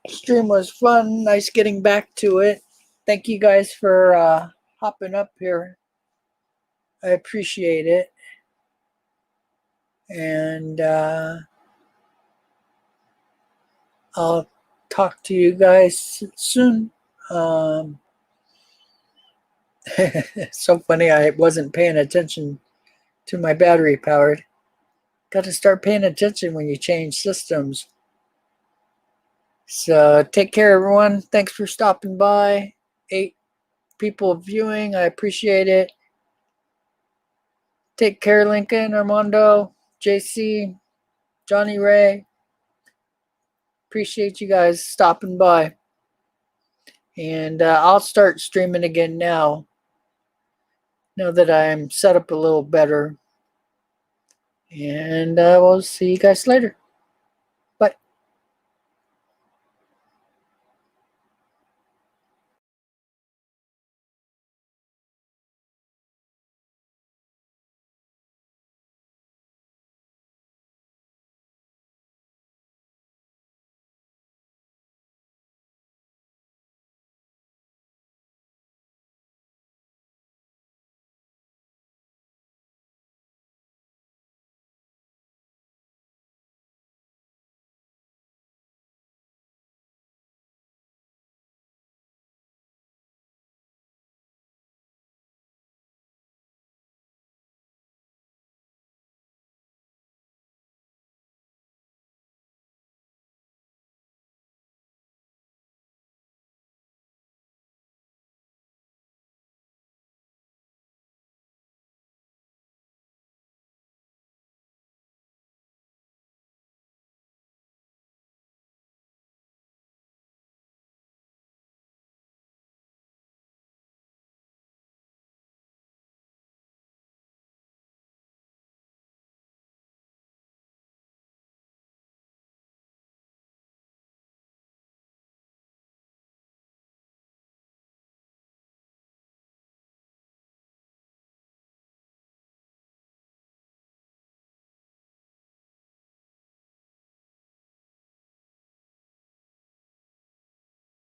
stream was fun. Nice getting back to it. Thank you guys for hopping up here. I appreciate it. And I'll talk to you guys soon. It's so funny. I wasn't paying attention to my battery powered. Got to start paying attention when you change systems. So take care, everyone. Thanks for stopping by. 8 people viewing. I appreciate it. Take care, Lincoln, Armando, JC, Johnny Ray. Appreciate you guys stopping by. And I'll start streaming again now that I'm set up a little better. And we'll see you guys later.